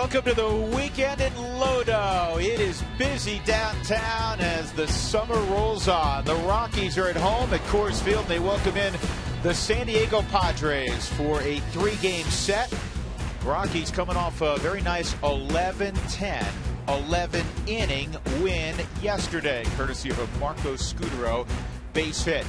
Welcome to the weekend in Lodo. It is busy downtown as the summer rolls on. The Rockies are at home at Coors Field. They welcome in the San Diego Padres for a 3-game set. Rockies coming off a very nice 11-10, 11-inning win yesterday, courtesy of a Marco Scudero base hit.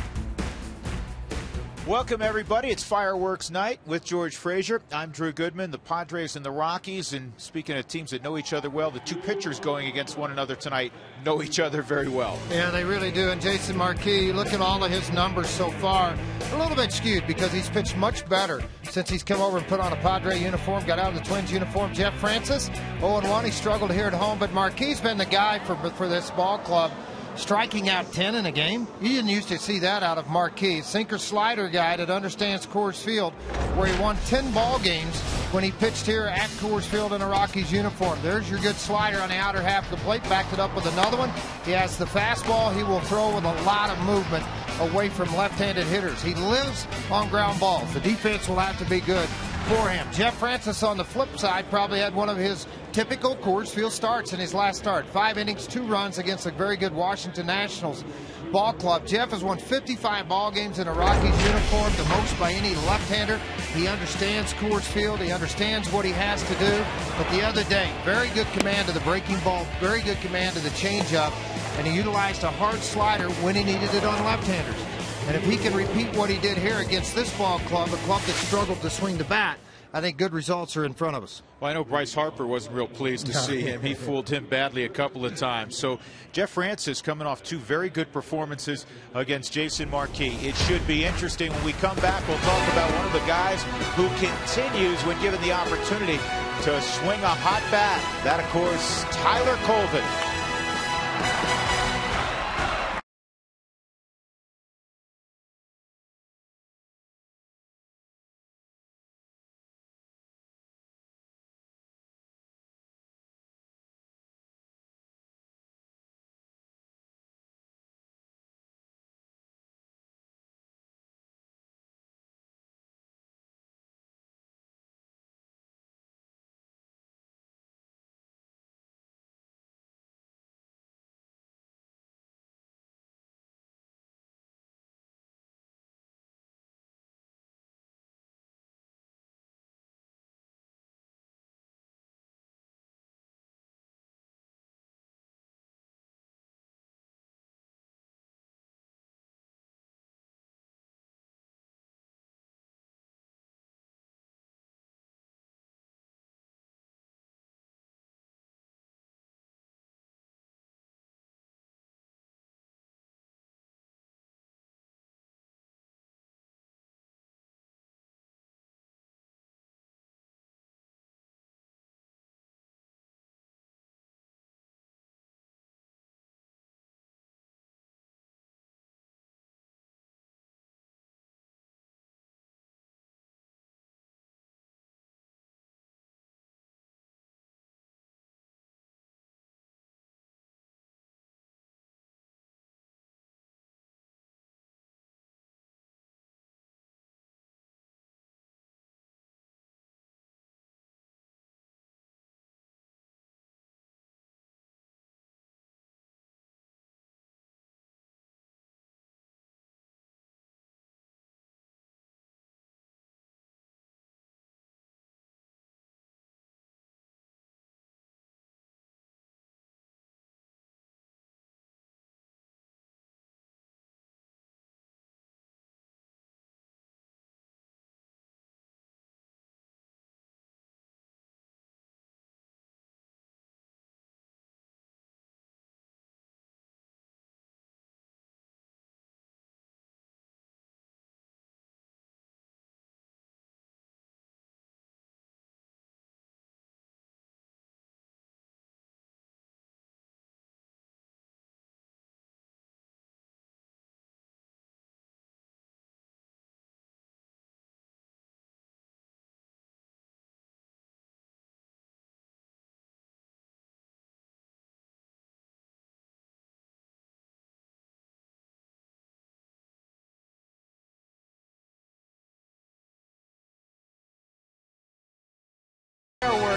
Welcome, everybody. It's fireworks night with George Frazier. I'm Drew Goodman. The Padres and the Rockies, and speaking of teams that know each other well, the two pitchers going against one another tonight know each other very well. Yeah, they really do. And Jason Marquis, look at all of his numbers so far, a little bit skewed because he's pitched much better since he's come over and put on a Padre uniform, got out of the Twins uniform. Jeff Francis, 0-1. He struggled here at home, but Marquis been the guy for this ball club, striking out 10 in a game. You didn't used to see that out of Marquis. Sinker slider guy that understands Coors Field, where he won 10 ball games when he pitched here at Coors Field in a Rockies uniform. There's your good slider on the outer half of the plate, backed it up with another one. He has the fastball he will throw with a lot of movement away from left-handed hitters. He lives on ground balls. The defense will have to be good for him. Jeff Francis on the flip side probably had one of his typical Coors Field starts in his last start. 5 innings, 2 runs against a very good Washington Nationals ball club. Jeff has won 55 ball games in a Rockies uniform, the most by any left-hander. He understands Coors Field. He understands what he has to do. But the other day, very good command of the breaking ball, very good command of the changeup, and he utilized a hard slider when he needed it on left-handers. And if he can repeat what he did here against this ball club, a club that struggled to swing the bat, I think good results are in front of us. Well, I know Bryce Harper wasn't real pleased to see him. He fooled him badly a couple of times. So Jeff Francis coming off 2 very good performances against Jason Marquis. It should be interesting. When we come back, we'll talk about one of the guys who continues, when given the opportunity, to swing a hot bat. That, of course, Tyler Colvin.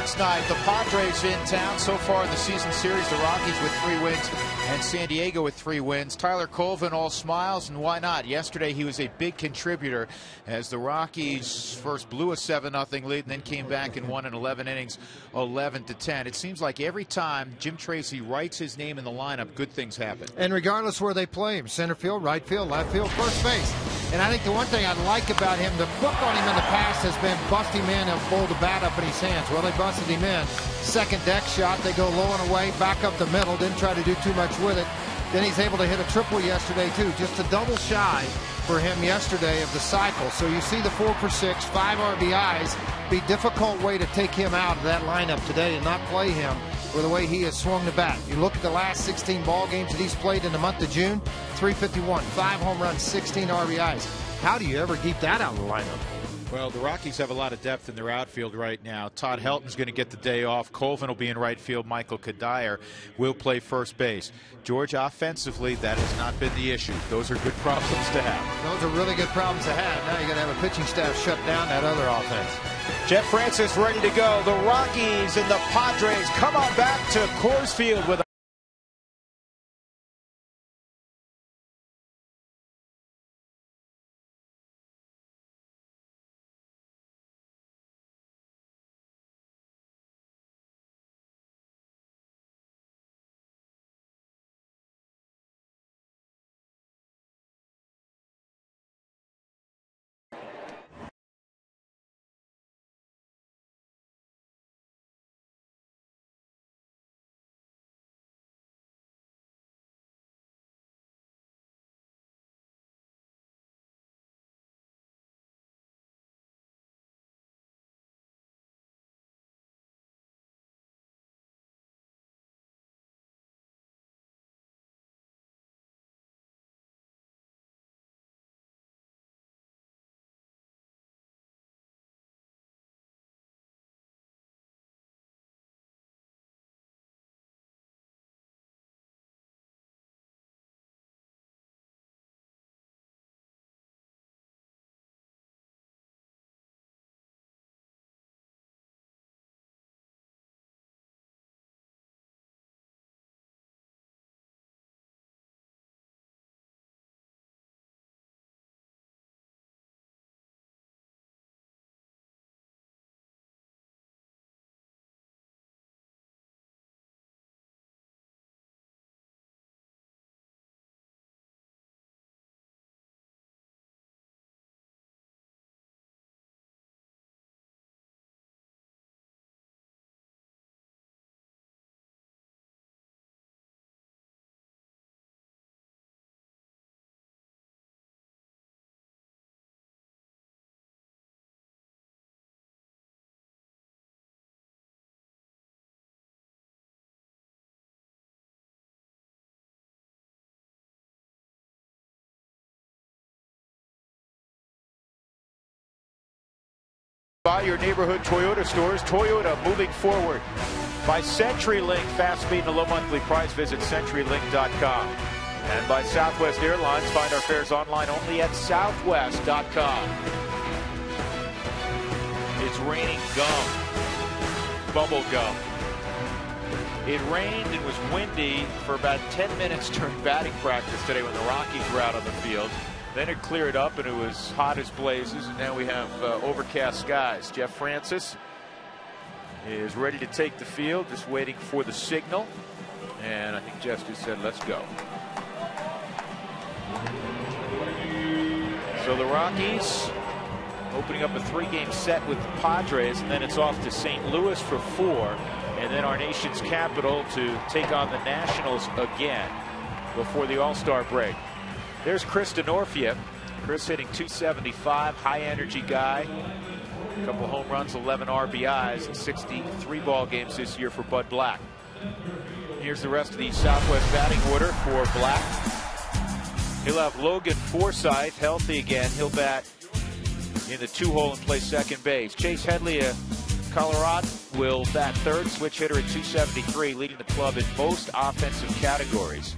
last night. The Padres in town so far in the season series. The Rockies with 3 wins and San Diego with 3 wins. Tyler Colvin all smiles, and why not? Yesterday he was a big contributor as the Rockies first blew a 7-0 lead and then came back and won in 11 innings, 11-10. It seems like every time Jim Tracy writes his name in the lineup, good things happen. And regardless where they play him, center field, right field, left field, first base. And I think the one thing I like about him, the book on him in the past has been bust him in and pull the bat up in his hands. Well, they busted him in. Second deck shot, they go low and away, back up the middle, didn't try to do too much with it. Then he's able to hit a triple yesterday, too. Just a double shy for him yesterday of the cycle. So you see the 4 for 6, 5 RBIs. Be a difficult way to take him out of that lineup today and not play him with the way he has swung the bat. You look at the last 16 ball games that he's played in the month of June, 351, 5 home runs, 16 RBIs. How do you ever keep that out of the lineup? Well, the Rockies have a lot of depth in their outfield right now. Todd Helton's going to get the day off. Colvin will be in right field. Michael Kadire will play first base. George, offensively, that has not been the issue. Those are good problems to have. Those are really good problems to have. Now you're going to have a pitching staff shut down that other offense. Jeff Francis ready to go. The Rockies and the Padres come on back to Coors Field with by your neighborhood Toyota stores. Toyota moving forward. By CenturyLink, fast speed and a low monthly price. Visit CenturyLink.com. And by Southwest Airlines, find our fares online only at Southwest.com. It's raining gum. Bubble gum. It rained and was windy for about 10 minutes during batting practice today when the Rockies were out on the field. Then it cleared up and it was hot as blazes, and now we have overcast skies. Jeff Francis is ready to take the field, just waiting for the signal. And I think Jeff just said, let's go. So the Rockies opening up a 3-game set with the Padres, and then it's off to St. Louis for 4, and then our nation's capital to take on the Nationals again before the All-Star break. There's Chris Denorfia. Chris hitting .275, high energy guy. A couple home runs, 11 RBIs in 63 ball games this year for Bud Black. Here's the rest of the Southwest batting order for Black. He'll have Logan Forsythe healthy again. He'll bat in the 2-hole and play second base. Chase Headley, Colorado, will bat third, switch hitter at .273, leading the club in most offensive categories.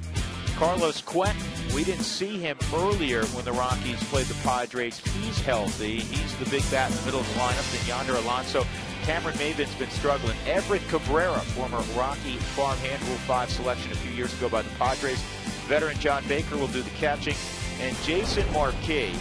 Carlos Quentin, we didn't see him earlier when the Rockies played the Padres. He's healthy. He's the big bat in the middle of the lineup. Then Yonder Alonso Cameron Maven's been struggling. Everett Cabrera, former Rocky Farm hand Rule 5 selection a few years ago by the Padres. Veteran John Baker will do the catching. And Jason Marquis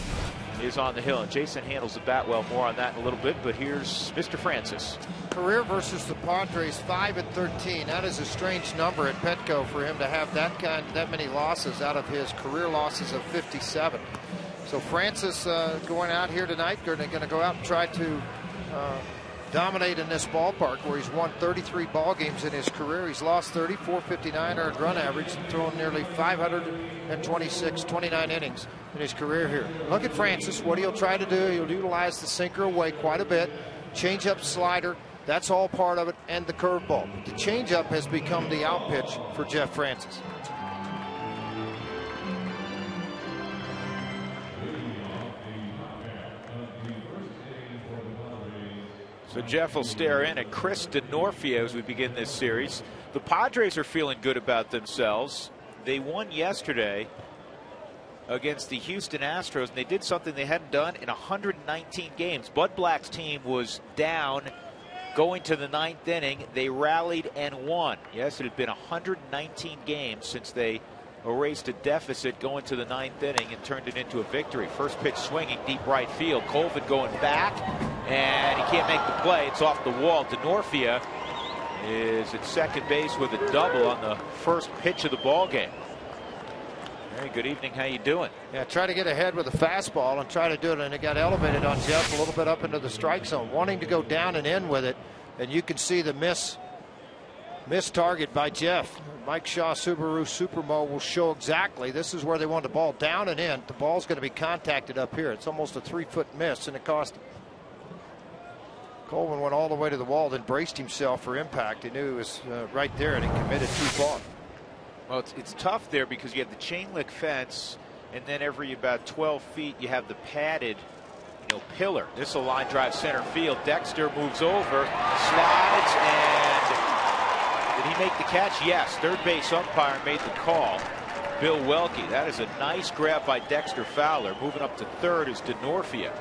is on the hill. And Jason handles the bat well. More on that in a little bit. But here's Mr. Francis. Career versus the Padres, 5-13. That is a strange number at Petco for him to have that many losses out of his career losses of 57. So Francis going out here tonight, going to go out and try to dominate in this ballpark where he's won 33 ball games in his career. He's lost 30, 459 earned run average, and thrown nearly 29 innings in his career here. Look at Francis, what he'll try to do. He'll utilize the sinker away quite a bit, change up, slider. That's all part of it, and the curveball. The changeup has become the out pitch for Jeff Francis. So Jeff will stare in at Chris DeNorfia as we begin this series. The Padres are feeling good about themselves. They won yesterday against the Houston Astros, and they did something they hadn't done in 119 games. Bud Black's team was down going to the 9th inning. They rallied and won. Yes, it had been 119 games since they erased a deficit going to the 9th inning and turned it into a victory. First pitch swinging deep right field. Colvin going back, and he can't make the play. It's off the wall. DeNorfia is at second base with a double on the first pitch of the ball game. Hey, good evening. How you doing? Yeah, try to get ahead with a fastball and try to do it, and it got elevated on Jeff a little bit up into the strike zone, wanting to go down and in with it, and you can see the miss target by Jeff. Mike Shaw Subaru Supermo will show exactly. This is where they want the ball, down and in. The ball's going to be contacted up here. It's almost a 3-foot miss, and it cost him. Colvin went all the way to the wall, then braced himself for impact. He knew it was right there, and he committed too far. Well, it's tough there because you have the chain link fence, and then every about 12 feet you have the padded pillar. This will line drive center field. Dexter moves over, slides, and did he make the catch? Yes. Third base umpire made the call. Bill Welke. That is a nice grab by Dexter Fowler. Moving up to third is DeNorfia.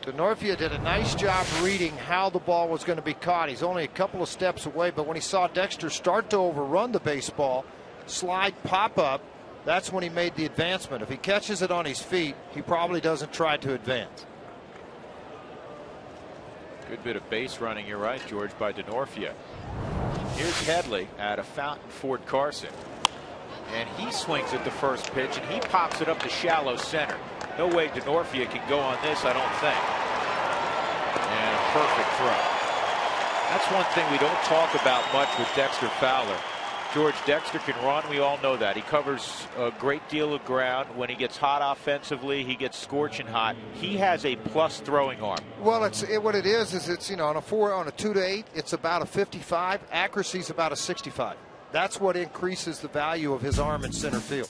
DeNorfia did a nice job reading how the ball was going to be caught. He's only a couple of steps away, but when he saw Dexter start to overrun the baseball, slide, pop up, that's when he made the advancement. If he catches it on his feet, he probably doesn't try to advance. Good bit of base running, you're right, George, by DeNorfia. Here's Headley out of Fountain Ford Carson. And he swings at the first pitch, and he pops it up to shallow center. No way DeNorfia can go on this, I don't think. And a perfect throw. That's one thing we don't talk about much with Dexter Fowler. George, Dexter can run. We all know that. He covers a great deal of ground. When he gets hot offensively, he gets scorching hot. He has a plus throwing arm. Well, what it is it's on a 2 to 8, it's about a 55. Accuracy's about a 65. That's what increases the value of his arm in center field.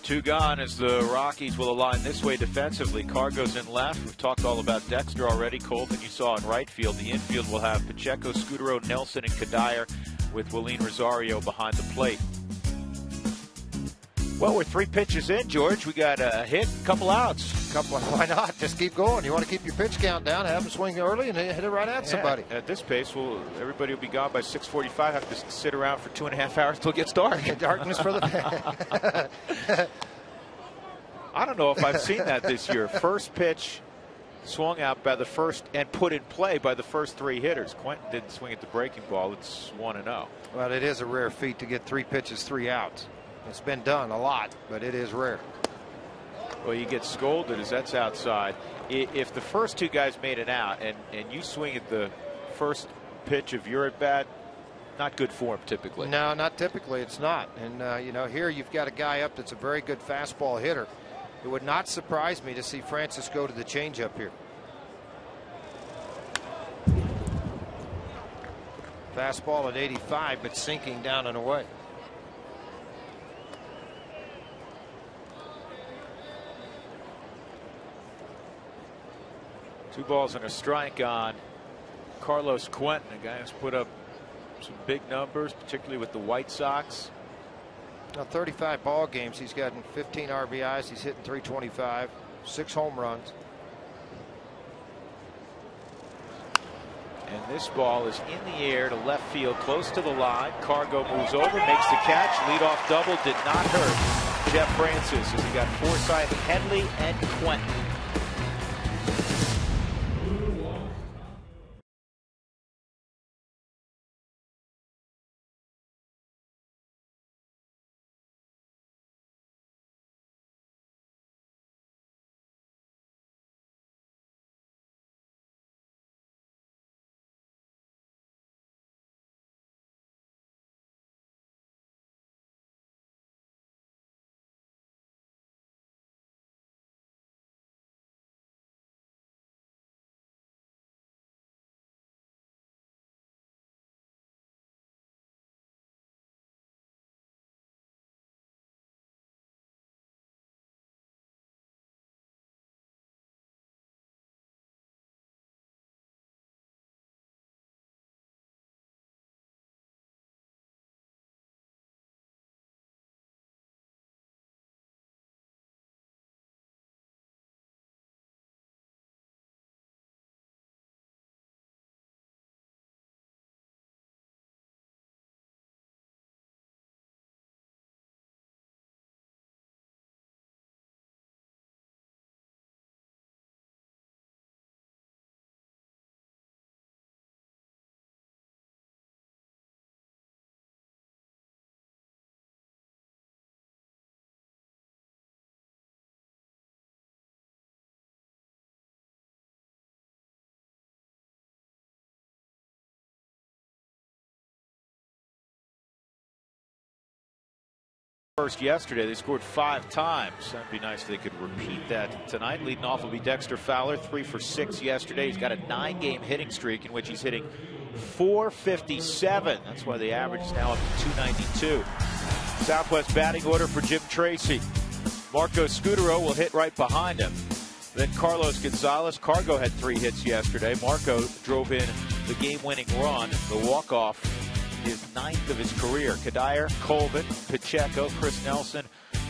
Two gone as the Rockies will align this way defensively. Carr goes in left. We've talked all about Dexter already. Colvin you saw in right field. The infield will have Pacheco, Scudero, Nelson, and Kadire, with Willeen Rosario behind the plate. Well, we're 3 pitches in, George. We got a hit, a couple outs. Why not? Just keep going. You want to keep your pitch count down, have them swing early, and hit it right at somebody. At this pace, everybody will be gone by 6:45. Have to sit around for 2.5 hours till it gets dark. Darkness for the I don't know if I've seen that this year. First pitch swung out by the first and put in play by the first 3 hitters. Quentin didn't swing at the breaking ball. It's 1-0. Well, it is a rare feat to get 3 pitches, 3 outs. It's been done a lot, but it is rare. Well, you get scolded as that's outside. If the first 2 guys made an out and you swing at the first pitch of your at bat, not good form typically. No, not typically. It's not. And here you've got a guy up that's a very good fastball hitter. It would not surprise me to see Francis go to the changeup here. Fastball at 85, but sinking down and away. Two balls and a strike on Carlos Quentin, a guy who's put up some big numbers, particularly with the White Sox. Now 35 ball games, he's gotten 15 RBIs. He's hitting 325, 6 home runs. And this ball is in the air to left field, close to the line. Cargo moves over, makes the catch. Leadoff double did not hurt Jeff Francis as he got Forsythe, Headley, and Quentin. First yesterday, they scored 5 times. That'd be nice if they could repeat that tonight. Leading off will be Dexter Fowler, 3 for 6 yesterday. He's got a 9-game hitting streak in which he's hitting .457. That's why the average is now up to .292. Southwest batting order for Jim Tracy. Marco Scutero will hit right behind him. Then Carlos Gonzalez. Cargo had 3 hits yesterday. Marco drove in the game-winning run, the walk-off, his 9th of his career. Kadir, Colvin, Pacheco, Chris Nelson,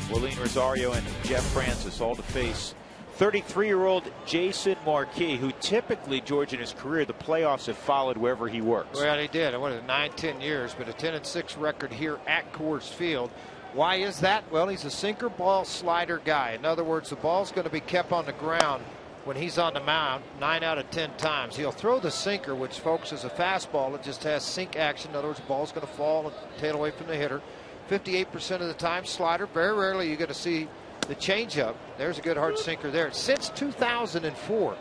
Willeen Rosario, and Jeff Francis, all to face 33-year-old Jason Marquis, who typically, George, in his career, the playoffs have followed wherever he works. Well, he did. What is it, 9-10 years, but a 10-6 record here at Coors Field. Why is that? Well, he's a sinker ball slider guy. In other words, the ball's going to be kept on the ground when he's on the mound 9 out of 10 times. He'll throw the sinker, which, folks, is a fastball. It just has sink action. In other words, the ball's going to fall and tail away from the hitter. 58% of the time, slider. Very rarely you get to see the changeup. There's a good hard sinker there. Since 2004,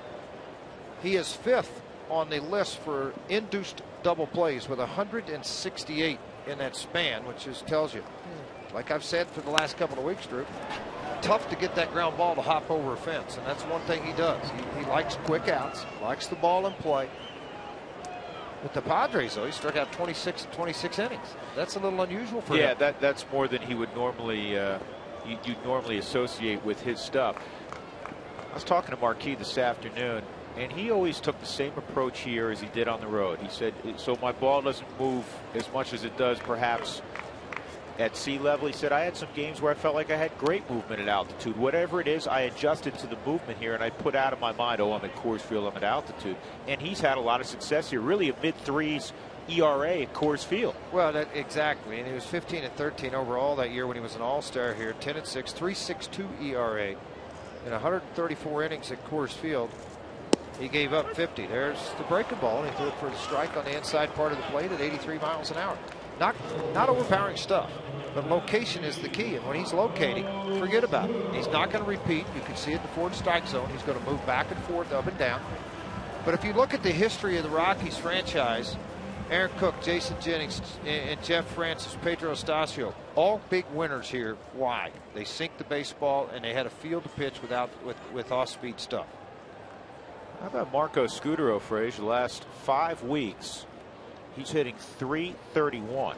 he is 5th on the list for induced double plays with 168 in that span, which just tells you, like I've said for the last couple of weeks, Drew, tough to get that ground ball to hop over a fence, and that's one thing he does. He likes quick outs, likes the ball in play. With the Padres, though, he struck out 26 innings. That's a little unusual for him. Yeah, that's more than he would normally you'd normally associate with his stuff. I was talking to Marquis this afternoon, and he always took the same approach here as he did on the road. He said, so my ball doesn't move as much as it does perhaps at sea level. He said, I had some games where I felt like I had great movement at altitude. Whatever it is, I adjusted to the movement here, and I put out of my mind, oh, I'm at Coors Field, I'm at altitude. And he's had a lot of success here, really a mid-3s ERA at Coors Field. Well, exactly. And he was 15-13 overall that year when he was an all-star here. 10-6, 3.62 ERA in 134 innings at Coors Field. He gave up 50. There's the breaking ball, and he threw it for the strike on the inside part of the plate at 83 miles an hour. Not overpowering stuff, but location is the key. And when he's locating, forget about it. He's not going to repeat. You can see it in the forward strike zone. He's going to move back and forth, up and down. But if you look at the history of the Rockies franchise, Aaron Cook, Jason Jennings, and Jeff Francis, Pedro Estacio, all big winners here. Why? They sink the baseball, and they had a field to pitch with off-speed stuff. How about Marco Scutero, Frage? The last 5 weeks, he's hitting .331.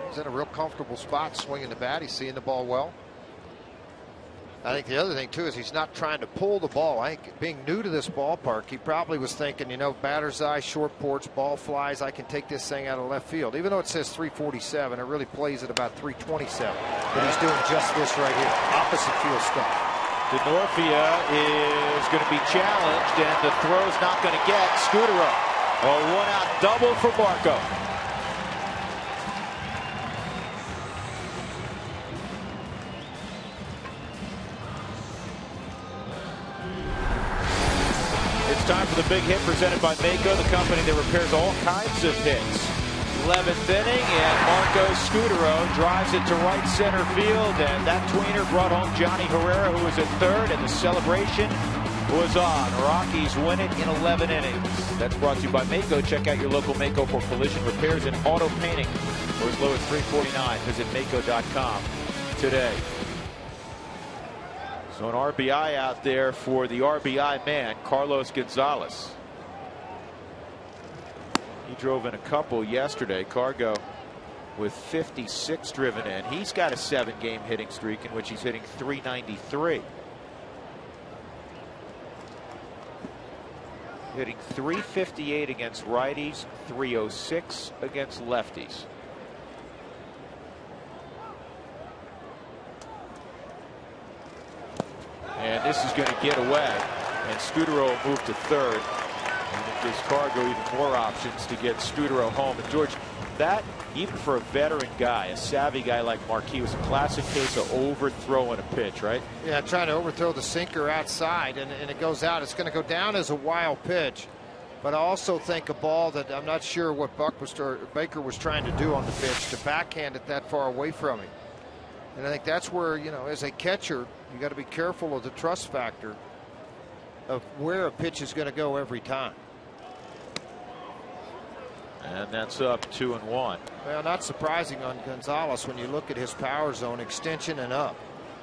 He's in a real comfortable spot, swinging the bat. He's seeing the ball well. I think the other thing, too, is he's not trying to pull the ball. I think being new to this ballpark, he probably was thinking, you know, batter's eye, short porch, ball flies, I can take this thing out of left field. Even though it says 347, it really plays at about 327. But he's doing just this right here, opposite field stuff. DeNorfia is going to be challenged, and the throw's not going to get Scutaro. A one-out double for Marco. It's time for the big hit presented by Mako, the company that repairs all kinds of hits. 11th inning, and Marco Scutaro drives it to right center field, and that tweener brought home Johnny Herrera, who was at third, and the celebration was on. Rockies win it in 11 innings. That's brought to you by Mako. Check out your local Mako for collision repairs and auto painting for as low as $349. Visit Mako.com today. So an RBI out there for the RBI man, Carlos Gonzalez. He drove in a couple yesterday. Cargo with 56 driven in. He's got a 7-game hitting streak in which he's hitting .393. Hitting .358 against righties, .306 against lefties. And this is going to get away, and Scutaro will move to third. And it gives Cargo even more options to get Scutaro home. And George, that, even for a veteran guy, a savvy guy like Marquis, was a classic case of overthrowing a pitch, right? Yeah, trying to overthrow the sinker outside, and it goes out. It's going to go down as a wild pitch. But I also think a ball that I'm not sure what Baker was trying to do on the pitch, to backhand it that far away from him. And I think that's where, you know, as a catcher, you got to be careful of the trust factor of where a pitch is going to go every time. And that's up 2-1. Well, not surprising on Gonzalez when you look at his power zone extension and up.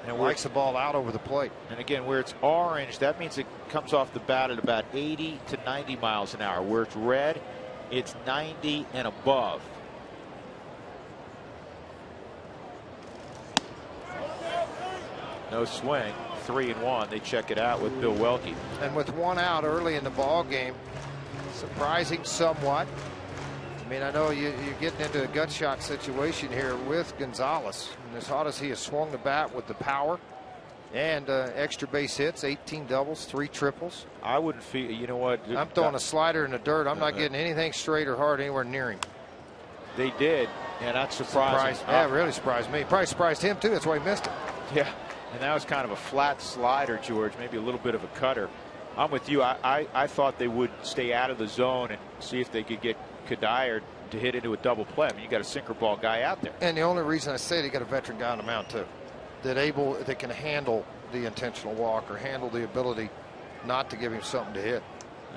And likes the ball out over the plate. And again, where it's orange, that means it comes off the bat at about 80 to 90 miles an hour. Where it's red, it's 90 and above. No swing, 3-1. They check it out with Bill Welke. And with one out early in the ball game, surprising somewhat. I mean, I know you're getting into a gut shot situation here with Gonzalez. And as hot as he has swung the bat with the power and extra base hits, 18 doubles, 3 triples. I wouldn't feel, you know what? I'm throwing a slider in the dirt. I'm not getting anything straight or hard anywhere near him. They did, and that's surprising. Yeah, it really surprised me. Probably surprised him, too. That's why he missed it. Yeah, and that was kind of a flat slider, George, maybe a little bit of a cutter. I'm with you. I thought they would stay out of the zone and see if they could get Kadire to hit into a double play. I mean, you got a sinker ball guy out there. And the only reason I say they got a veteran guy on the mound too, that can handle the intentional walk or handle the ability not to give him something to hit.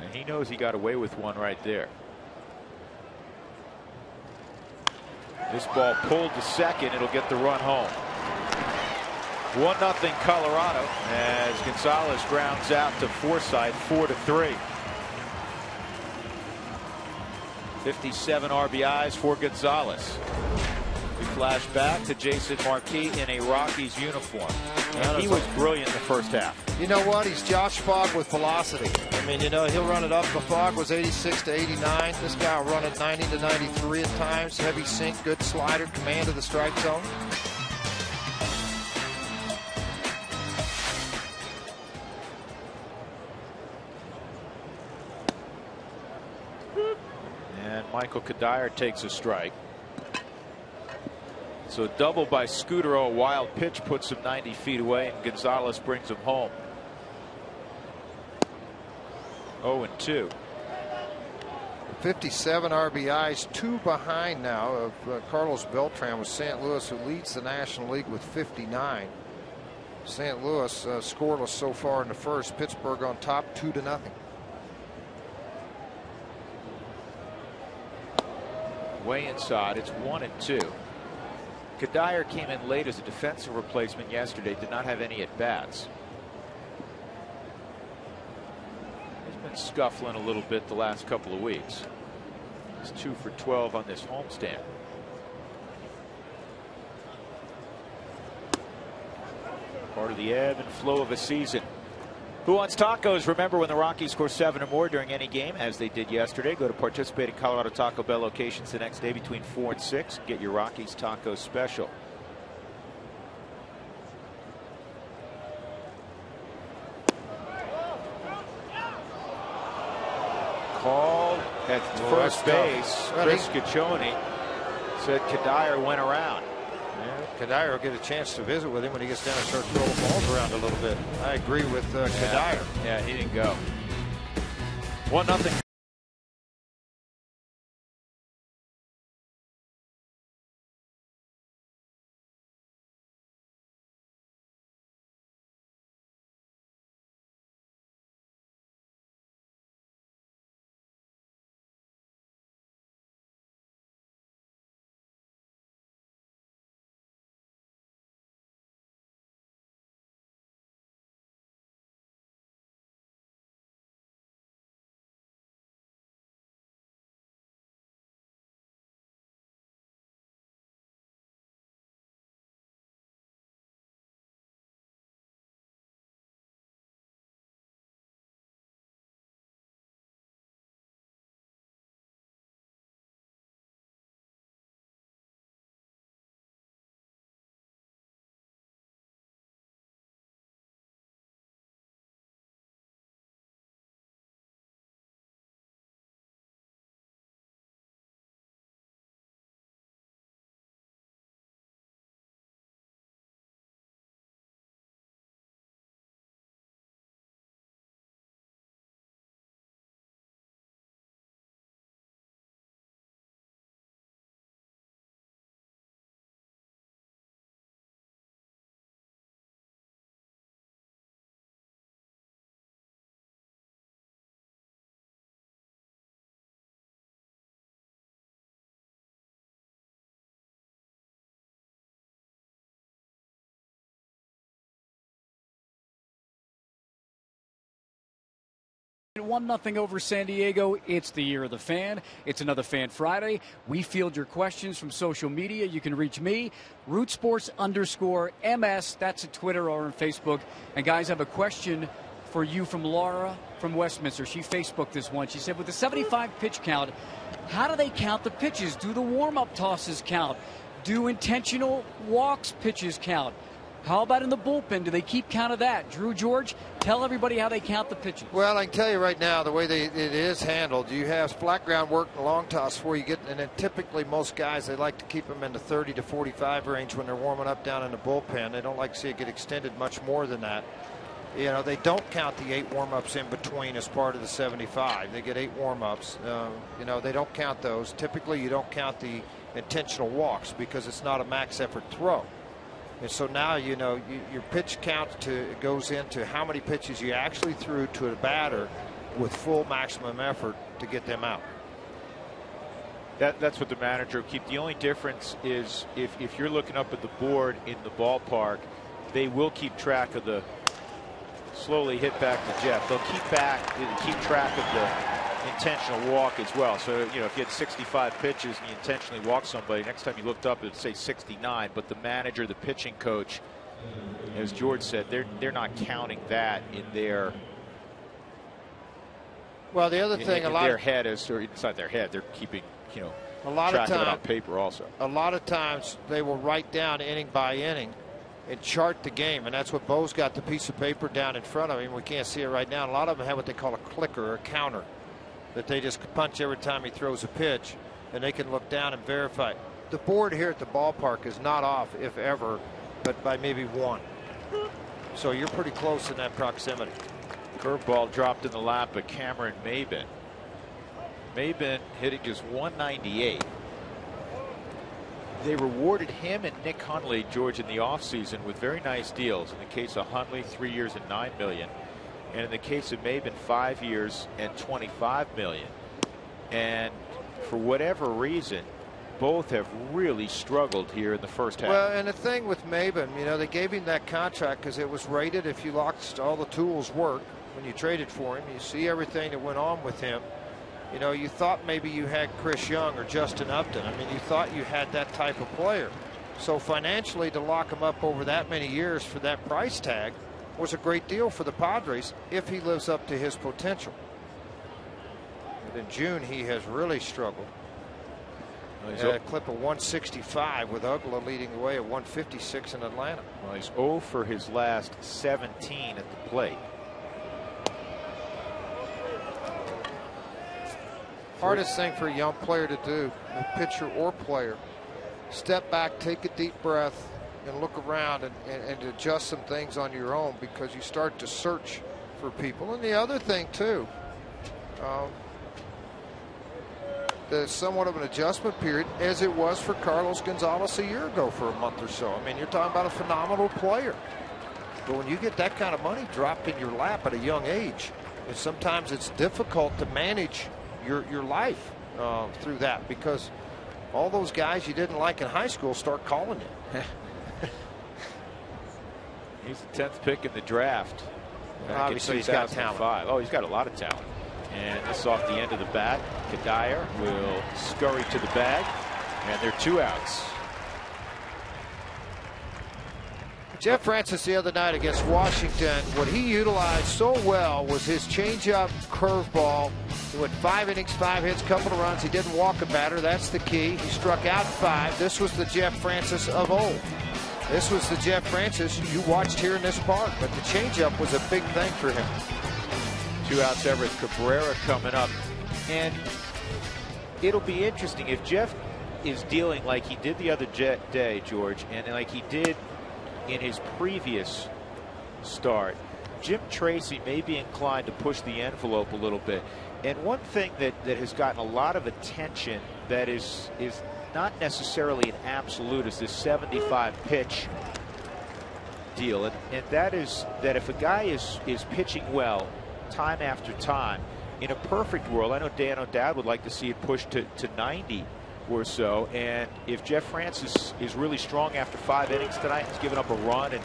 And he knows he got away with one right there. This ball pulled to second. It'll get the run home. 1-0 Colorado as Gonzalez grounds out to Forsythe, 4-3. 57 RBIs for Gonzalez. We flash back to Jason Marquis in a Rockies uniform. And he was brilliant in the first half. You know what? He's Josh Fogg with velocity. I mean, you know, he'll run it up. The Fogg was 86 to 89. This guy will run it 90 to 93 at times. Heavy sink, good slider, command of the strike zone. And Michael Kadire takes a strike. So double by Scutaro, a wild pitch puts him 90 feet away, and Gonzalez brings him home. 0-2. 57 RBIs, 2 behind now of Carlos Beltran with St. Louis, who leads the National League with 59. St. Louis scoreless so far in the first. Pittsburgh on top, 2-0. Way inside, it's 1-2. Kadire came in late as a defensive replacement yesterday, did not have any at-bats. He's been scuffling a little bit the last couple of weeks. He's 2 for 12 on this homestand. Part of the ebb and flow of a season. Who wants tacos? Remember, when the Rockies score 7 or more during any game, as they did yesterday, go to participating Colorado Taco Bell locations the next day between 4 and 6. Get your Rockies taco special. Call at first base. Chris Caccione said Kadire went around. Yeah, Kadire will get a chance to visit with him when he gets down and starts throwing balls around a little bit. I agree with Kadire. Yeah, he didn't go. 1-0. At 1-0 over San Diego. It's the year of the fan. It's another Fan Friday. We field your questions from social media. You can reach me, RootSports_MS. That's at Twitter or on Facebook. And guys, I have a question for you from Laura from Westminster. She Facebooked this one. She said, with the 75 pitch count, how do they count the pitches? Do the warm-up tosses count? Do intentional walks pitches count? How about in the bullpen? Do they keep count of that? Drew George, tell everybody how they count the pitches. Well, I can tell you right now, the way it is handled, you have flat ground work and long toss before you get, and then typically most guys, they like to keep them in the 30 to 45 range when they're warming up down in the bullpen. They don't like to see it get extended much more than that. You know, they don't count the 8 warm-ups in between as part of the 75. They get 8 warm-ups. You know, they don't count those. Typically, you don't count the intentional walks because it's not a max effort throw. And so now, you know, your pitch count goes into how many pitches you actually threw to a batter with full maximum effort to get them out. That's what the manager will keep. The only difference is if you're looking up at the board in the ballpark, they will keep track of the slowly hit back to Jeff. They'll keep track of the intentional walk as well. So, you know, if you had 65 pitches and you intentionally walked somebody, next time you looked up, it would say 69. But the manager, the pitching coach, as George said, they're not counting that in their. Well, the other thing, their head is, or inside their head, they're keeping, you know, a lot track of of it on paper also. A lot of times they will write down inning by inning and chart the game, and that's what Bo's got, the piece of paper down in front of him. We can't see it right now. A lot of them have what they call a clicker or a counter that they just punch every time he throws a pitch, and they can look down and verify. The board here at the ballpark is not off, if ever, but by maybe 1. So you're pretty close in that proximity. Curveball dropped in the lap of Cameron Maybin. Maybin hitting just 198. They rewarded him and Nick Hundley, George, in the offseason with very nice deals. In the case of Hundley, 3 years and $9 million. And in the case of Maybin, 5 years and $25 million. And for whatever reason, both have really struggled here in the first half. Well, and the thing with Maybin, you know, they gave him that contract because it was rated if you lost all the tools work when you traded for him. You see everything that went on with him. You know, you thought maybe you had Chris Young or Justin Upton. I mean, you thought you had that type of player. So financially, to lock him up over that many years for that price tag was a great deal for the Padres if he lives up to his potential. And in June, he has really struggled. He's had a clip of 165 with Uggla leading the way at 156 in Atlanta. Well, he's 0 for his last 17 at the plate. Hardest thing for a young player to do, a pitcher or player, step back, take a deep breath, and look around and adjust some things on your own, because you start to search for people. And the other thing too, there's somewhat of an adjustment period, as it was for Carlos Gonzalez a year ago for a month or so. I mean, you're talking about a phenomenal player, but when you get that kind of money dropped in your lap at a young age, and sometimes it's difficult to manage your life through that, because all those guys you didn't like in high school start calling you. He's the 10th pick in the draft. Obviously, he's got talent. Oh, he's got a lot of talent. And this is off the end of the bat. Kadire will scurry to the bag, and they're 2 outs. Jeff Francis the other night against Washington, what he utilized so well was his changeup, curveball. He went 5 innings, 5 hits, couple of runs. He didn't walk a batter. That's the key. He struck out 5. This was the Jeff Francis of old. This was the Jeff Francis you watched here in this park, but the changeup was a big thing for him. 2 outs, Everett Cabrera coming up. And it'll be interesting if Jeff is dealing like he did the other day, George, and like he did in his previous start. Jim Tracy may be inclined to push the envelope a little bit. And one thing that has gotten a lot of attention that is not necessarily an absolute is this 75 pitch deal. And that is that if a guy is pitching well time after time, in a perfect world, I know Dan O'Dowd would like to see it pushed to 90 or so. And if Jeff Francis is really strong after 5 innings tonight, he's given up a run and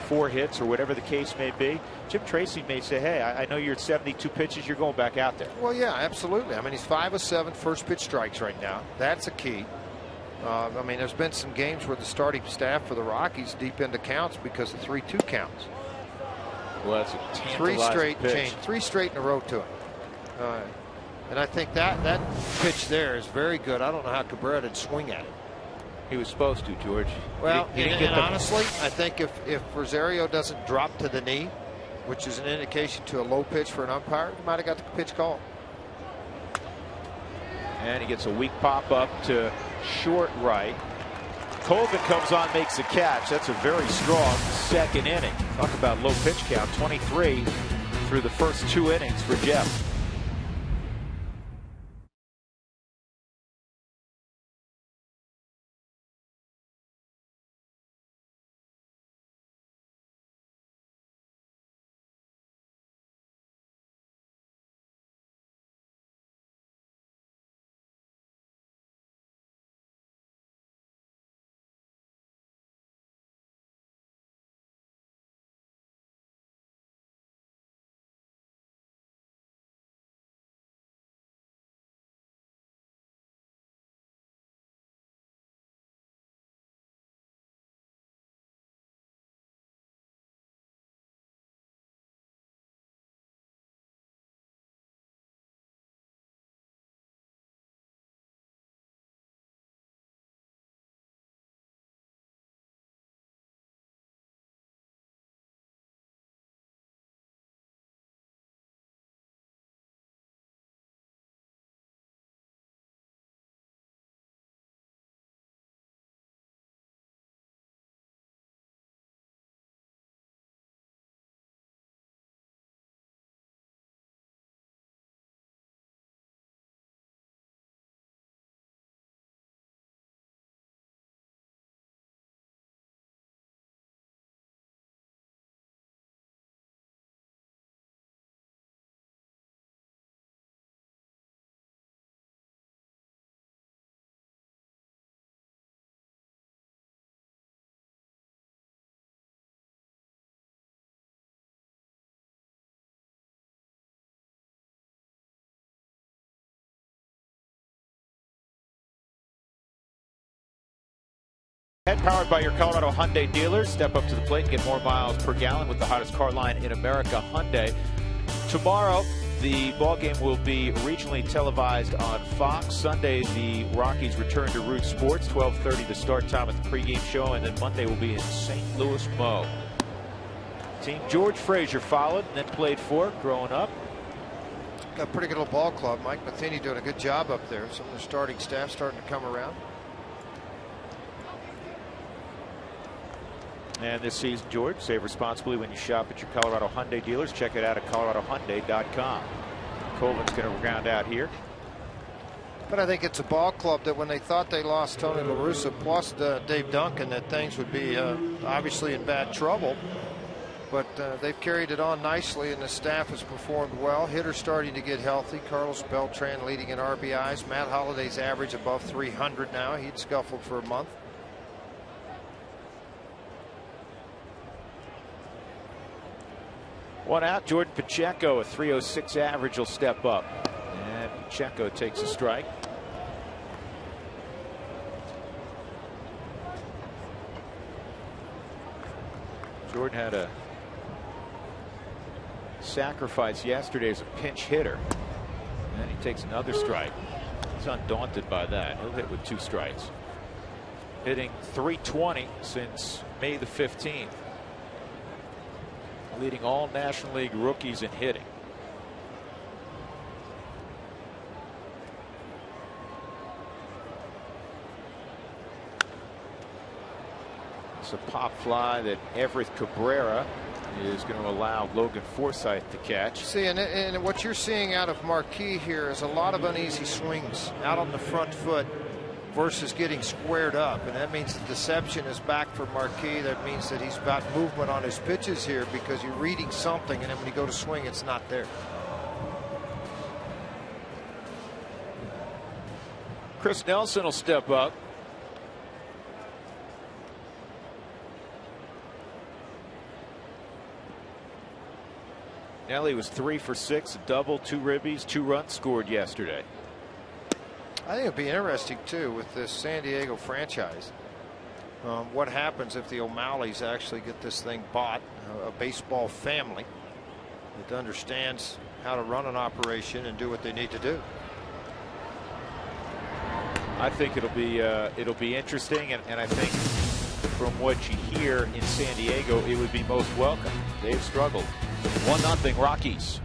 4 hits or whatever the case may be, Jim Tracy may say, hey, I know you're at 72 pitches, you're going back out there. Well, yeah, absolutely. I mean, he's 5 of 7 first pitch strikes right now. That's a key. I mean, there's been some games where the starting staff for the Rockies deep into counts because of 3-2 counts. Well, that's a tantalizing pitch. 3 straight in a row to him. And I think that pitch there is very good. I don't know how Cabrera didn't swing at it. He was supposed to, George. Well, and honestly, I think if Rosario doesn't drop to the knee, which is an indication to a low pitch for an umpire, he might have got the pitch call. And he gets a weak pop up to short right. Colvin comes on, makes a catch. That's a very strong second inning. Talk about low pitch count, 23 through the first 2 innings for Jeff. Head powered by your Colorado Hyundai dealers. Step up to the plate and get more miles per gallon with the hottest car line in America, Hyundai. Tomorrow, the ball game will be regionally televised on Fox. Sunday, the Rockies return to Root Sports, 12:30 the start time at the pregame show, and then Monday will be in St. Louis Mo. Team George Frazier followed and then played for growing up. Got a pretty good little ball club. Mike Matheny doing a good job up there. Some of the starting staff starting to come around. And this season, George, save responsibly when you shop at your Colorado Hyundai dealers. Check it out at coloradohyundai.com. Colvin's going to ground out here. But I think it's a ball club that when they thought they lost Tony La Russa plus Dave Duncan, that things would be obviously in bad trouble. But they've carried it on nicely, and the staff has performed well. Hitters starting to get healthy. Carlos Beltran leading in RBIs. Matt Holliday's average above 300 now. He'd scuffled for a month. One out, Jordan Pacheco, a 306 average, will step up. And Pacheco takes a strike. Jordan had a sacrifice yesterday as a pinch hitter. And he takes another strike. He's undaunted by that. He'll hit with 2 strikes. Hitting .320 since May the 15th. Leading all National League rookies in hitting. It's a pop fly that Everett Cabrera is going to allow Logan Forsythe to catch. See, and what you're seeing out of Marquis here is a lot of uneasy swings out on the front foot versus getting squared up, and that means the deception is back for Marquis. That means that he's got movement on his pitches here because you're reading something, and then when you go to swing, it's not there. Chris Nelson will step up. Nelly was 3 for 6, a double, 2 ribbies, 2 runs scored yesterday. I think it'd be interesting too with this San Diego franchise. What happens if the O'Malleys actually get this thing bought? A baseball family that understands how to run an operation and do what they need to do. I think it'll be interesting, and I think from what you hear in San Diego, it would be most welcome. They've struggled. 1-0 Rockies.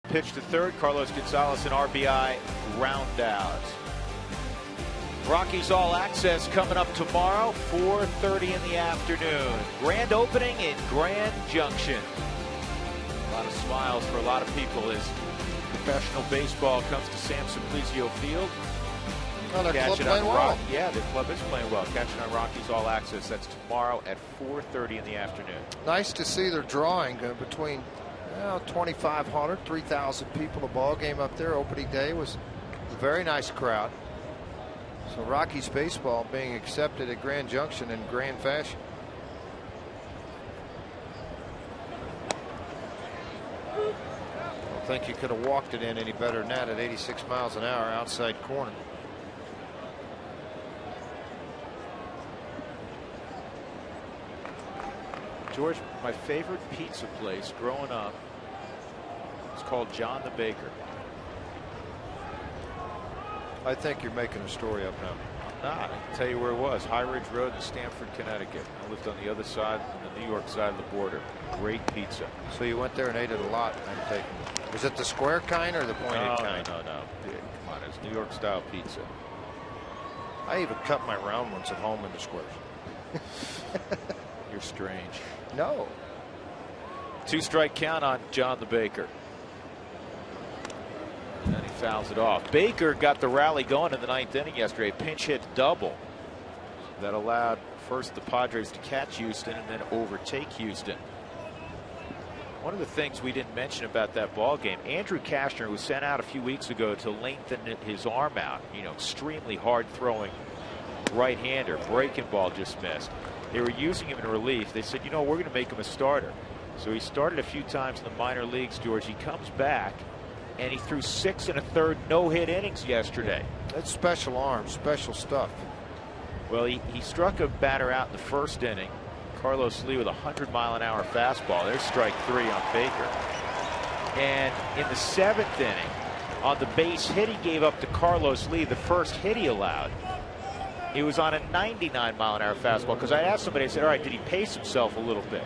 Pitch to third, Carlos Gonzalez and RBI round out. Rockies All Access coming up tomorrow, 4:30 in the afternoon. Grand opening in Grand Junction. A lot of smiles for a lot of people as professional baseball comes to Sam Simplicio Field. Oh, their club Catch it playing on well. Yeah, the club is playing well. Catch it on Rockies All Access. That's tomorrow at 4:30 in the afternoon. Nice to see they're drawing between 2,500, 3,000 people. The ball game up there opening day was a very nice crowd. So Rockies baseball being accepted at Grand Junction in grand fashion. I don't think you could have walked it in any better than that at 86 miles an hour outside corner. George, my favorite pizza place growing up is called John the Baker. I think you're making a story up now. I can tell you where it was. High Ridge Road in Stamford, Connecticut. I lived on the other side, on the New York side of the border. Great pizza. So you went there and ate it a lot, I'm taking. Was it the square kind or the pointed kind? No. Come on, it's New York style pizza. I even cut my round ones at home into squares. You're strange. No. 2-strike count on John the Baker. And then he fouls it off. Baker got the rally going in the 9th inning yesterday. Pinch hit double. That allowed first the Padres to catch Houston and then overtake Houston. One of the things we didn't mention about that ball game, Andrew Kastner was sent out a few weeks ago to lengthen his arm out. You know, extremely hard throwing right-hander. Breaking ball just missed. They were using him in relief. They said, you know, we're going to make him a starter. So he started a few times in the minor leagues, George. He comes back and he threw 6 1/3 no-hit innings yesterday. That's special arms, special stuff. Well, he struck a batter out in the first inning. Carlos Lee with a 100-mile-an-hour fastball. There's strike 3 on Baker. And in the 7th inning, on the base hit he gave up to Carlos Lee, the first hit he allowed, it was on a 99-mile-an-hour fastball. Because I asked somebody, I said, all right, did he pace himself a little bit?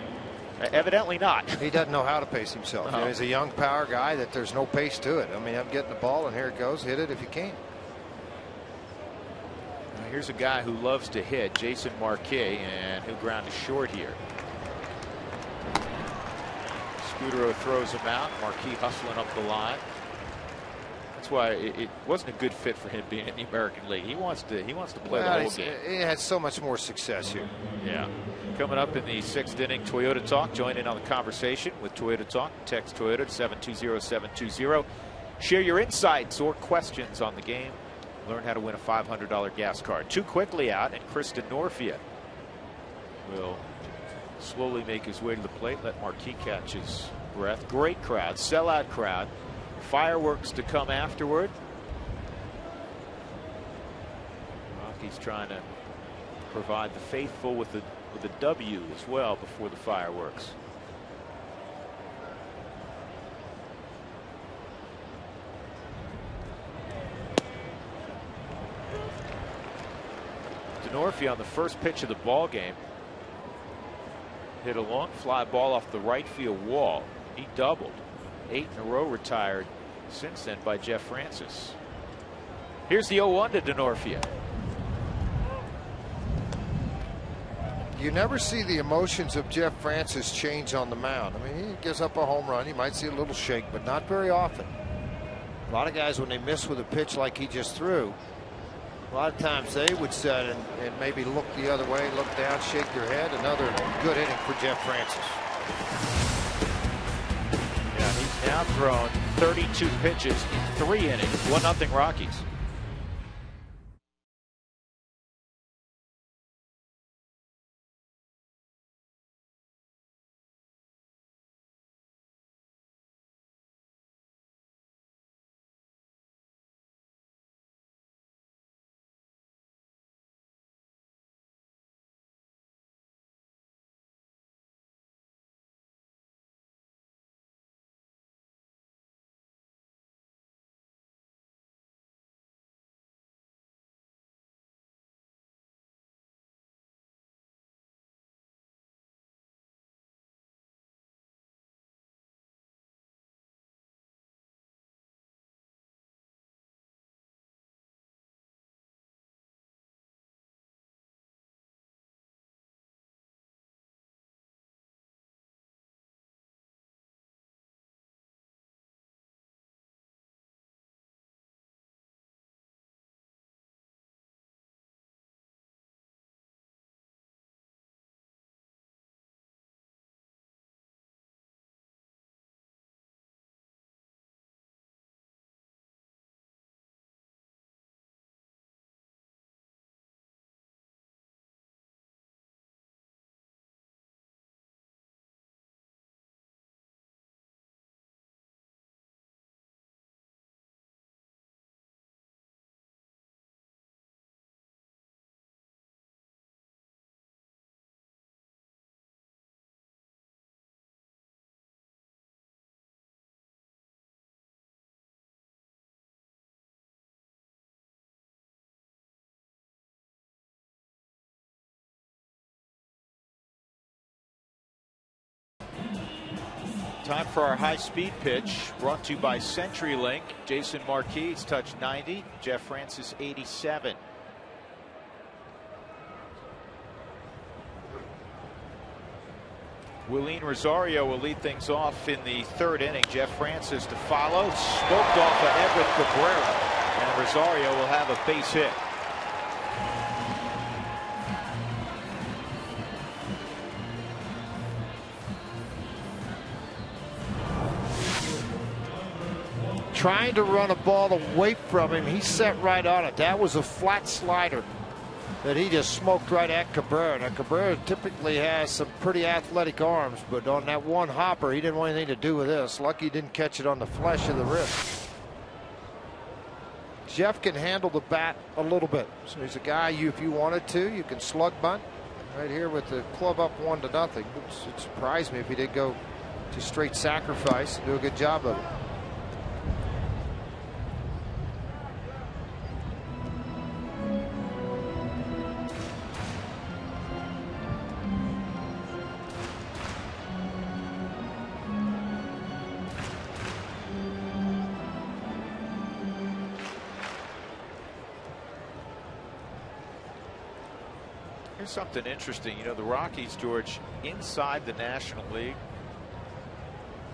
Evidently not. He doesn't know how to pace himself. You know, he's a young power guy that there's no pace to it. I mean, I'm getting the ball and here it goes. Hit it if you can. Here's a guy who loves to hit, Jason Marquet, and he'll ground to short here. Scudero throws him out. Marquet hustling up the line. That's why it wasn't a good fit for him being in the American League. He wants to play the whole game. He has so much more success here. Yeah. Coming up in the 6th inning, Toyota Talk. Join in on the conversation with Toyota Talk. Text Toyota to 720-720. Share your insights or questions on the game. Learn how to win a $500 gas card. Too quickly out, and Kristen Norfia will slowly make his way to the plate. Let Marquis catch his breath. Great crowd, sellout crowd. Fireworks to come afterward. Rockies trying to provide the faithful with a W as well before the fireworks. Norfia on the first pitch of the ball game hit a long fly ball off the right field wall. He doubled. 8 in a row retired since then by Jeff Francis. Here's the 0-1 to Denorfia. You never see the emotions of Jeff Francis change on the mound. I mean, he gives up a home run. You might see a little shake, but not very often. A lot of guys, when they miss with a pitch like he just threw, a lot of times they would sit and maybe look the other way, look down, shake their head. Another good inning for Jeff Francis. Yeah, he's now thrown 32 pitches in 3 innings. 1-0 Rockies. Time for our high-speed pitch, brought to you by CenturyLink. Jason Marquis touched 90, Jeff Francis 87. Willeen Rosario will lead things off in the third inning. Jeff Francis to follow, smoked off of Edwin Cabrera, and Rosario will have a base hit. Trying to run a ball away from him. He set right on it. That was a flat slider that he just smoked right at Cabrera. Now, Cabrera typically has some pretty athletic arms, but on that one hopper, he didn't want anything to do with this. Lucky he didn't catch it on the flesh of the wrist. Jeff can handle the bat a little bit. So he's a guy if you wanted to, you can slug bunt. Right here with the club up 1-0. It surprised me if he did go to straight sacrifice and do a good job of it. Here's something interesting. You know, the Rockies, George, inside the National League,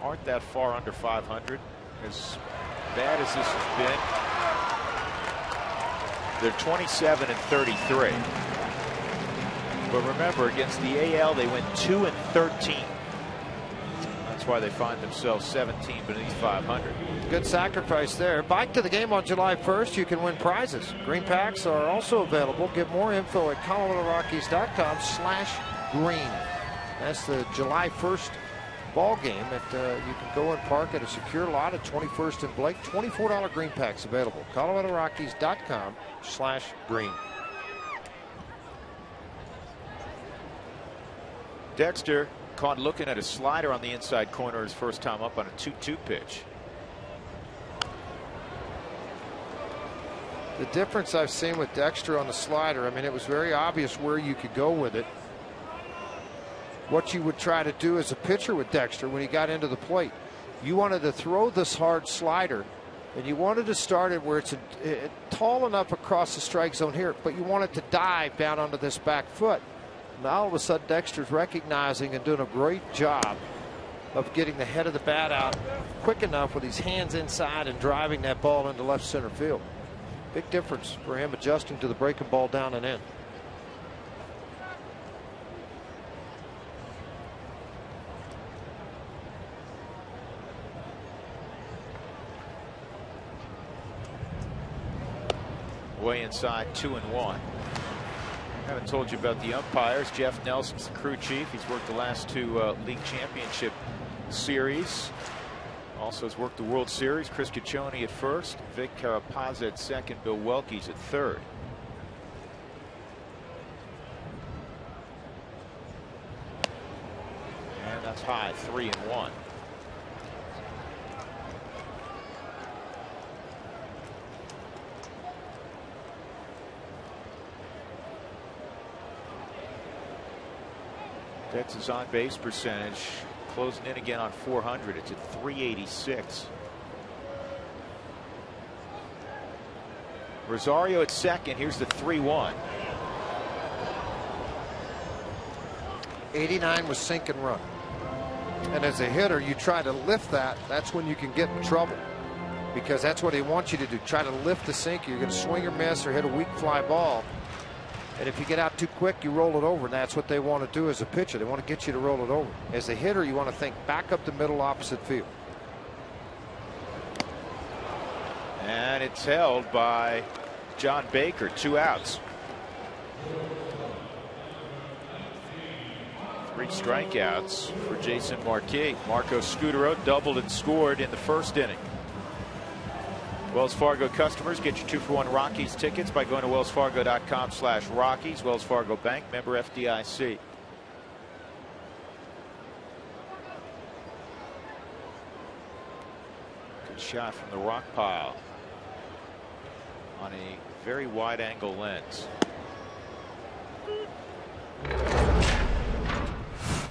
aren't that far under 500. As bad as this has been, they're 27-33. But remember, against the AL, they went 2-13. That's why they find themselves 17 beneath 500. Good sacrifice there. Back to the game on July 1st. You can win prizes. Green packs are also available. Get more info at ColoradoRockies.com/green. That's the July 1st ball game. You can go and park at a secure lot at 21st and Blake. $24 green packs available. ColoradoRockies.com/green. Dexter caught looking at a slider on the inside corner his first time up on a 2-2 pitch. The difference I've seen with Dexter on the slider, I mean, it was very obvious where you could go with it. What you would try to do as a pitcher with Dexter when he got into the plate, you wanted to throw this hard slider, and you wanted to start it where it's tall enough across the strike zone here, but you want it to dive down onto this back foot. Now all of a sudden Dexter's recognizing and doing a great job of getting the head of the bat out quick enough with his hands inside and driving that ball into left center field. Big difference for him adjusting to the breaking ball down and in. Way inside, 2-1. I haven't told you about the umpires. Jeff Nelson's the crew chief. He's worked the last two league championship series. Also has worked the World Series. Chris Ciccione at first, Vic Carapazza at second, Bill Welke's at third. And that's high, 3-1. Dex's on base percentage closing in again on 400. It's at 386. Rosario at second. Here's the 3-1. 89 was sink and run. And as a hitter, you try to lift that. That's when you can get in trouble, because that's what they want you to do. Try to lift the sinker. You're going to swing or miss or hit a weak fly ball. And if you get out too quick, you roll it over. And that's what they want to do as a pitcher. They want to get you to roll it over. As a hitter, you want to think back up the middle, opposite field. And it's held by John Baker. 2 outs. 3 strikeouts for Jason Marquis. Marco Scutaro doubled and scored in the first inning. Wells Fargo customers get your 2-for-1 Rockies tickets by going to wellsfargo.com/Rockies. Wells Fargo Bank, member FDIC. Good shot from the rock pile on a very wide angle lens.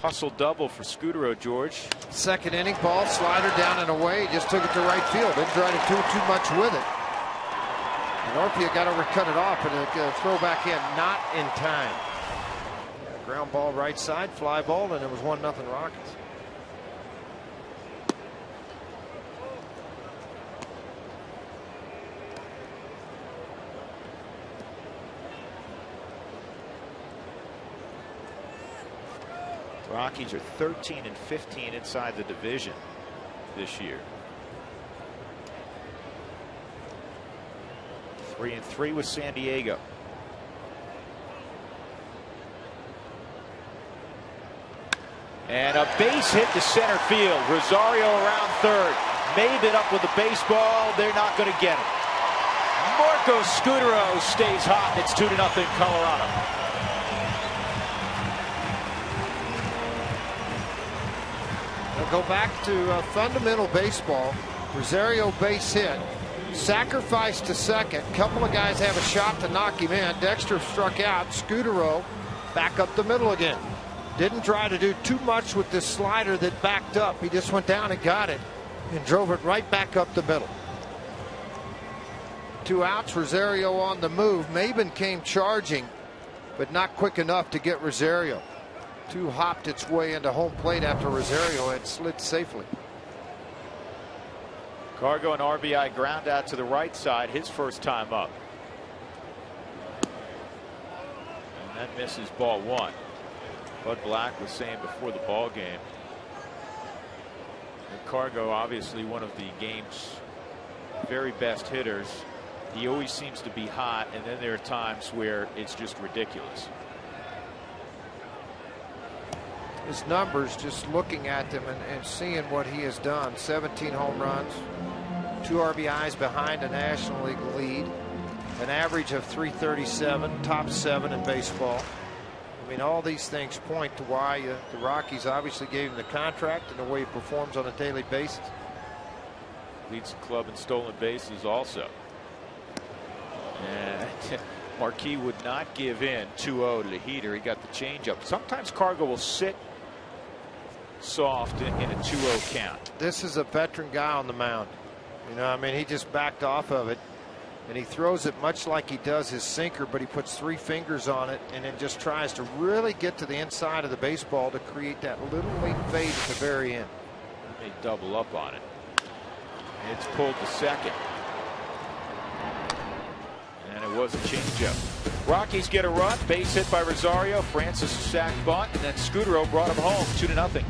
Hustle double for Scutaro, George. Second inning, ball slider down and away. Just took it to right field. Didn't try to do too much with it. And Orpia got to cut it off, and a throw back in, not in time. Ground ball right side, fly ball, and it was 1-0 Rockets. Rockies are 13-15 inside the division this year. 3-3 with San Diego. And a base hit to center field. Rosario around third. Made it up with the baseball. They're not going to get it. Marco Scutaro stays hot. It's 2-0 Colorado. Go back to fundamental baseball. Rosario base hit, sacrifice to second. Couple of guys have a shot to knock him in. Dexter struck out. Scutaro back up the middle again. Didn't try to do too much with this slider that backed up. He just went down and got it and drove it right back up the middle. 2 outs. Rosario on the move. Maben came charging, but not quick enough to get Rosario. 2 hopped its way into home plate after Rosario had slid safely. Cargo and RBI ground out to the right side, his first time up. And that misses ball 1. Bud Black was saying before the ball game that Cargo, obviously one of the game's very best hitters. He always seems to be hot, and then there are times where it's just ridiculous. His numbers, just looking at them and seeing what he has done. 17 home runs, 2 RBIs behind a National League lead, an average of .337, top 7 in baseball. I mean, all these things point to why the Rockies obviously gave him the contract and the way he performs on a daily basis. Leads the club in stolen bases also. And Marquis would not give in 2-0 to the heater. He got the changeup. Sometimes Cargo will sit soft in a 2-0 count. This is a veteran guy on the mound. You know, I mean, he just backed off of it, and he throws it much like he does his sinker, but he puts 3 fingers on it and then just tries to really get to the inside of the baseball to create that little late fade at the very end. They double up on it. It's pulled to second. And it was a changeup. Rockies get a run. Base hit by Rosario. Francis a sack bunt, and then Scutaro brought him home 2-0.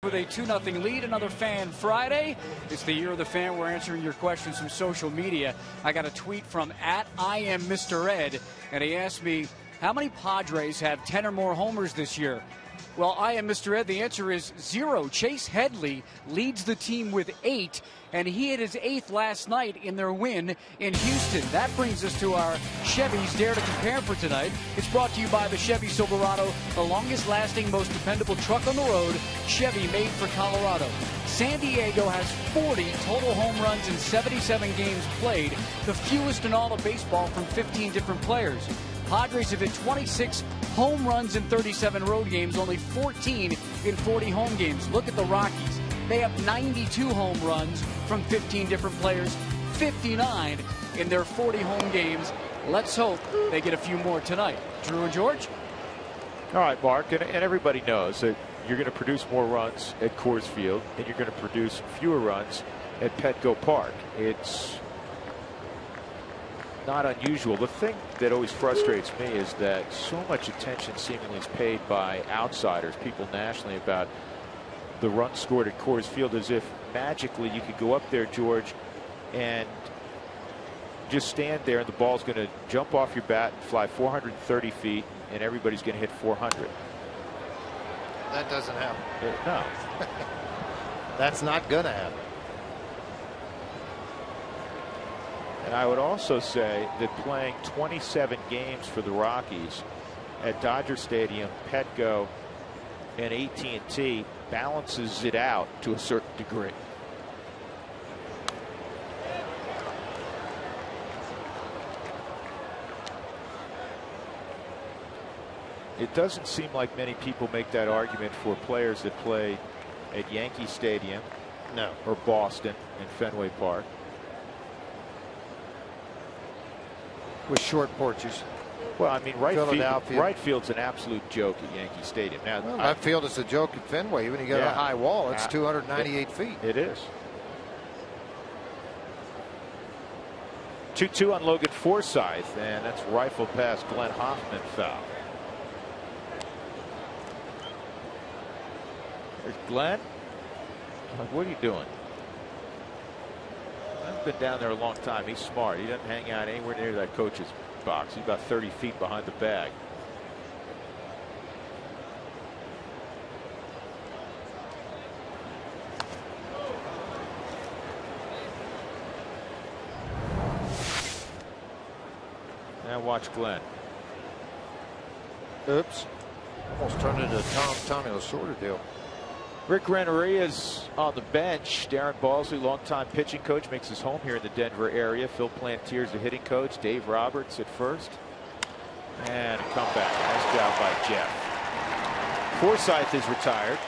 With a 2-0 lead, another fan Friday. It's the year of the fan. We're answering your questions from social media. I got a tweet from @IamMrEd, and he asked me, how many Padres have 10 or more homers this year? Well, I am Mr. Ed. The answer is 0. Chase Headley leads the team with 8, and he hit his 8th last night in their win in Houston. That brings us to our Chevy's Dare to Compare for tonight. It's brought to you by the Chevy Silverado, the longest-lasting, most dependable truck on the road. Chevy, made for Colorado. San Diego has 40 total home runs in 77 games played, the fewest in all of baseball from 15 different players. Padres have hit 26 home runs in 37 road games, only 14 in 40 home games. Look at the Rockies. They have 92 home runs from 15 different players, 59 in their 40 home games. Let's hope they get a few more tonight. Drew and George? All right, Mark, and everybody knows that you're going to produce more runs at Coors Field, and you're going to produce fewer runs at Petco Park. It's not unusual. The thing that always frustrates me is that so much attention seemingly is paid by outsiders, people nationally, about the runs scored at Coors Field, as if magically you could go up there, George, and just stand there and the ball's going to jump off your bat and fly 430 feet and everybody's going to hit 400. That doesn't happen. No. That's not going to happen. And I would also say that playing 27 games for the Rockies at Dodger Stadium, Petco, and AT&T balances it out to a certain degree. It doesn't seem like many people make that argument for players that play at Yankee Stadium, no, or Boston and Fenway Park. With short porches. Well, I mean, right field's an absolute joke at Yankee Stadium. Now, left field is a joke at Fenway. When you got a high wall, it's 298 feet. It is. 2-2 on Logan Forsythe, and that's rifled past Glenn Hoffman, foul. There's Glenn. What are you doing? I've been down there a long time. He's smart. He doesn't hang out anywhere near that coach's box. He's about 30 feet behind the bag. Now watch Glenn. Oops. Almost turned into a Tommy Lasorda deal. Rick Renteria's on the bench. Darren Balsley, longtime pitching coach, makes his home here in the Denver area. Phil Plantier's the hitting coach. Dave Roberts at first. And a comeback. Nice job by Jeff. Forsythe is retired.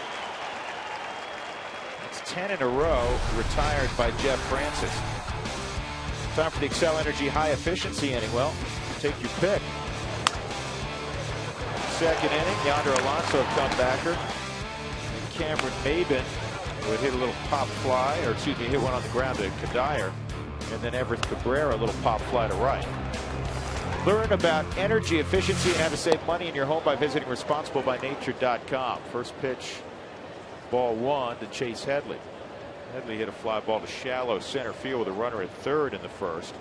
That's 10 in a row retired by Jeff Francis. Time for the Excel Energy high efficiency inning. Well, take your pick. Second inning, Yonder Alonso comebacker. Cameron Maben would hit a little pop fly, or excuse me, hit one on the ground to Kadire, and then Everett Cabrera a little pop fly to right. Learn about energy efficiency and how to save money in your home by visiting responsiblebynature.com. First pitch, ball 1 to Chase Headley. Headley hit a fly ball to shallow center field with a runner at third in the first.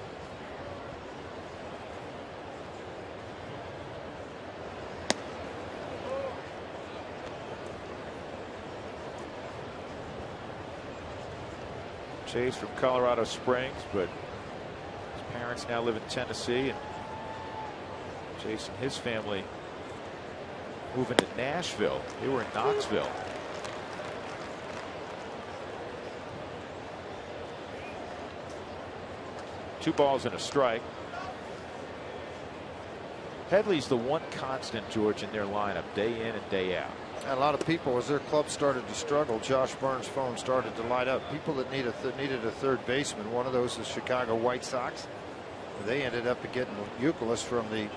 Chase from Colorado Springs, but his parents now live in Tennessee, and Chase and his family moving to Nashville. They were in Knoxville. Two balls and a strike. Headley's the one constant, George, in their lineup, day in and day out. A lot of people, as their club started to struggle, Josh Burns' phone started to light up. People that needed a third baseman. One of those is Chicago White Sox. They ended up getting Youkilis from the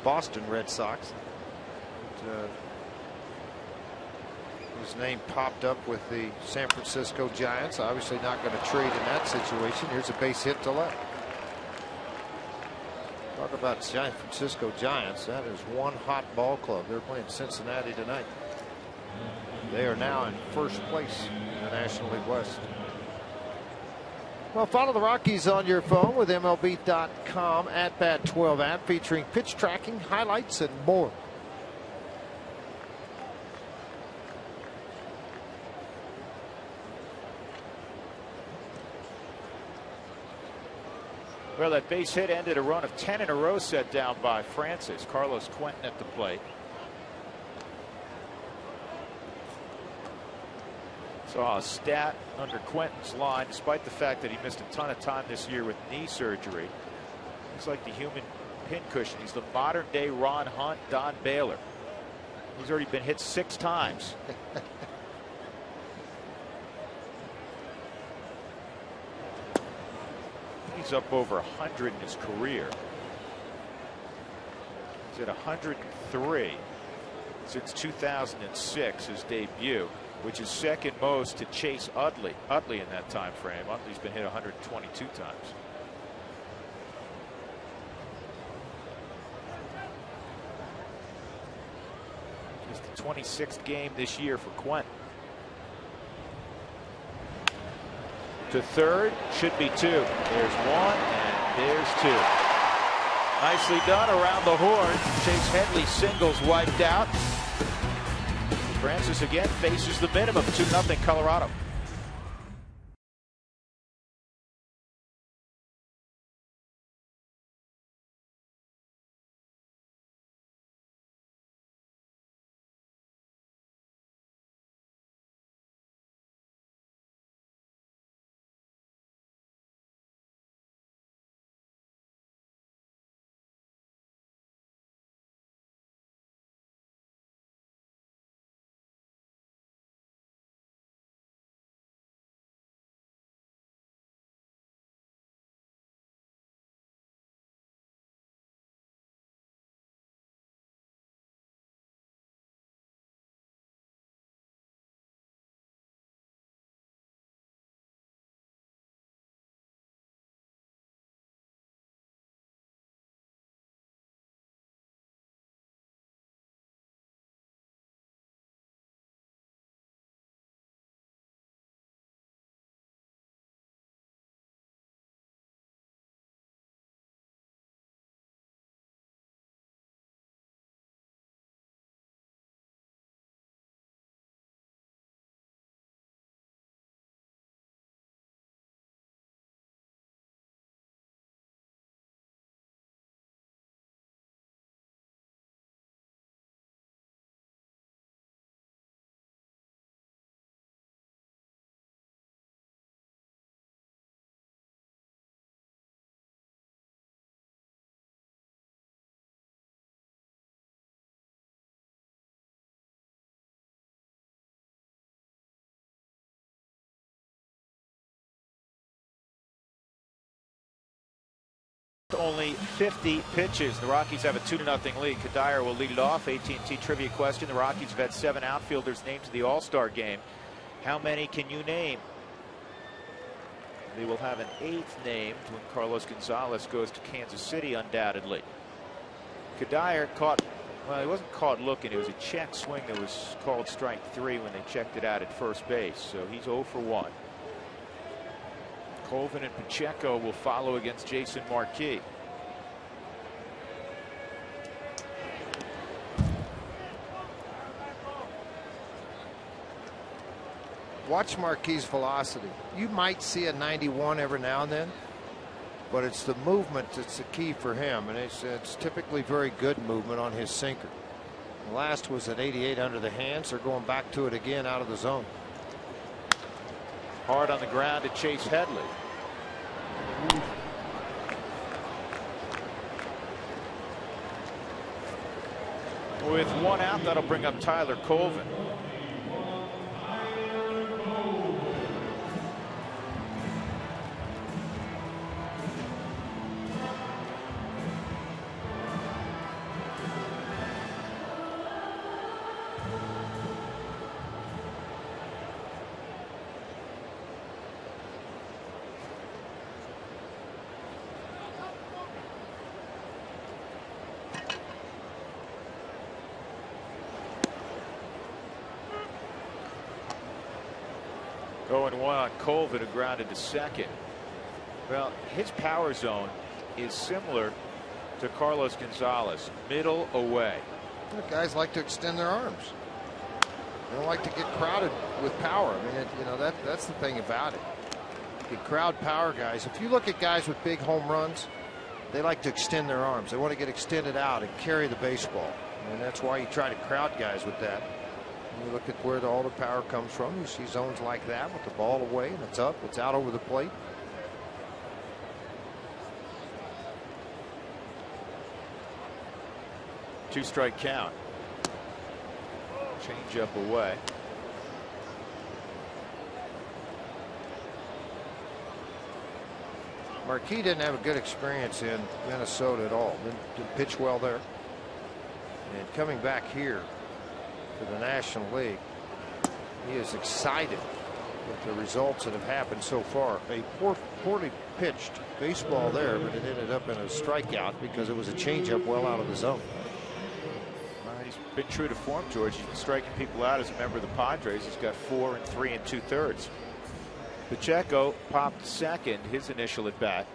Boston Red Sox. His name popped up with the San Francisco Giants. Obviously not going to trade in that situation. Here's a base hit to left. Talk about San Francisco Giants. That is one hot ball club. They're playing Cincinnati tonight. They are now in first place in the National League West. Well, follow the Rockies on your phone with MLB.com @Bat12 app featuring pitch tracking, highlights, and more. Well, that base hit ended a run of 10 in a row set down by Francis. Carlos Quentin at the plate. Saw a stat under Quentin's line, despite the fact that he missed a ton of time this year with knee surgery. He's like the human pincushion. He's the modern day Ron Hunt, Don Baylor. He's already been hit 6 times. He's up over 100 in his career. He's at 103 since 2006, his debut, which is second most to Chase Utley in that time frame. Utley's been hit 122 times. Just the 26th game this year for Quentin. To third, should be 2. There's 1 and there's 2. Nicely done around the horn. Chase Headley singles wiped out. Francis again faces the minimum. 2-0 Colorado. Only 50 pitches. The Rockies have a 2-0 lead. Kadire will lead it off. AT&T trivia question. The Rockies have had 7 outfielders named to the All-Star game. How many can you name? They will have an 8th named when Carlos Gonzalez goes to Kansas City, undoubtedly. Kadire caught, well, he wasn't caught looking. It was a check swing that was called strike 3 when they checked it out at first base. So he's 0 for 1. Colvin and Pacheco will follow against Jason Marquis. Watch Marquis' velocity. You might see a 91 every now and then, but it's the movement that's the key for him, and it's typically very good movement on his sinker. The last was at 88 under the hands. They're going back to it again out of the zone. Hard on the ground to Chase Headley. With 1 out, that'll bring up Tyler Colvin. Going 1 on Colvin, who grounded to second. Well, his power zone is similar to Carlos Gonzalez, middle away. Guys like to extend their arms. They don't like to get crowded with power. I mean, you know, that's the thing about it. the crowd power guys, if you look at guys with big home runs, they like to extend their arms. They want to get extended out and carry the baseball. And that's why you try to crowd guys with that. And you look at where all the power comes from. You see zones like that with the ball away and it's up, it's out over the plate. Two-strike count. Change up away. Marquis didn't have a good experience in Minnesota at all. Didn't pitch well there. And coming back here to the National League, he is excited with the results that have happened so far. A poorly pitched baseball there, but it ended up in a strikeout because it was a changeup well out of the zone. He's been true to form, George. He's been striking people out as a member of the Padres. He's got 4 3 2/3. Pacheco popped second, his initial at bat.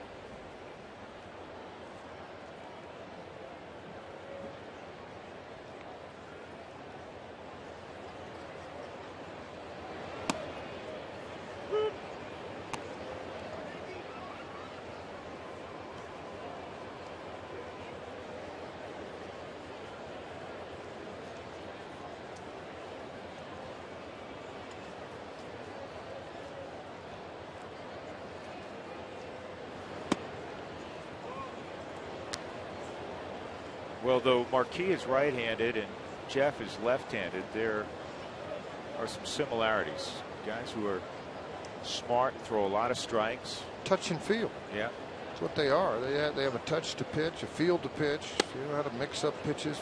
Well, though Marquis is right-handed and Jeff is left-handed, there are some similarities. Guys who are smart, throw a lot of strikes. Touch and feel. Yeah. That's what they are. They have a touch to pitch, a feel to pitch. You know how to mix up pitches,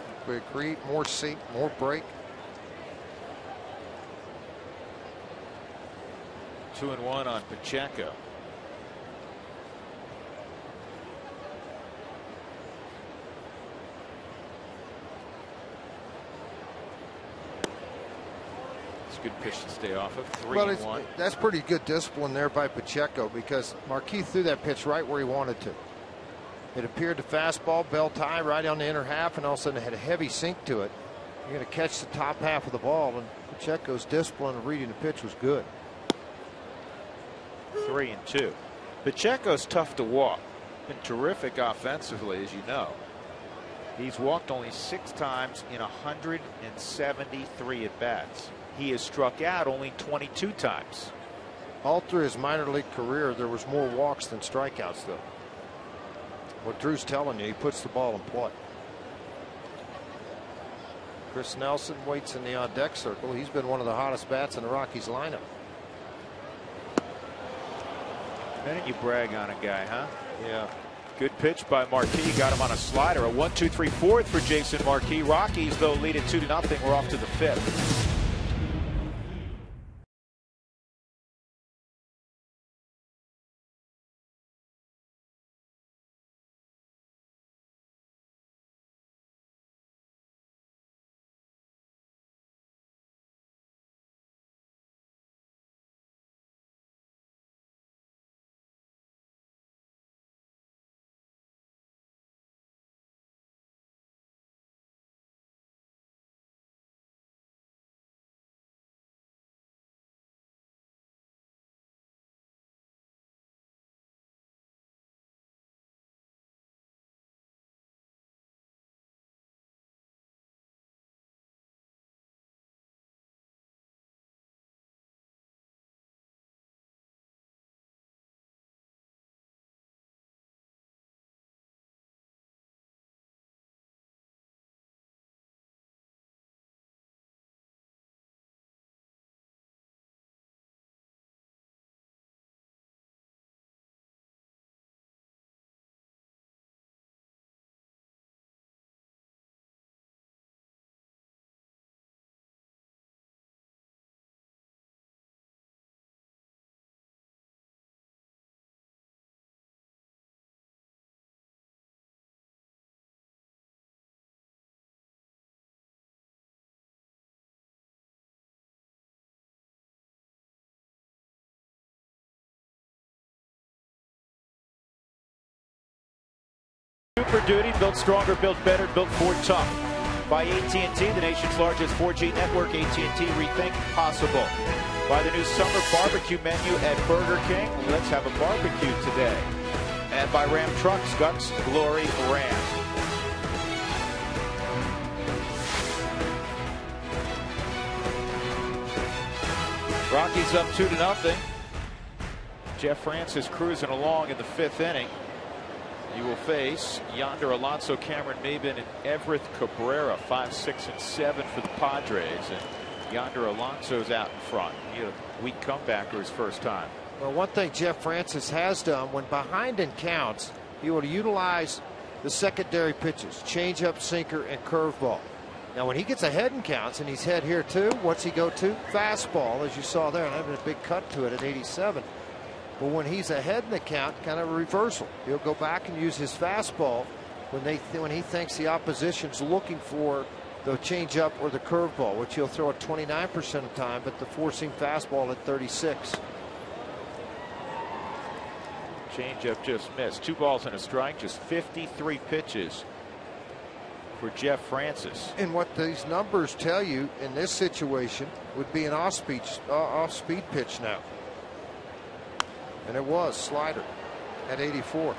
create more sink, more break. 2-1 on Pacheco. Good pitch to stay off of. 3-1. That's pretty good discipline there by Pacheco because Marquis threw that pitch right where he wanted to. It appeared the fastball, belt high, right on the inner half, and all of a sudden it had a heavy sink to it. You're going to catch the top half of the ball, and Pacheco's discipline of reading the pitch was good. 3-2. Pacheco's tough to walk. Been terrific offensively, as you know. He's walked only 6 times in 173 at bats. He has struck out only 22 times. All through his minor league career, there was more walks than strikeouts, though. What Drew's telling you, he puts the ball in play. Chris Nelson waits in the on-deck circle. He's been one of the hottest bats in the Rockies lineup. Why don't you brag on a guy, huh? Yeah. Good pitch by Marquis. Got him on a slider. A 1-2-3-4 for Jason Marquis. Rockies, though, lead it 2-0. We're off to the 5th. Super Duty, built stronger, built better, built Ford tough. By AT&T, the nation's largest 4G network. AT&T, rethink possible. by the new summer barbecue menu at Burger King. Let's have a barbecue today. And by Ram Trucks, Guts Glory Ram. Rockies up 2-0. Jeff Francis cruising along in the 5th inning. You will face Yonder Alonso, Cameron Maybin, and Everett Cabrera, 5, 6, and 7 for the Padres. And Yonder Alonso's out in front. He had a weak comeback for his first time. Well, one thing Jeff Francis has done when behind in counts, he will utilize the secondary pitches, changeup, sinker, and curveball. Now, when he gets ahead in counts, and he's head here too, what's he go to? Fastball, as you saw there, and having a big cut to it at 87. But when he's ahead in the count, kind of a reversal. He'll go back and use his fastball when he thinks the opposition's looking for the changeup or the curveball, which he'll throw at 29% of the time, but the four-seam fastball at 36. Changeup just missed. 2 balls and a strike, just 53 pitches for Jeff Francis. And what these numbers tell you in this situation would be an off-speed pitch now. And it was slider at 84.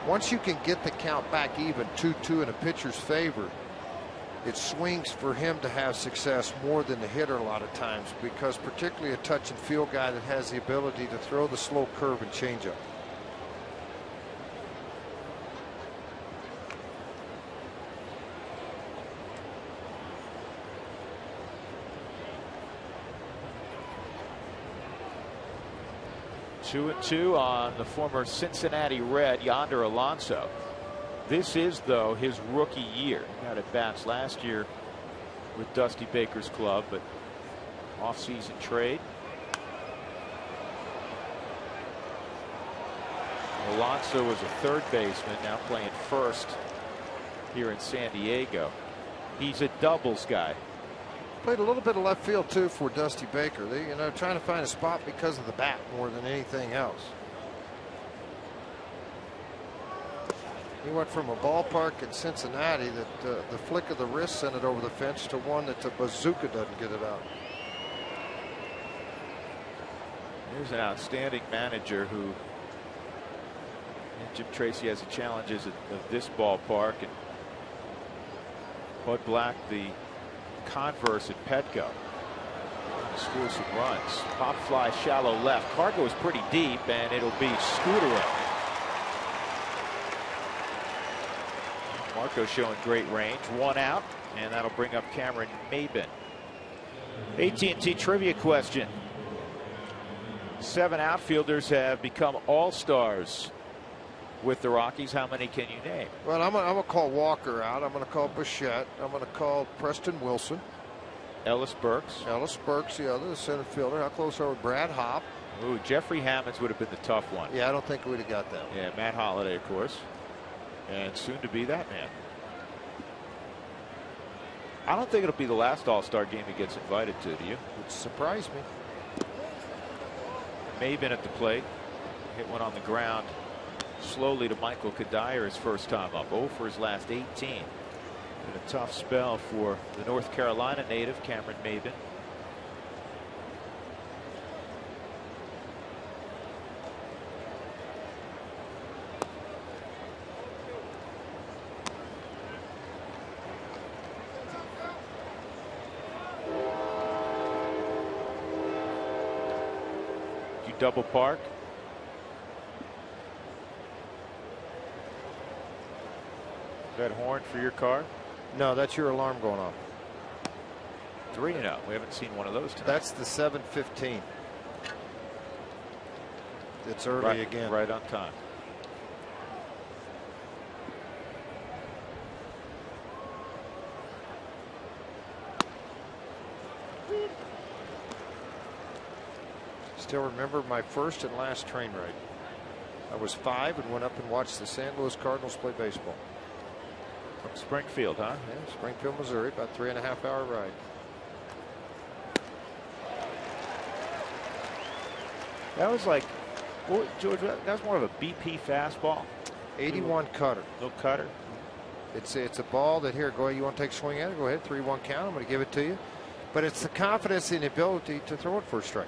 Once you can get the count back even 2-2 in a pitcher's favor, it swings for him to have success more than the hitter a lot of times, because particularly a touch and field guy that has the ability to throw the slow curve and changeup. Two and 2 on the former Cincinnati Red, Yonder Alonso. This is, though, his rookie year. He got at bats last year with Dusty Baker's club, but off-season trade. Alonso was a third baseman, now playing first here in San Diego. He's a doubles guy. Played a little bit of left field too for Dusty Baker. They, trying to find a spot because of the bat more than anything else. He went from a ballpark in Cincinnati that the flick of the wrist sent it over the fence to one that the bazooka doesn't get it out. Here's an outstanding manager who, Jim Tracy has the challenges of this ballpark, and Bud Black the converse at Petco. Scores some runs. Pop fly shallow left. Car goes pretty deep, and it'll be scootering. Marco showing great range. 1 out, and that'll bring up Cameron Maybin. AT&T trivia question. 7 outfielders have become all-stars with the Rockies. How many can you name? Well, I'm going to call Walker out. I'm going to call Bichette. I'm going to call Preston Wilson. Ellis Burks. Ellis Burks, the other, the center fielder. How close are we? Brad Hopp. Ooh, Jeffrey Hammonds would have been the tough one. Yeah, I don't think we'd have got that one. Yeah, Matt Holliday, of course. And soon to be that man. I don't think it'll be the last All-Star game he gets invited to, do you? Would surprise me. Maybin at the plate. Hit one on the ground. Slowly to Michael Kadire his first time up. 0 for his last 18. Been a tough spell for the North Carolina native Cameron Maybin. You double park. That horn for your car? No, that's your alarm going off. 3-0. We haven't seen one of those tonight. That's the 7:15. It's early again. Right on time. Still remember my first and last train ride. I was 5 and went up and watched the St. Louis Cardinals play baseball. From Springfield, huh? Yeah, Springfield, Missouri, about 3.5 hour ride. That was like, well, George, that was more of a BP fastball. 81 cutter. No cutter. It's a ball that, here, go ahead. You want to take a swing at it? Go ahead. 3-1 count. I'm going to give it to you. but it's the confidence and the ability to throw it for a strike.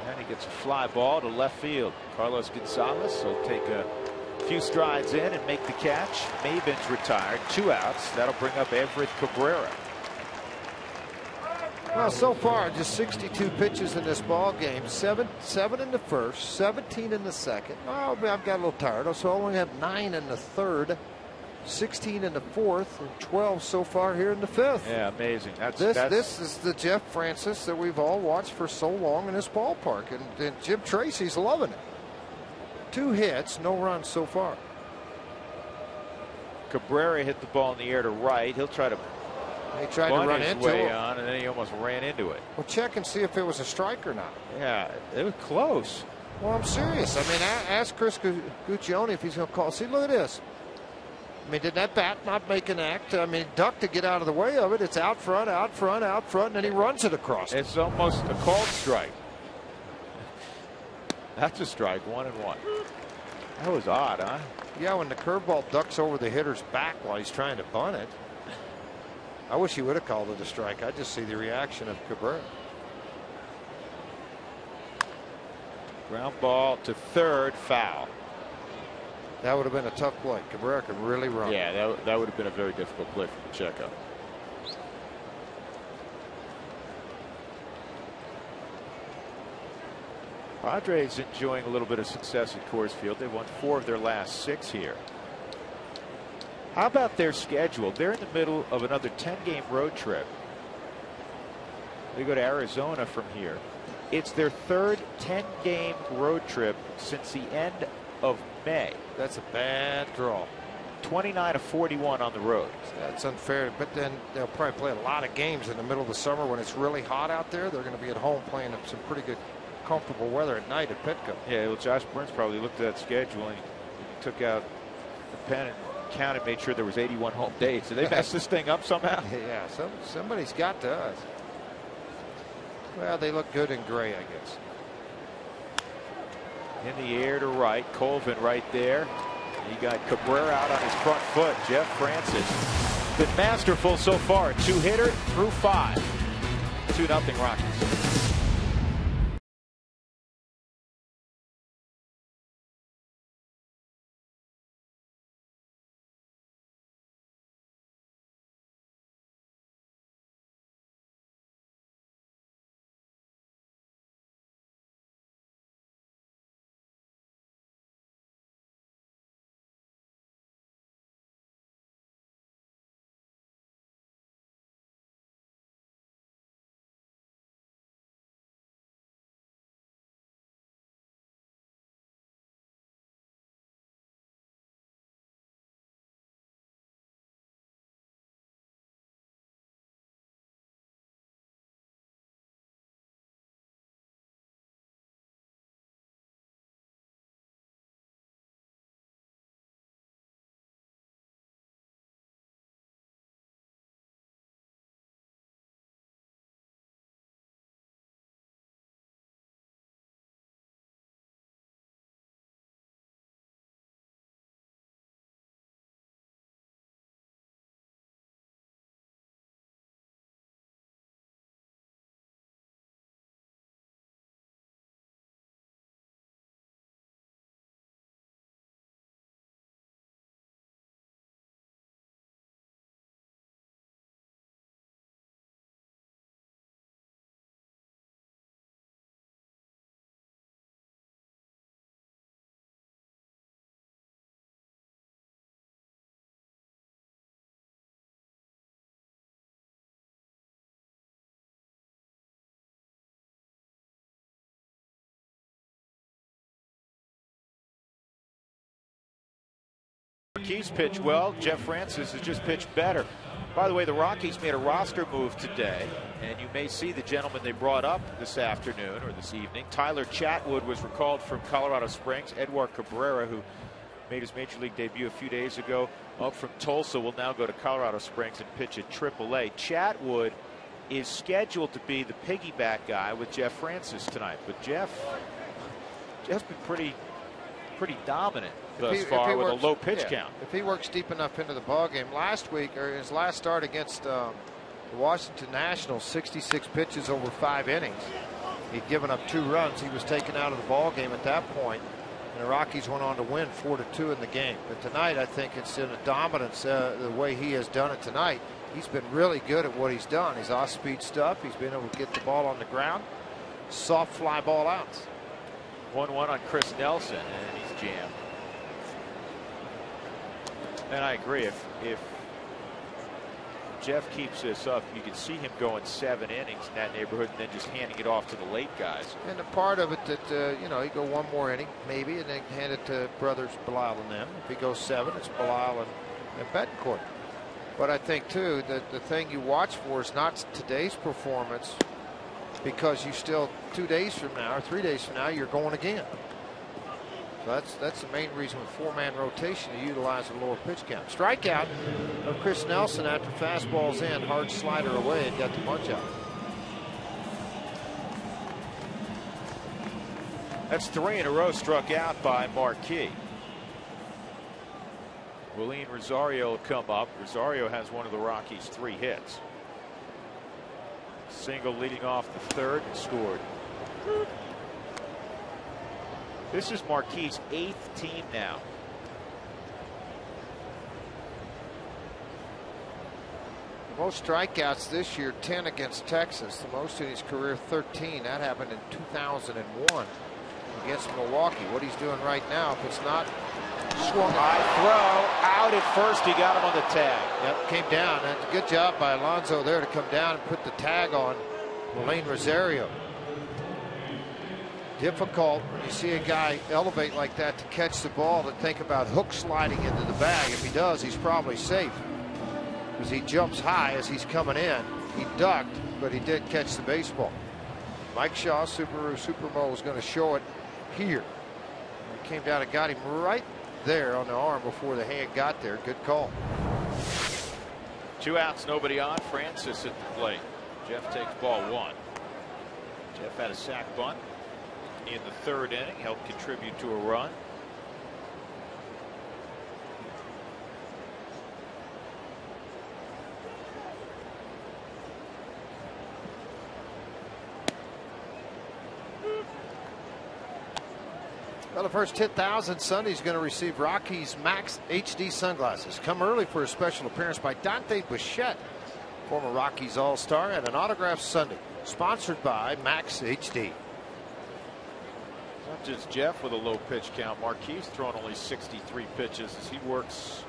And he gets a fly ball to left field. Carlos Gonzalez will take a few strides in and make the catch. Maven's retired. 2 outs. That'll bring up Everett Cabrera. Well, so far, just 62 pitches in this ball game. 7 in the first, 17 in the second. Oh, I've got a little tired. So I only have 9 in the third, 16 in the fourth, and 12 so far here in the fifth. Yeah, amazing. This is the Jeff Francis that we've all watched for so long in this ballpark, and Jim Tracy's loving it. 2 hits, no runs so far. Cabrera hit the ball in the air to right. He'll try to. He tried to run into it, and then he almost ran into it. Well, check and see if it was a strike or not. Yeah, it was close. Well, I'm serious. I mean, ask Chris Guccione if he's going to call. See, look at this. I mean, did that bat not make an act? I mean, duck to get out of the way of it. It's out front, out front, out front, and then he runs it across. It's almost a called strike. That's a strike, 1-1. That was odd, huh? Yeah, when the curveball ducks over the hitter's back while he's trying to bunt it. I wish he would have called it a strike. I just see the reaction of Cabrera. Ground ball to third, foul. That would have been a tough play. Cabrera can really run. Yeah, that would have been a very difficult play for Pacheco. Padres enjoying a little bit of success at Coors Field. They won 4 of their last 6 here. How about their schedule? They're in the middle of another 10-game road trip. They go to Arizona from here. It's their 3rd 10-game road trip since the end of May. That's a bad draw. 29 of 41 on the road. That's unfair, but then they'll probably play a lot of games in the middle of the summer when it's really hot out there. They're going to be at home playing in some pretty good, comfortable weather at night at Petco. Yeah, well, Josh Burns probably looked at that schedule and he took out the pen and counted, made sure there was 81 home days. Did they mess this thing up somehow? Yeah, somebody's got to us. Well, they look good in gray, I guess. In the air to right, Colvin right there. You got Cabrera out on his front foot. Jeff Francis been masterful so far. 2-hitter through 5. 2-0 Rockies. Rockies pitch well. Jeff Francis has just pitched better. By the way, the Rockies made a roster move today, and you may see the gentleman they brought up this afternoon or this evening. Tyler Chatwood was recalled from Colorado Springs. Edward Cabrera, who made his major league debut a few days ago, up from Tulsa, will now go to Colorado Springs and pitch at AAA. Chatwood is scheduled to be the piggyback guy with Jeff Francis tonight, but Jeff's been pretty pretty dominant thus far with a low pitch count. If he works deep enough into the ballgame, last week or his last start against the Washington Nationals, 66 pitches over 5 innings. He'd given up 2 runs. He was taken out of the ballgame at that point, and the Rockies went on to win 4-2 in the game. But tonight, I think it's in a dominance the way he has done it tonight. He's been really good at what he's done. His off-speed stuff. He's been able to get the ball on the ground. Soft fly ball outs. 1-1 on Chris Nelson, and he's jammed. And I agree. If Jeff keeps this up, you can see him going 7 innings in that neighborhood and then just handing it off to the late guys. And the part of it that, you know, he go 1 more inning maybe and then hand it to brothers Belisle and them. If he goes 7, it's Belisle and Betancourt. But I think, too, that the thing you watch for is not today's performance, because you still 2 days from now or 3 days from now, you're going again. So that's the main reason with 4-man rotation to utilize a lower pitch count. Strikeout of Chris Nelson after fastball's in, hard slider away and got the punch out. That's 3 in a row struck out by Marquis. Willeen Rosario will come up. Rosario has one of the Rockies' 3 hits. Single leading off the 3rd and scored. This is Marquis' 8th team now. Most strikeouts this year, 10 against Texas. The most in his career, 13. That happened in 2001 against Milwaukee. What he's doing right now, if it's not swung high throw out at first, he got him on the tag. Yep, came down. And good job by Alonso there to come down and put the tag on Willeen Rosario. Difficult when you see a guy elevate like that to catch the ball to think about hook sliding into the bag. If he does, he's probably safe, because he jumps high as he's coming in. He ducked, but he did catch the baseball. Mike Shaw, Subaru Supermo, was going to show it here. He came down and got him right there on the arm before the hand got there. Good call. 2 outs, nobody on. Francis at the plate. Jeff takes ball 1. Jeff had a sac bunt in the 3rd inning, helped contribute to a run. Well, the first 10,000 Sunday is going to receive Rockies Max HD sunglasses. Come early for a special appearance by Dante Bichette, former Rockies All-Star, and an autographed Sunday. Sponsored by Max HD. Not just Jeff with a low pitch count. Marquis thrown only 63 pitches as he works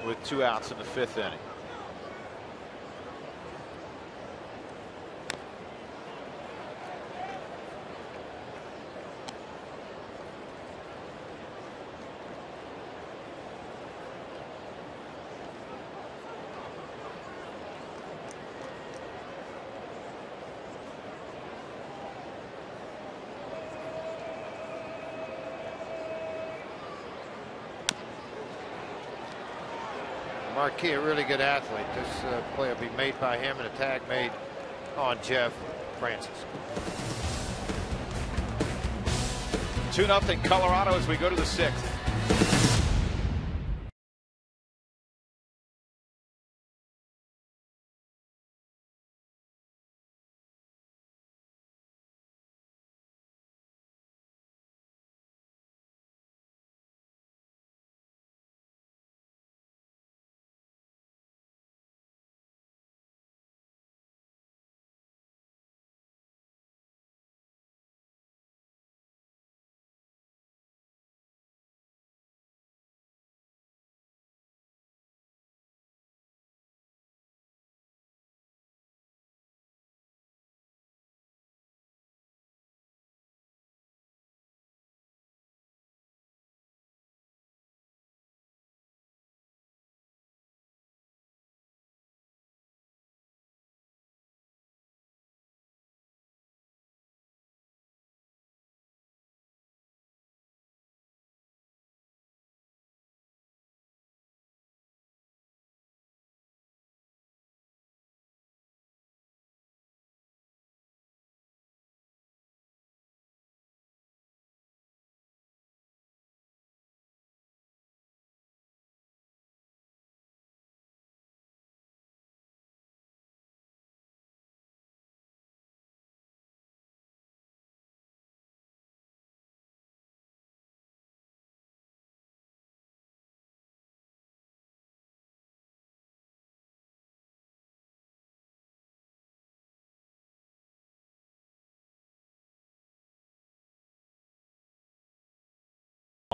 with 2 outs in the 5th inning. Marquis, a really good athlete. This play will be made by him and a tag made on Jeff Francis. 2-0 Colorado as we go to the 6th.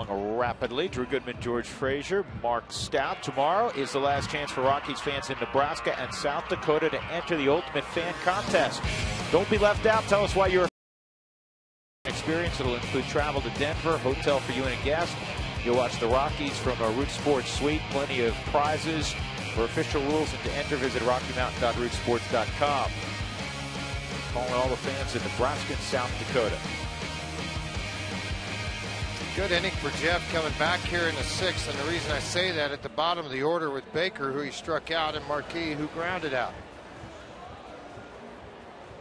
Rapidly. Drew Goodman, George Frazier, Mark Stout. Tomorrow is the last chance for Rockies fans in Nebraska and South Dakota to enter the Ultimate Fan Contest. Don't be left out. Tell us why you're experience. It'll include travel to Denver, hotel for you and a guest. You'll watch the Rockies from a Root Sports suite. Plenty of prizes. For official rules and to enter, visit RockyMountain.rootsports.com. Calling all the fans in Nebraska and South Dakota. Good inning for Jeff coming back here in the sixth, and the reason I say that, at the bottom of the order with Baker, who he struck out, and Marquis, who grounded out.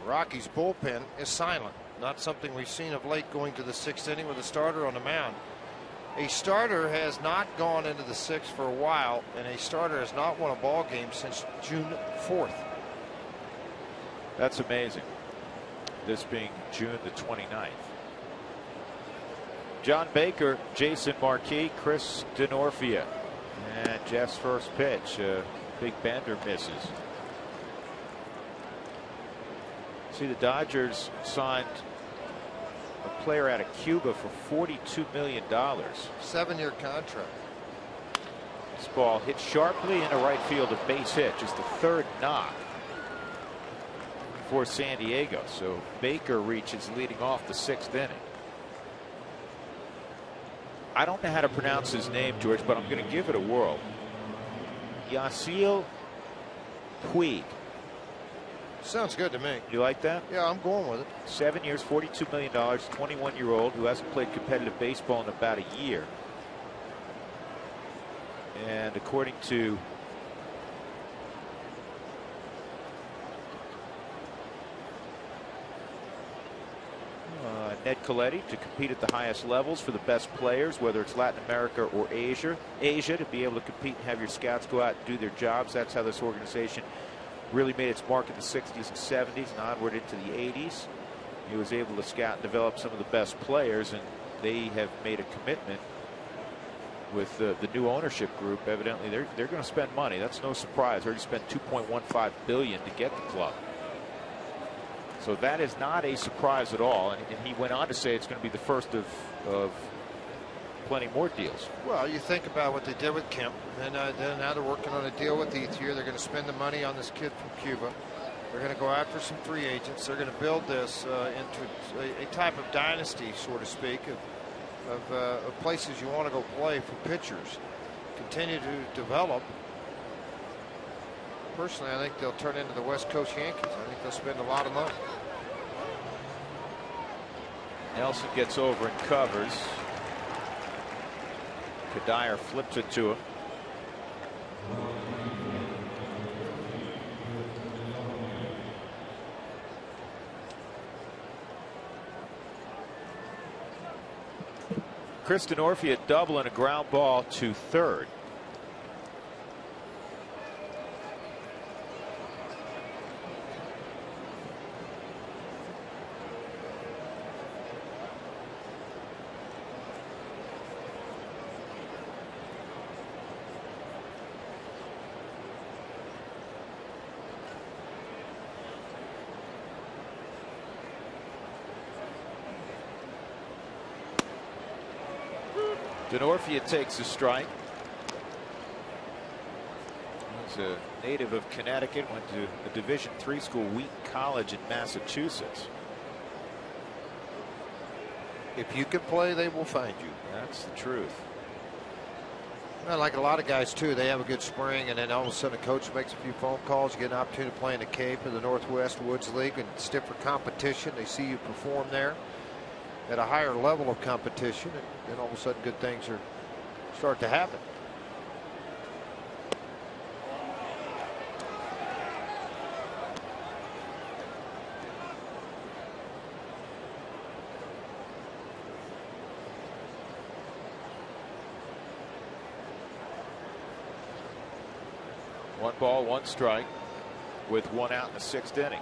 Rocky's bullpen is silent. Not something we've seen of late, going to the sixth inning with a starter on the mound. A starter has not gone into the sixth for a while, and a starter has not won a ball game since June 4th. That's amazing. This being June the 29th. John Baker, Jason Marquis, Chris Denorfia. And Jeff's first pitch. Big Bender misses. See, the Dodgers signed a player out of Cuba for $42 million. 7-year contract. This ball hit sharply into right field, a base hit. Just the third knock for San Diego. So Baker reaches leading off the sixth inning. I don't know how to pronounce his name, George, but I'm going to give it a whirl. Yasiel Puig. Sounds good to me. You like that? Yeah, I'm going with it. 7 years, $42 million, 21-year-old who hasn't played competitive baseball in about a year. And according to Ned Coletti, to compete at the highest levels for the best players, whether it's Latin America or Asia, to be able to compete and have your scouts go out and do their jobs. That's how this organization really made its mark in the 60s and 70s and onward into the 80s. He was able to scout and develop some of the best players, and they have made a commitment with the new ownership group. Evidently, they're going to spend money. That's no surprise. They already spent $2.15 billion to get the club. So that is not a surprise at all. And he went on to say it's going to be the first of plenty more deals. Well, you think about what they did with Kemp, and then now they're working on a deal with Ethier. They're going to spend the money on this kid from Cuba. They're going to go after some free agents. They're going to build this into a type of dynasty, so to speak, of places you want to go play for pitchers. Continue to develop. Personally, I think they'll turn into the West Coast Yankees. I think they'll spend a lot of money. Nelson gets over and covers. Kadire flips it to him. Chris Denorfia double and a ground ball to third. Denorfia takes a strike. He's a native of Connecticut, went to a Division III school, Wheaton College in Massachusetts. If you can play, they will find you. That's the truth. Well, like a lot of guys too, they have a good spring, and then all of a sudden a coach makes a few phone calls, you get an opportunity to play in the Cape or the Northwest Woods League, and it's different competition. They see you perform there at a higher level of competition, and then all of a sudden good things start to happen. One ball, one strike with one out in the sixth inning.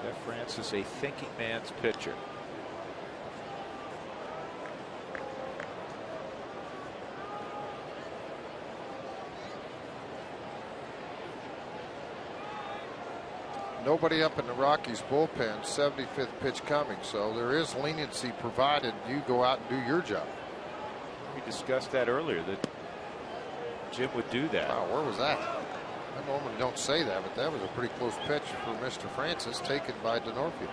Jeff Francis, a thinking man's pitcher. nobody up in the Rockies bullpen, 75th pitch coming. So there is leniency provided you go out and do your job. We discussed that earlier, that Jim would do that. Wow, where was that? I normally don't say that, but that was a pretty close pitch for Mr. Francis, taken by Denorfia.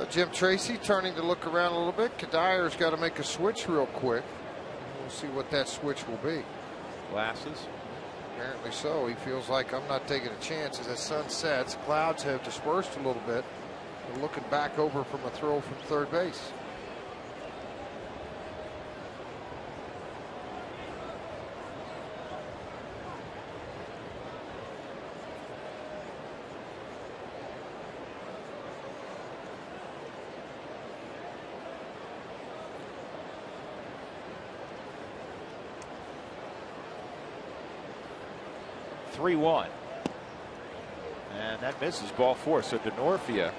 Jim Tracy turning to look around a little bit. Kadyr's got to make a switch real quick. We'll see what that switch will be. Glasses? Apparently so. He feels like I'm not taking a chance. As the sun sets, clouds have dispersed a little bit. We're looking back over from a throw from third base. And that misses, ball 4. So Denorfia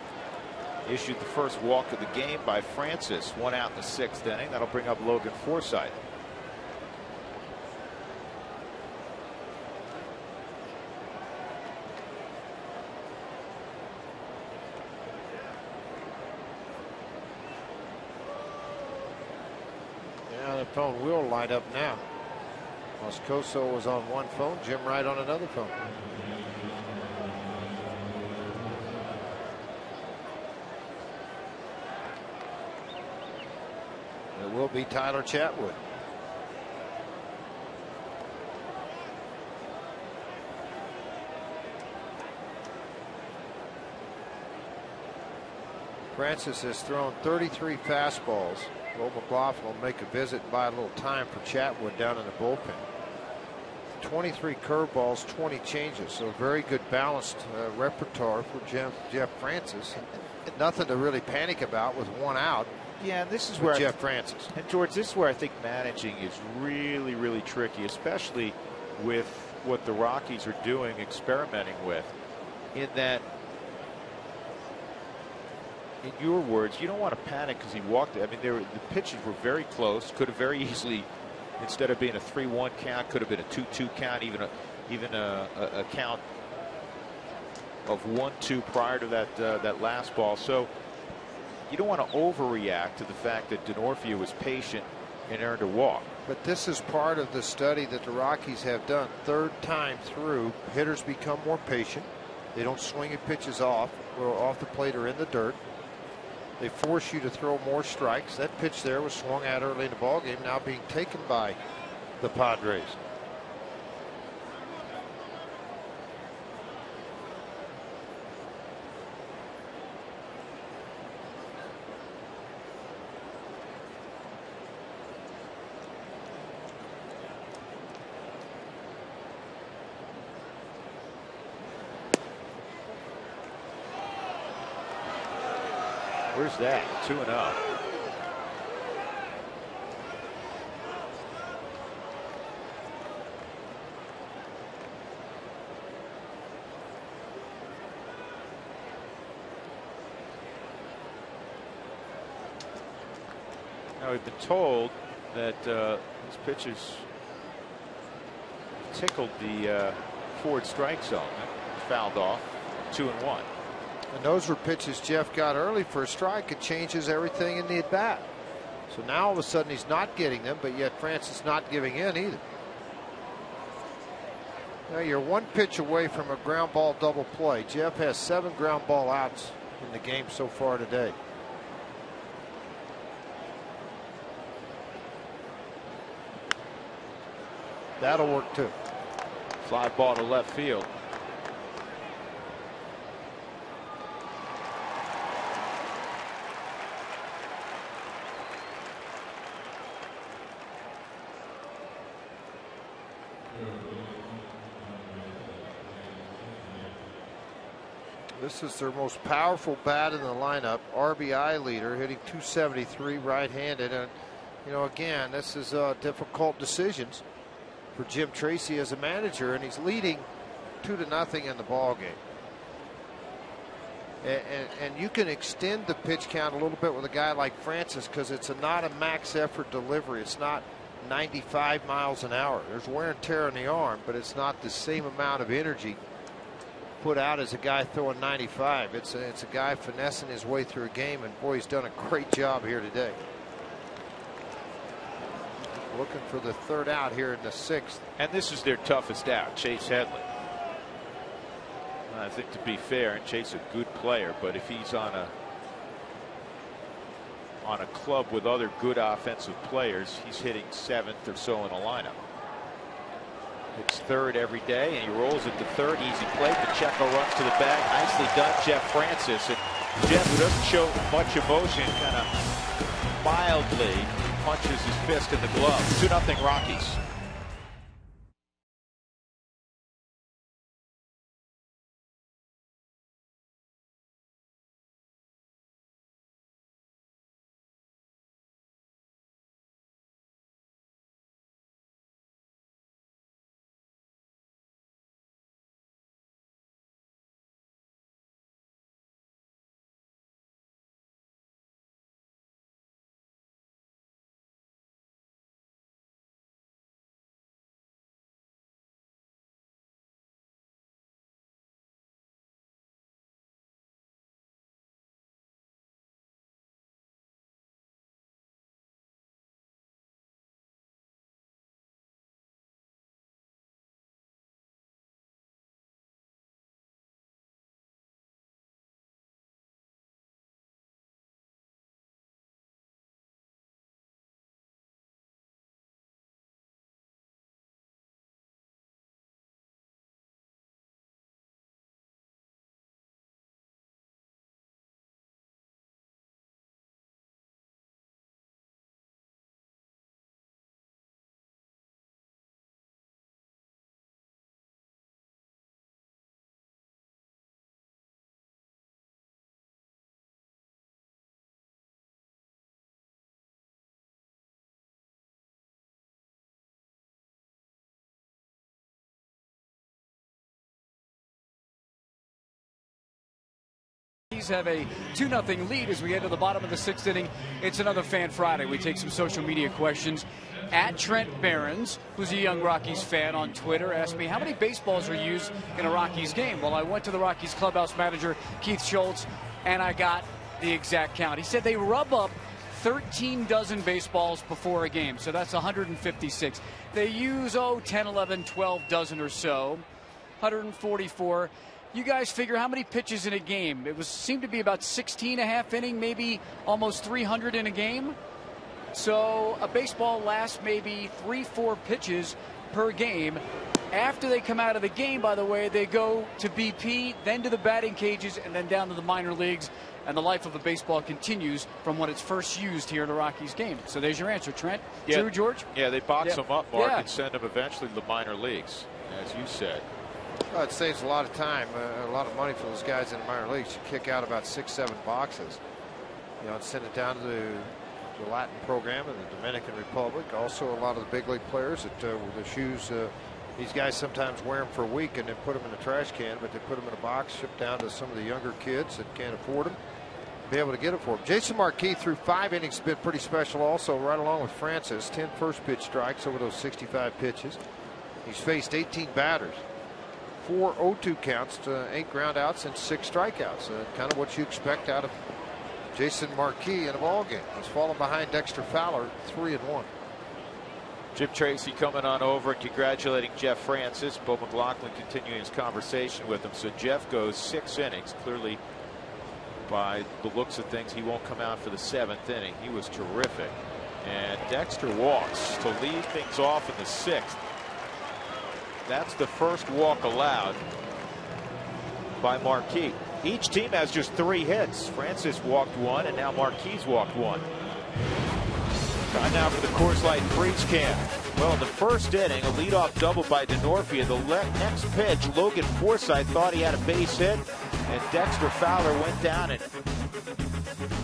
issued the first walk of the game by Francis. 1 out in the 6th inning. That'll bring up Logan Forsythe. Yeah, the phone will light up now. Moscoso was on one phone, Jim Wright on another phone. It will be Tyler Chatwood. Francis has thrown 33 fastballs. Will McLaughlin will make a visit and buy a little time for Chatwood down in the bullpen. 23 curveballs, 20 changes. So very good balanced repertoire for Jeff Francis. Nothing to really panic about with 1 out. Yeah, and this is where Jeff Francis. And George, this is where I think managing is really, really tricky, especially with what the Rockies are doing, experimenting with, in that, in your words, you don't want to panic because he walked it. I mean, the pitches were very close. Could have very easily, instead of being a 3-1 count, could have been a 2-2 count, even a count of 1-2 prior to that last ball. So you don't want to overreact to the fact that Denorfia was patient and earned a walk. But this is part of the study that the Rockies have done. Third time through, hitters become more patient. They don't swing at pitches off the plate or in the dirt. They force you to throw more strikes. That pitch there was swung at early in the ballgame, now being taken by the Padres. Where's that? 2-0. Now we've been told that these pitches tickled the forward strike zone. Fouled off. 2-1. And those were pitches Jeff got early for a strike. It changes everything in the at bat. So now all of a sudden he's not getting them, but yet Francis not giving in either. Now you're 1 pitch away from a ground ball double play. Jeff has 7 ground ball outs in the game so far today. That'll work too. Fly ball to left field. This is their most powerful bat in the lineup. RBI leader, hitting .273 right-handed. And, you know, again, this is difficult decisions for Jim Tracy as a manager, and he's leading 2-0 in the ball game. And you can extend the pitch count a little bit with a guy like Francis because it's not a max effort delivery. It's not 95 miles an hour. There's wear and tear on the arm, but it's not the same amount of energy put out as a guy throwing 95. It's a guy finessing his way through a game, and boy, he's done a great job here today. Looking for the third out here in the sixth. And this is their toughest out, Chase Headley. I think, to be fair, and Chase a good player, but if he's on a club with other good offensive players, he's hitting 7th or so in a lineup. It's third every day, and he rolls it to third. Easy play. Pacheco runs to the bag. Nicely done, Jeff Francis. And Jeff, who doesn't show much emotion, kind of mildly punches his fist in the glove. 2-0 Rockies. Have a 2-0 lead as we get to the bottom of the sixth inning. It's another Fan Friday. We take some social media questions. At Trent Behrens, who's a young Rockies fan on Twitter, asked me how many baseballs are used in a Rockies game. Well, I went to the Rockies clubhouse manager, Keith Schultz, and I got the exact count. He said they rub up 13 dozen baseballs before a game, so that's 156. They use 10, 11, 12 dozen or so, 144. You guys figure how many pitches in a game? It seemed to be about 16 a half inning, maybe almost 300 in a game. So a baseball lasts maybe 3-4 pitches per game. After they come out of the game, by the way, they go to BP, then to the batting cages, and then down to the minor leagues. And the life of a baseball continues from when it's first used here in a Rockies game. So there's your answer, Trent. Yeah. True, George? Yeah, they box them up, Mark, Yeah. and send them eventually to the minor leagues, as you said. Well, it saves a lot of time, a lot of money for those guys in the minor leagues. You kick out about 6-7 boxes, and send it down to the Latin program in the Dominican Republic. Also, a lot of the big league players that with the shoes, these guys sometimes wear them for a week and then put them in a trash can, but they put them in a box, shipped down to some of the younger kids that can't afford them, be able to get it for them. Jason Marquis through 5 innings, been pretty special also, right along with Francis. 10 first pitch strikes over those 65 pitches. He's faced 18 batters. 4 0-2 counts to 8 ground outs and 6 strikeouts. Kind of what you expect out of Jason Marquis in a ball game. He's fallen behind Dexter Fowler 3-1. Jim Tracy coming on over and congratulating Jeff Francis. Bo McLaughlin continuing his conversation with him. So Jeff goes 6 innings. Clearly, by the looks of things, he won't come out for the 7th inning. He was terrific. And Dexter walks to lead things off in the 6th. That's the first walk allowed by Marquis. Each team has just 3 hits. Francis walked 1, and now Marquis walked 1. Time now for the Coors Light Freeze Can. Well, in the first inning, a leadoff double by DeNorfia. The next pitch, Logan Forsythe thought he had a base hit, and Dexter Fowler went down and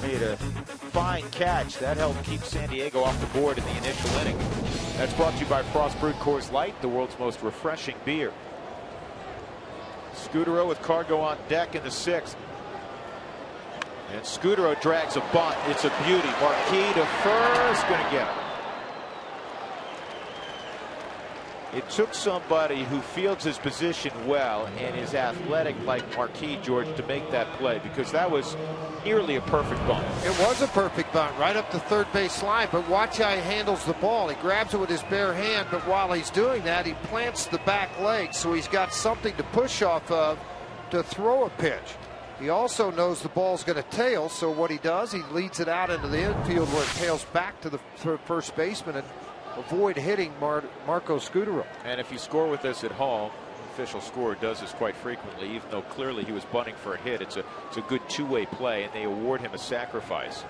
made a fine catch. That helped keep San Diego off the board in the initial inning. That's brought to you by Frost Brewed Coors Light, the world's most refreshing beer. Scudero with Cargo on deck in the 6th. And Scudero drags a bunt. It's a beauty. Marquis to first, going to get him. It took somebody who fields his position well and is athletic like Marquis, George, to make that play, because that was nearly a perfect bunt. It was a perfect bunt right up the third base line, but watch how he handles the ball. He grabs it with his bare hand, but while he's doing that, he plants the back leg, so he's got something to push off of to throw a pitch. He also knows the ball's going to tail, so what he does, he leads it out into the infield where it tails back to the first baseman and avoid hitting Marco Scutaro. And if you score with this at home, the official scorer does this quite frequently, even though clearly he was bunting for a hit. It's a good two-way play, and they award him a sacrifice.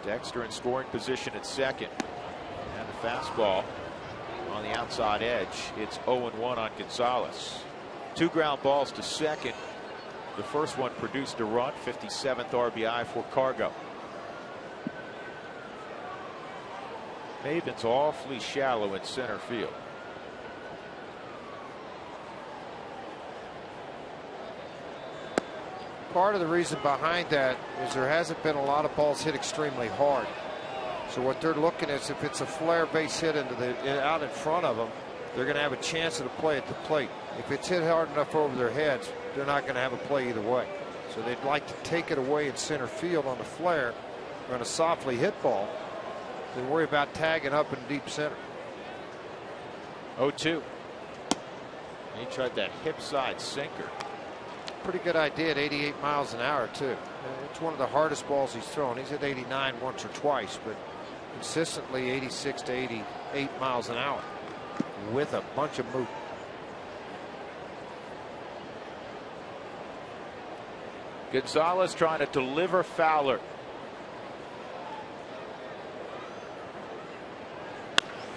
Dexter in scoring position at second. And the fastball on the outside edge. It's 0-1 on Gonzalez. 2 ground balls to second. The first one produced a run, 57th RBI for Cargo. Maven's awfully shallow in center field. Part of the reason behind that is there hasn't been a lot of balls hit extremely hard. So what they're looking at is if it's a flare base hit out in front of them, they're going to have a chance at a play at the plate. If it's hit hard enough over their heads, they're not going to have a play either way. So they'd like to take it away in center field on the flare or on a softly hit ball. They worry about tagging up in deep center. 0-2. He tried that hip side sinker. Pretty good idea at 88 miles an hour too. It's one of the hardest balls he's thrown. He's hit 89 once or twice, but consistently 86 to 88 miles an hour with a bunch of movement. Gonzalez trying to deliver Fowler.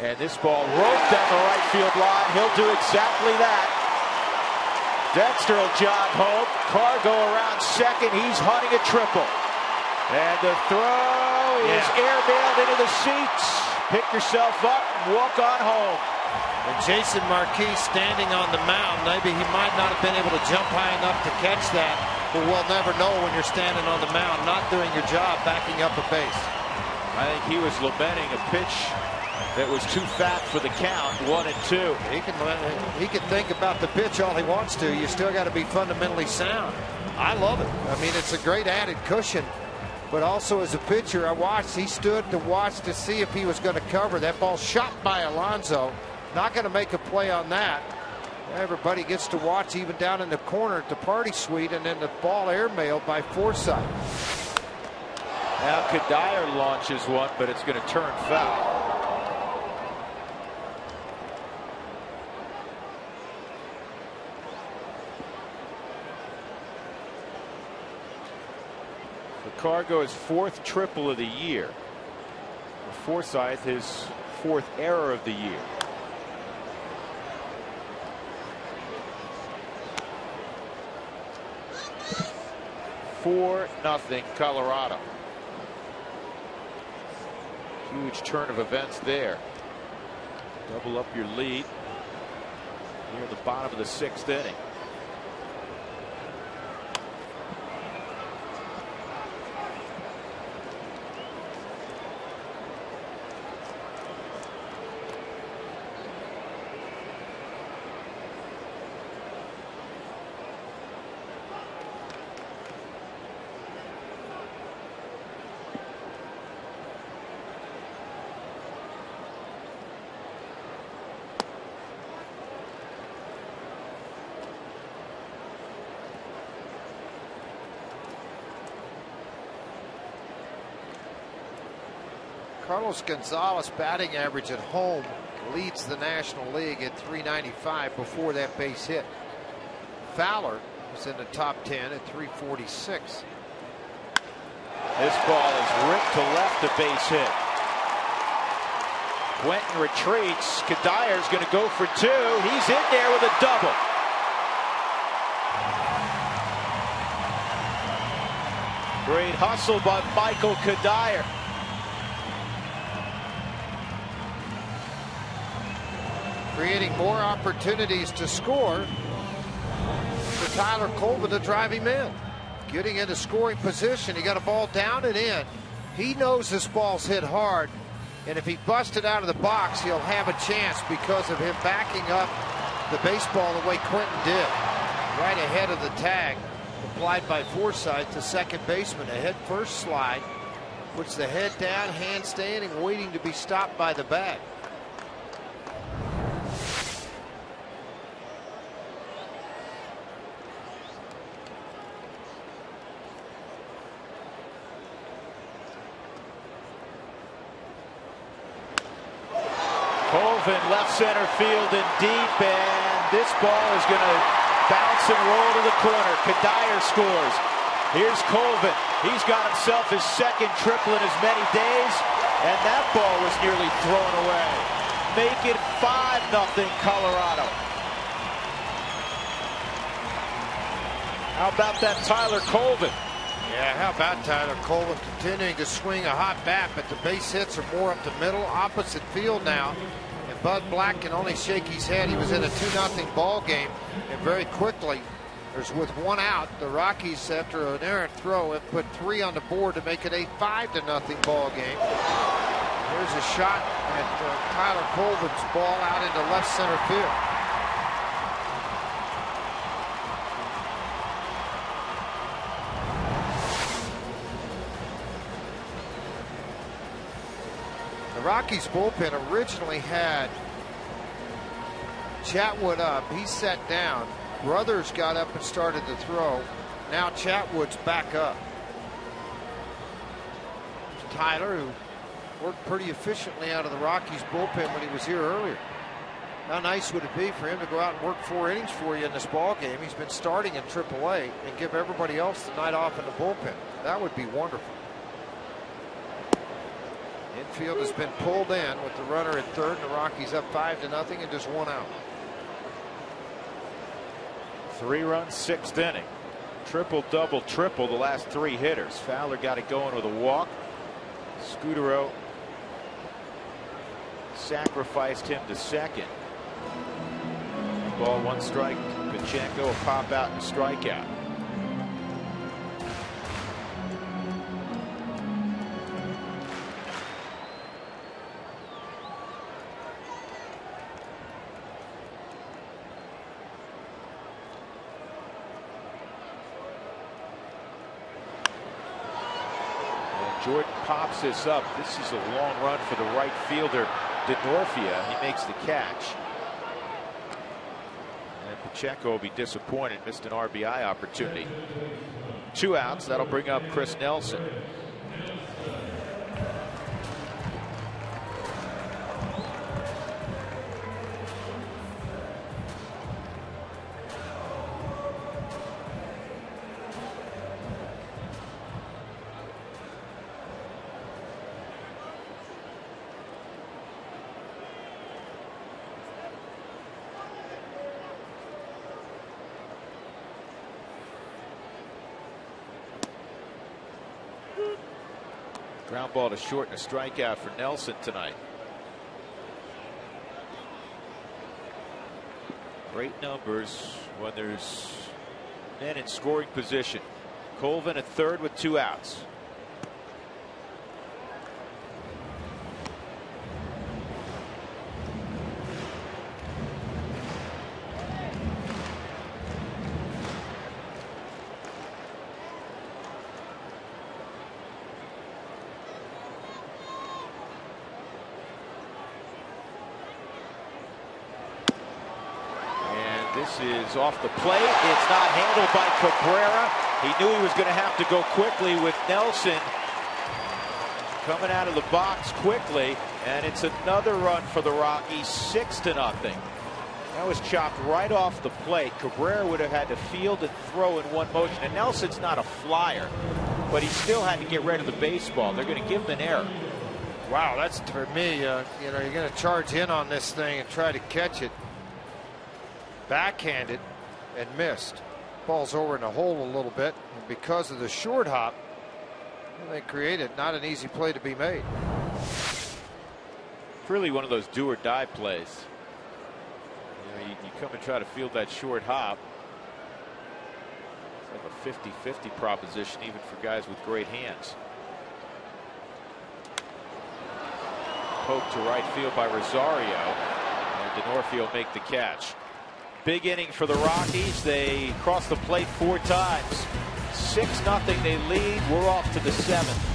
And this ball roped down the right field line. He'll do exactly that. Dexter will jog home. Cargo around second. He's hunting a triple. And the throw is airmailed into the seats. Pick yourself up and walk on home. And Jason Marquis standing on the mound. Maybe he might not have been able to jump high enough to catch that, but we'll never know when you're standing on the mound, not doing your job, backing up a base. I think he was lamenting a pitch that was too fat for the count, 1-2. He can think about the pitch all he wants to. You still got to be fundamentally sound. I love it. I mean, it's a great added cushion. But also as a pitcher, I watched. He stood to watch to see if he was going to cover. That ball shot by Alonso. Not going to make a play on that. Everybody gets to watch even down in the corner at the party suite, and then the ball airmailed by Forsythe. Now Kadire launches one, but it's going to turn foul. Cargo his 4th triple of the year. Forsythe his 4th error of the year. $4-0 Colorado. Huge turn of events there. Double up your lead near the bottom of the 6th inning. Carlos Gonzalez batting average at home leads the National League at .395 before that base hit. Fowler was in the top 10 at .346. This ball is ripped to left, a base hit. Quentin retreats. Kadire's going to go for 2. He's in there with a double. Great hustle by Michael Kadire. Creating more opportunities to score for Tyler Colvin to drive him in. Getting into scoring position. He got a ball down and in. He knows this ball's hit hard. And if he busted out of the box, he'll have a chance because of him backing up the baseball the way Quentin did. Right ahead of the tag, applied by Forsythe to second baseman. A head first slide, puts the head down, hand standing, waiting to be stopped by the bag. Colvin left center field and deep, and this ball is going to bounce and roll to the corner. Kadire scores. Here's Colvin. He's got himself his second triple in as many days, and that ball was nearly thrown away. Make it 5-0 Colorado. How about that Tyler Colvin? Yeah, how about Tyler Colvin continuing to swing a hot bat, but the base hits are more up the middle, opposite field now. And Bud Black can only shake his head. He was in a 2-0 ball game, and very quickly, with one out, the Rockies, after an errant throw, have put 3 on the board to make it a 5-0 ball game. There's a shot at Tyler Colvin's ball out into left center field. The Rockies bullpen originally had Chatwood up. He sat down. Brothers got up and started to throw. Now Chatwood's back up. There's Tyler, who worked pretty efficiently out of the Rockies bullpen when he was here earlier. How nice would it be for him to go out and work 4 innings for you in this ball game? He's been starting in AAA and give everybody else the night off in the bullpen. That would be wonderful. Infield has been pulled in with the runner at third, and the Rockies up 5-0 and just 1 out. 3-run, 6th inning. Triple, double, triple the last 3 hitters. Fowler got it going with a walk. Scudero sacrificed him to second. Ball, 1 strike. Pacheco, a pop out and a strikeout. Jordan pops this up. This is a long run for the right fielder, DeNorfia. He makes the catch. And Pacheco will be disappointed. Missed an RBI opportunity. 2 outs. That'll bring up Chris Nelson. Ground ball to short and a strikeout for Nelson tonight. Great numbers when there's men in scoring position. Colvin at third with 2 outs. This is off the plate. It's not handled by Cabrera. He knew he was going to have to go quickly with Nelson coming out of the box quickly, and it's another run for the Rockies, 6-0. That was chopped right off the plate. Cabrera would have had to field and throw in one motion, and Nelson's not a flyer, but he still had to get rid of the baseball. They're going to give him an error. Wow, that's, for me, you're going to charge in on this thing and try to catch it. Backhanded and missed. Ball's over in the hole a little bit, and because of the short hop, they created not an easy play to be made. Really one of those do or die plays. You come and try to field that short hop. It's like a 50-50 proposition even for guys with great hands. poked to right field by Rosario. And Denorfio will make the catch. Big inning for the Rockies. They cross the plate 4 times. 6-0 they lead. We're off to the 7th.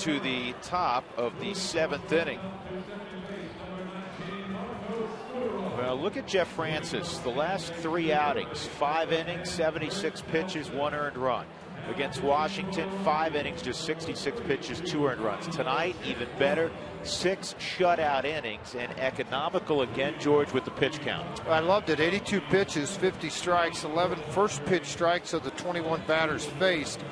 To the top of the 7th inning. Well, look at Jeff Francis. The last 3 outings, 5 innings, 76 pitches, 1 earned run. Against Washington, 5 innings, just 66 pitches, 2 earned runs. Tonight, even better, 6 shutout innings, and economical again, George, with the pitch count. I loved it. 82 pitches, 50 strikes, 11 first pitch strikes of the 21 batters faced.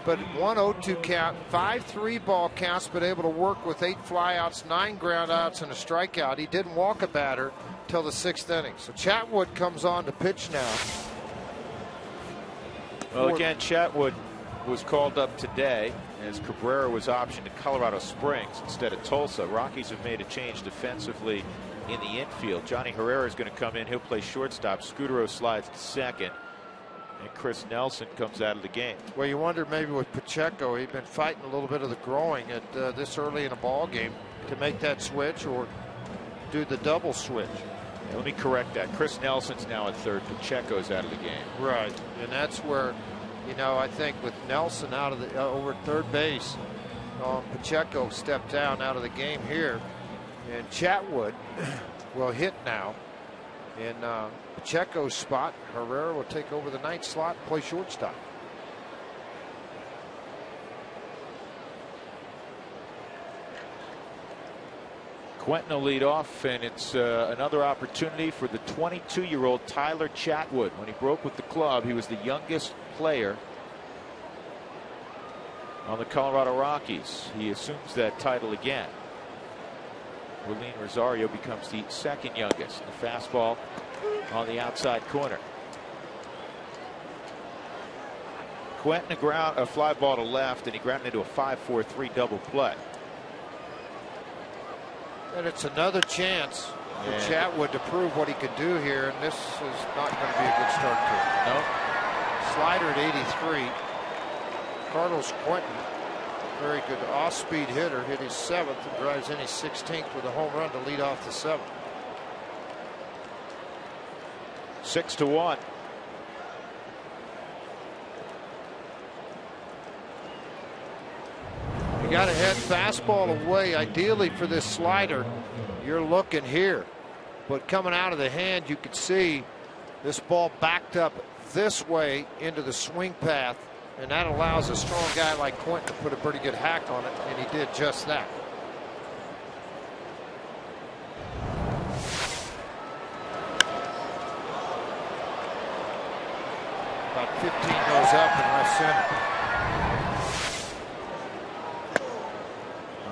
But 1-0-2 count, 5-3 ball counts, but able to work with 8 flyouts, 9 groundouts, and a strikeout. He didn't walk a batter till the 6th inning. So Chatwood comes on to pitch now. Well, again, Chatwood was called up today as Cabrera was optioned to Colorado Springs instead of Tulsa. Rockies have made a change defensively in the infield. Johnny Herrera is going to come in. He'll play shortstop. Scudero slides to second. And Chris Nelson comes out of the game. Well, you wonder maybe with Pacheco, he'd been fighting a little bit of the growing at this early in a ball game to make that switch or do the double switch. Yeah, let me correct that. Chris Nelson's now at third. Pacheco's out of the game. Right, and that's where, you know, I think with Nelson out of the over at third base, Pacheco stepped down out of the game here, and Chatwood will hit now in Pacheco's spot. Herrera will take over the 9th slot and play shortstop. Quentin will lead off, and it's another opportunity for the 22-year-old Tyler Chatwood. When he broke with the club, he was the youngest player on the Colorado Rockies. He assumes that title again. Willeen Rosario becomes the 2nd youngest. The fastball on the outside corner. Quentin a fly ball to left, and he grounded into a 5-4-3 double play. And it's another chance for Chatwood to prove what he could do here, and this is not going to be a good start to it. No. Slider at 83. Carlos Quentin, very good off-speed hitter, hit his 7th and drives in his 16th with a home run to lead off the 7th. 6-1. You got to head fastball away. Ideally for this slider, you're looking here. But coming out of the hand, you could see this ball backed up this way into the swing path. And that allows a strong guy like Quentin to put a pretty good hack on it. And he did just that. About 15 goes up and left center.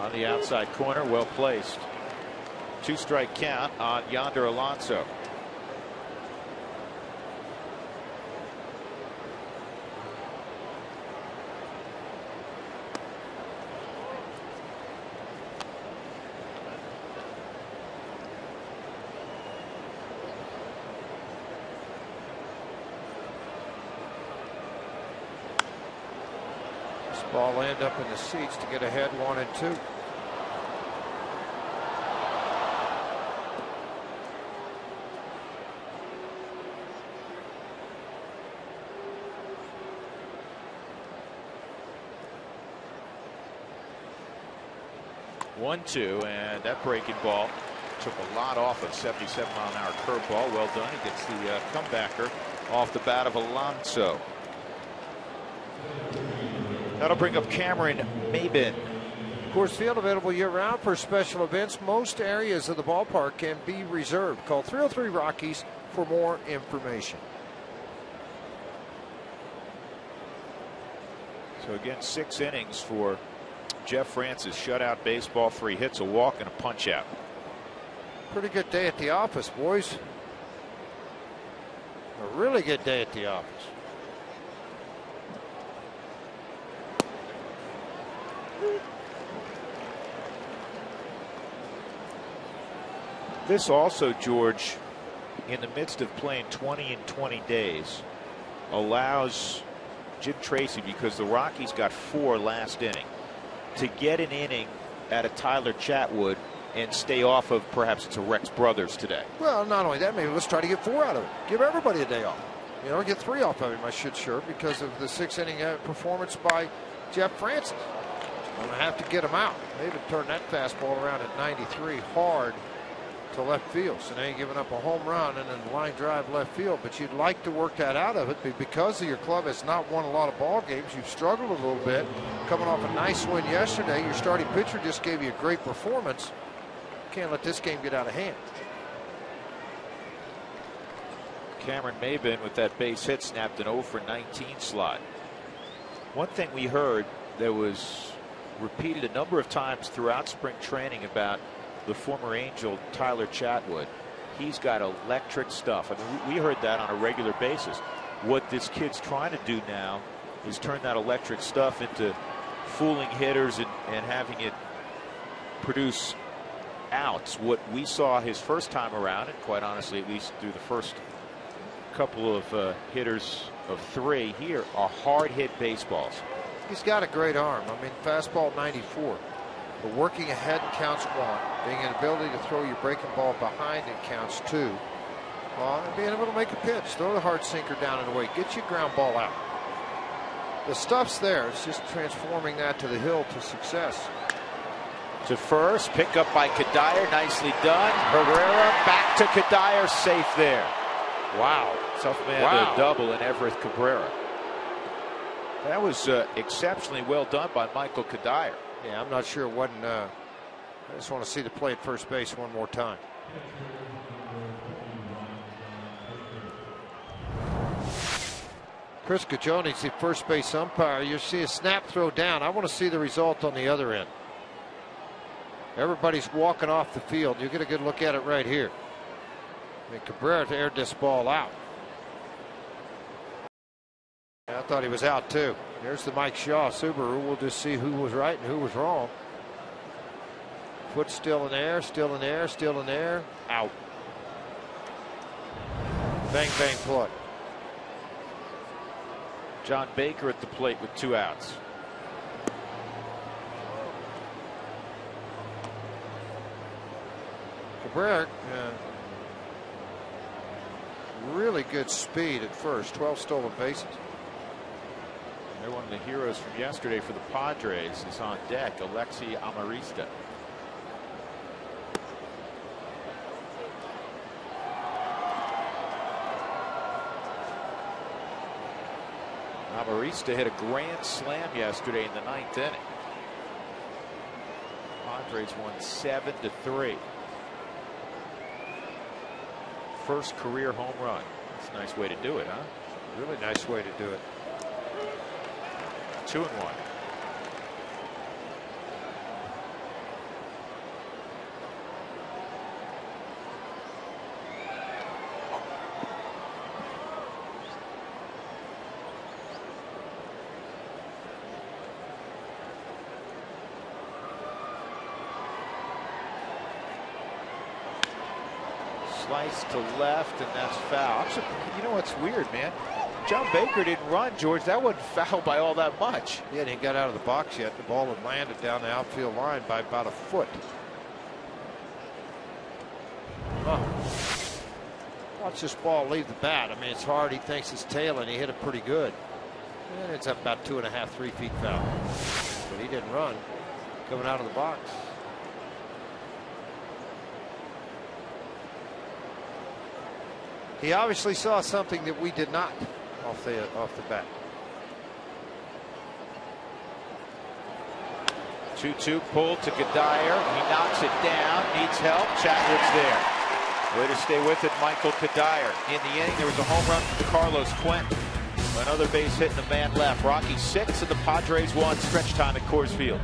On the outside corner, well placed. 2-strike count on Yonder Alonso. This ball will end up in the seats to get ahead 1-2. One, two, and that breaking ball took a lot off of 77-mile-an-hour curveball. Well done. He gets the comebacker off the bat of Alonso. That'll bring up Cameron Maybin. Coors Field available year-round for special events. Most areas of the ballpark can be reserved. Call 303 Rockies for more information. So again, 6 innings for Jeff Francis. Shutout baseball, 3 hits, a walk, and a punch out. Pretty good day at the office, boys. A really good day at the office. This also, George, in the midst of playing 20 in 20 days, allows Jim Tracy, because the Rockies got 4 last inning, to get an inning out of Tyler Chatwood and stay off of, perhaps it's a Rex Brothers today. Well, not only that, maybe let's try to get 4 out of it. Give everybody a day off. You know, get 3 off of him, I should sure, because of the 6-inning performance by Jeff Francis. I'm going to have to get him out. Maybe turn that fastball around at 93 hard to left field. So now you're giving up a home run and then line drive left field. But you'd like to work that out of it, because your club has not won a lot of ball games. You've struggled a little bit. Coming off a nice win yesterday, your starting pitcher just gave you a great performance. Can't let this game get out of hand. Cameron Maybin with that base hit snapped an 0 for 19 slide. One thing we heard that was repeated a number of times throughout spring training about the former Angel Tyler Chatwood. He's got electric stuff. I mean, we heard that on a regular basis. What this kid's trying to do now is turn that electric stuff into fooling hitters and having it produce outs. What we saw his first time around, and quite honestly, at least through the first couple of hitters of 3 here, are hard hit baseballs. He's got a great arm. I mean, fastball 94. But working ahead counts 1. Being an ability to throw your breaking ball behind it counts 2. And being able to make a pitch. Throw the hard sinker down and away. Get your ground ball out. The stuff's there. It's just transforming that to the hill to success. To first, pick up by Kadire, nicely done. Herrera back to Kadire, safe there. Wow, tough man to double in Everett Cabrera. That was exceptionally well done by Michael Kadire. Yeah, I'm not sure it wasn't. I just want to see the play at first base one more time. Chris Cajone's the first base umpire. You see a snap throw down. I want to see the result on the other end. Everybody's walking off the field. You get a good look at it right here. I mean, Cabrera aired this ball out. I thought he was out too. There's the Mike Shaw Subaru. We'll just see who was right and who was wrong. Foot still in air, still in air, still in air. Out. Bang, bang, play. John Baker at the plate with 2 outs. Cabrera, really good speed at first. 12 stolen bases. They're one of the heroes from yesterday for the Padres is on deck, Alexi Amarista. Amarista hit a grand slam yesterday in the 9th inning. Padres won 7-3. First career home run. That's a nice way to do it, huh? Really nice way to do it. 2-1. Slice to left, and that's foul. You know what's weird, man? John Baker didn't run, George. That wasn't foul by all that much. Yeah, he got out of the box yet. The ball had landed down the outfield line by about a foot. Watch this ball leave the bat. I mean, it's hard. He thinks it's tail, and he hit it pretty good. And it's up about 2.5, 3 feet foul. But he didn't run coming out of the box. He obviously saw something that we did not off the bat. 2-2 pull to Kadire. He knocks it down. Needs help. Chatwood's there. Way to stay with it, Michael Kadire. In the inning, there was a home run to Carlos Quentin. Another base hit and the man left. Rockies 6 and the Padres 1. Stretch time at Coors Field.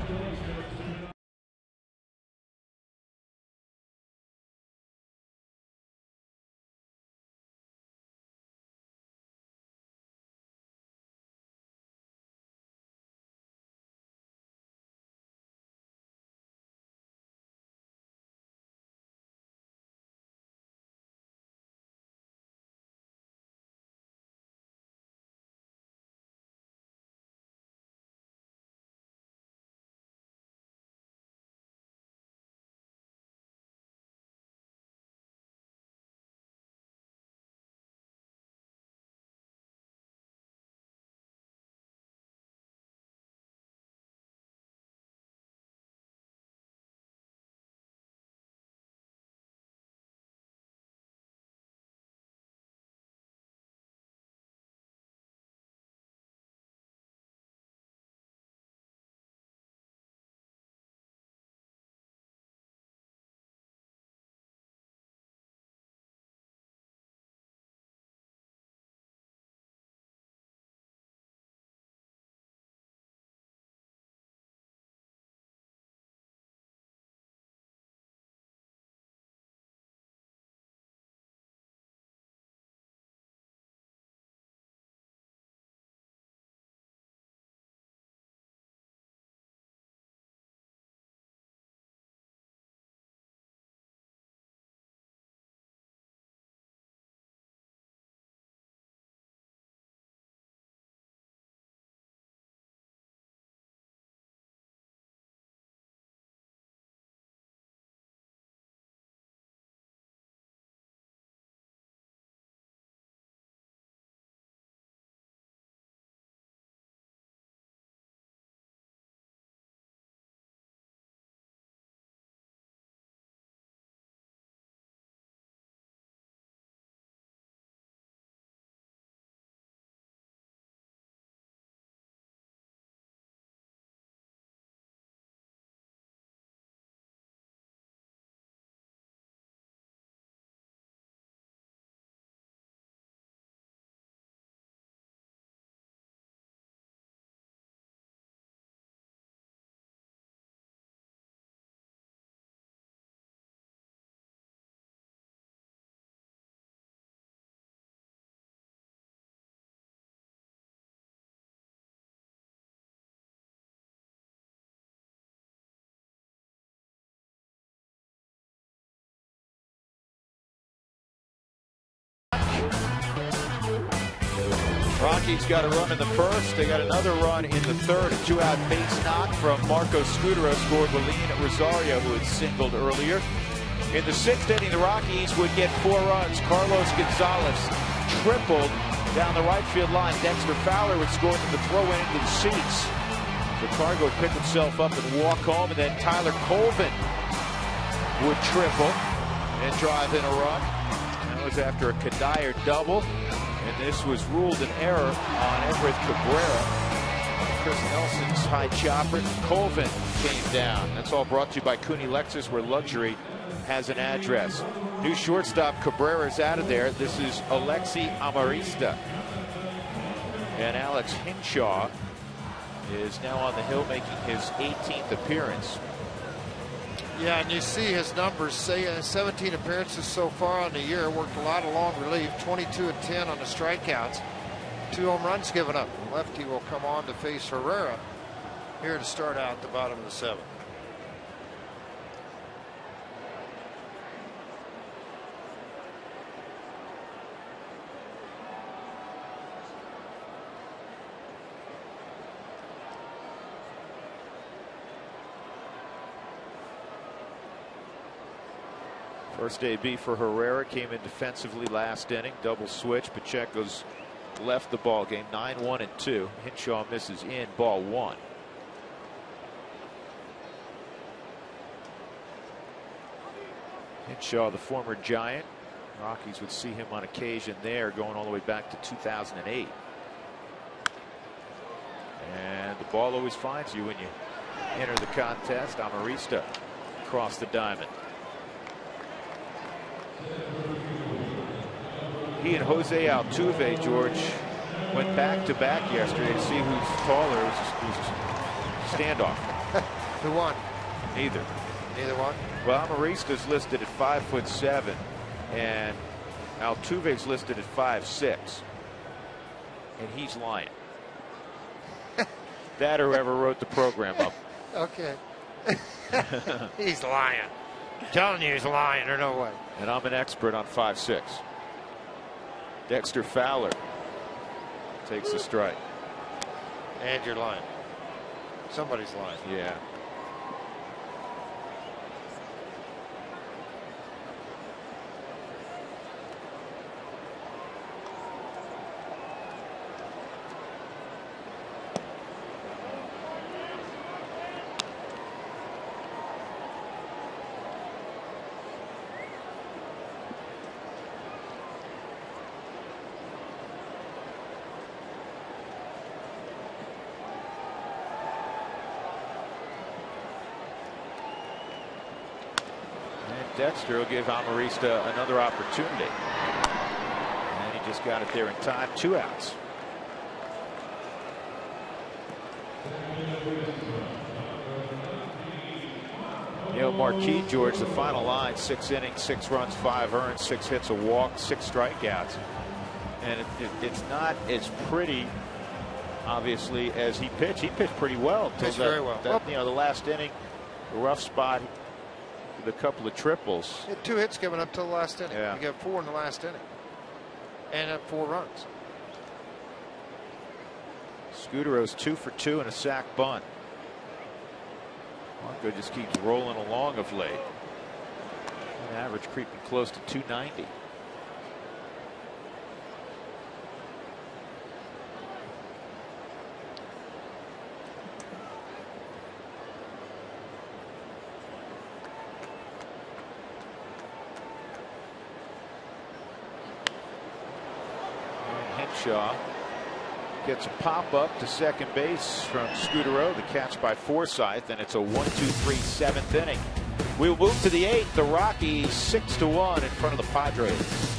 Rockies got a run in the first. They got another run in the third. A 2-out base knock from Marco Scudero scored Willeen Rosario, who had singled earlier. In the sixth inning, the Rockies would get 4 runs. Carlos Gonzalez tripled down the right field line. Dexter Fowler would score from the throw-in into the seats. Chicago would pick himself up and walk home, and then Tyler Colvin would triple and drive in a run. That was after a Kadire double. And this was ruled an error on Everett Cabrera. Chris Nelson's high chopper. Colvin came down. That's all brought to you by Cooney Lexus, where luxury has an address. New shortstop Cabrera's out of there. This is Alexi Amarista. And Alex Hinshaw is now on the hill, making his 18th appearance. Yeah, and you see his numbers, say 17 appearances so far on the year, worked a lot of long relief, 22 and 10 on the strikeouts, 2 home runs given up. The lefty will come on to face Herrera here to start out the bottom of the 7th. First AB for Herrera came in defensively last inning. Double switch. Pacheco's left the ball game. 9-1-2. Hinshaw misses in, ball 1. Hinshaw, the former Giant. Rockies would see him on occasion there, going all the way back to 2008. And the ball always finds you when you enter the contest. Amarista across the diamond. He and Jose Altuve, George, went back to back yesterday to see who's taller. It was a standoff. Who won? Neither. Neither one? Well, Amarista's listed at 5'7", and Altuve's listed at 5'6", and he's lying. That or whoever wrote the program up. Okay. He's lying. Telling you he's lying, or no way. And I'm an expert on 5'6". Dexter Fowler takes the strike. And you're lying. Somebody's lying. Yeah. Dexter will give Amarista another opportunity. And he just got it there in time. 2 outs. You know, Marquis, George, the final line: 6 innings, 6 runs, 5 earned, 6 hits, a walk, 6 strikeouts. And it's not as pretty, obviously, as he pitched. He pitched pretty well. Pitched very well. You know, the last inning, a rough spot. With a couple of triples. He had 2 hits given up till the last inning. Yeah. He got 4 in the last inning. And had 4 runs. Scudero's 2 for 2 and a sac bunt. Marco just keeps rolling along of late. An average creeping close to 290. Shaw gets a pop up to second base from Scudero. The catch by Forsythe, and it's a 1-2-3 7th inning. We'll move to the 8th. The Rockies 6-1 in front of the Padres.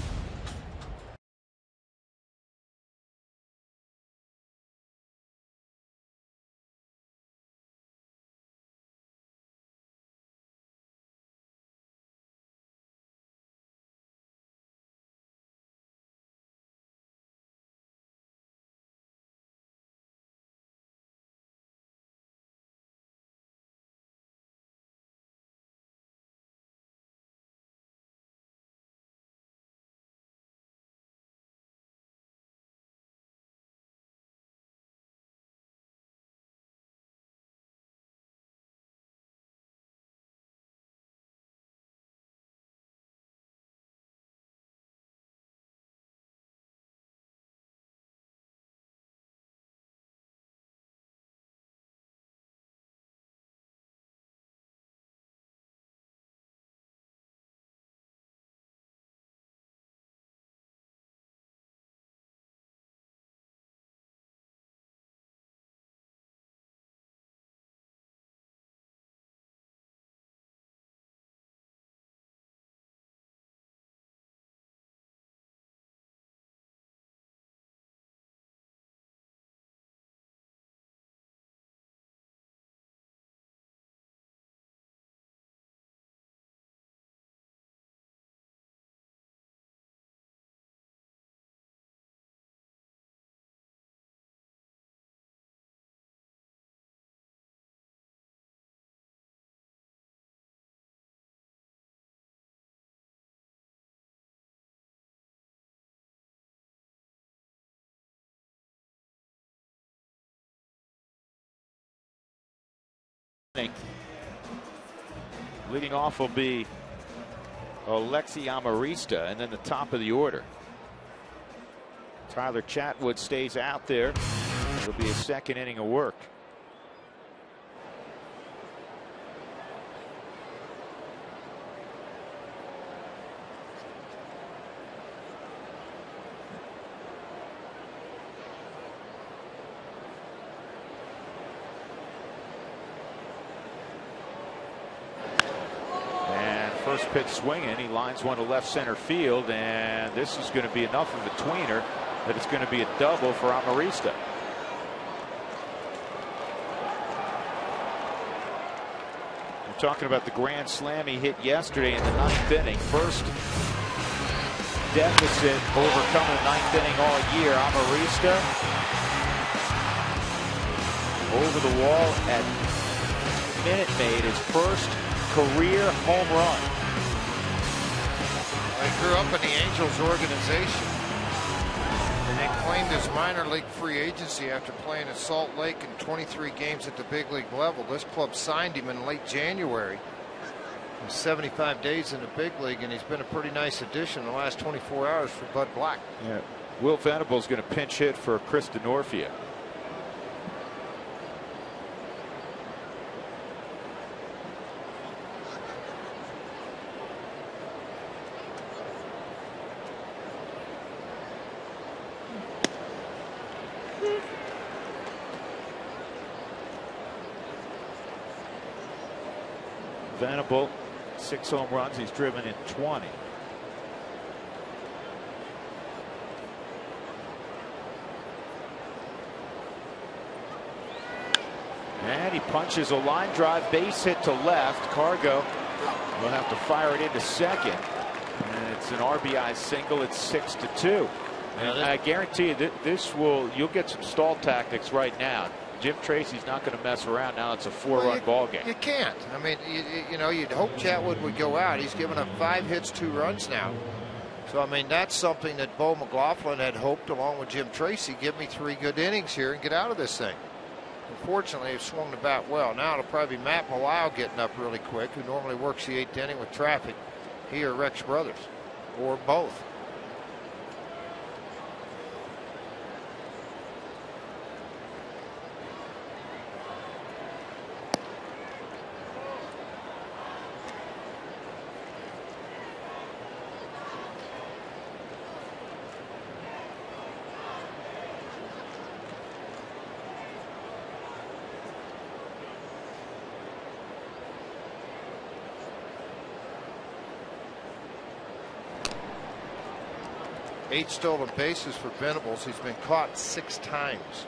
Leading off will be Alexi Amarista, and then the top of the order. Tyler Chatwood stays out there. It'll be a second inning of work. First pitch swinging, he lines one to left center field, and this is going to be enough of a tweener that it's going to be a double for Amarista. We're talking about the grand slam he hit yesterday in the 9th inning. First deficit overcome in the 9th inning all year. Amarista over the wall at Minute Maid, his first career home run. He grew up in the Angels organization and then claimed his minor league free agency after playing at Salt Lake in 23 games at the big league level. This club signed him in late January. 75 days in the big league, and he's been a pretty nice addition in the last 24 hours for Bud Black. Yeah, Will Venable's going to pinch hit for Chris DeNorfia. Venable, 6 home runs. He's driven in 20. And he punches a line drive, base hit to left. Cargo will have to fire it into second. And it's an RBI single. It's 6-2. And I guarantee you that you'll get some stall tactics right now. Jim Tracy's not going to mess around now. It's a 4-run ball game. You can't. I mean, you know, you'd hope Chatwood would go out. He's given up 5 hits, 2 runs now. So, I mean, that's something that Bo McLaughlin had hoped, along with Jim Tracy, give me 3 good innings here and get out of this thing. Unfortunately, they've swung the bat well. Now it'll probably be Matt Malau getting up really quick, who normally works the 8th inning with traffic. He or Rex Brothers, or both. Eight stolen bases for Venables. He's been caught 6 times.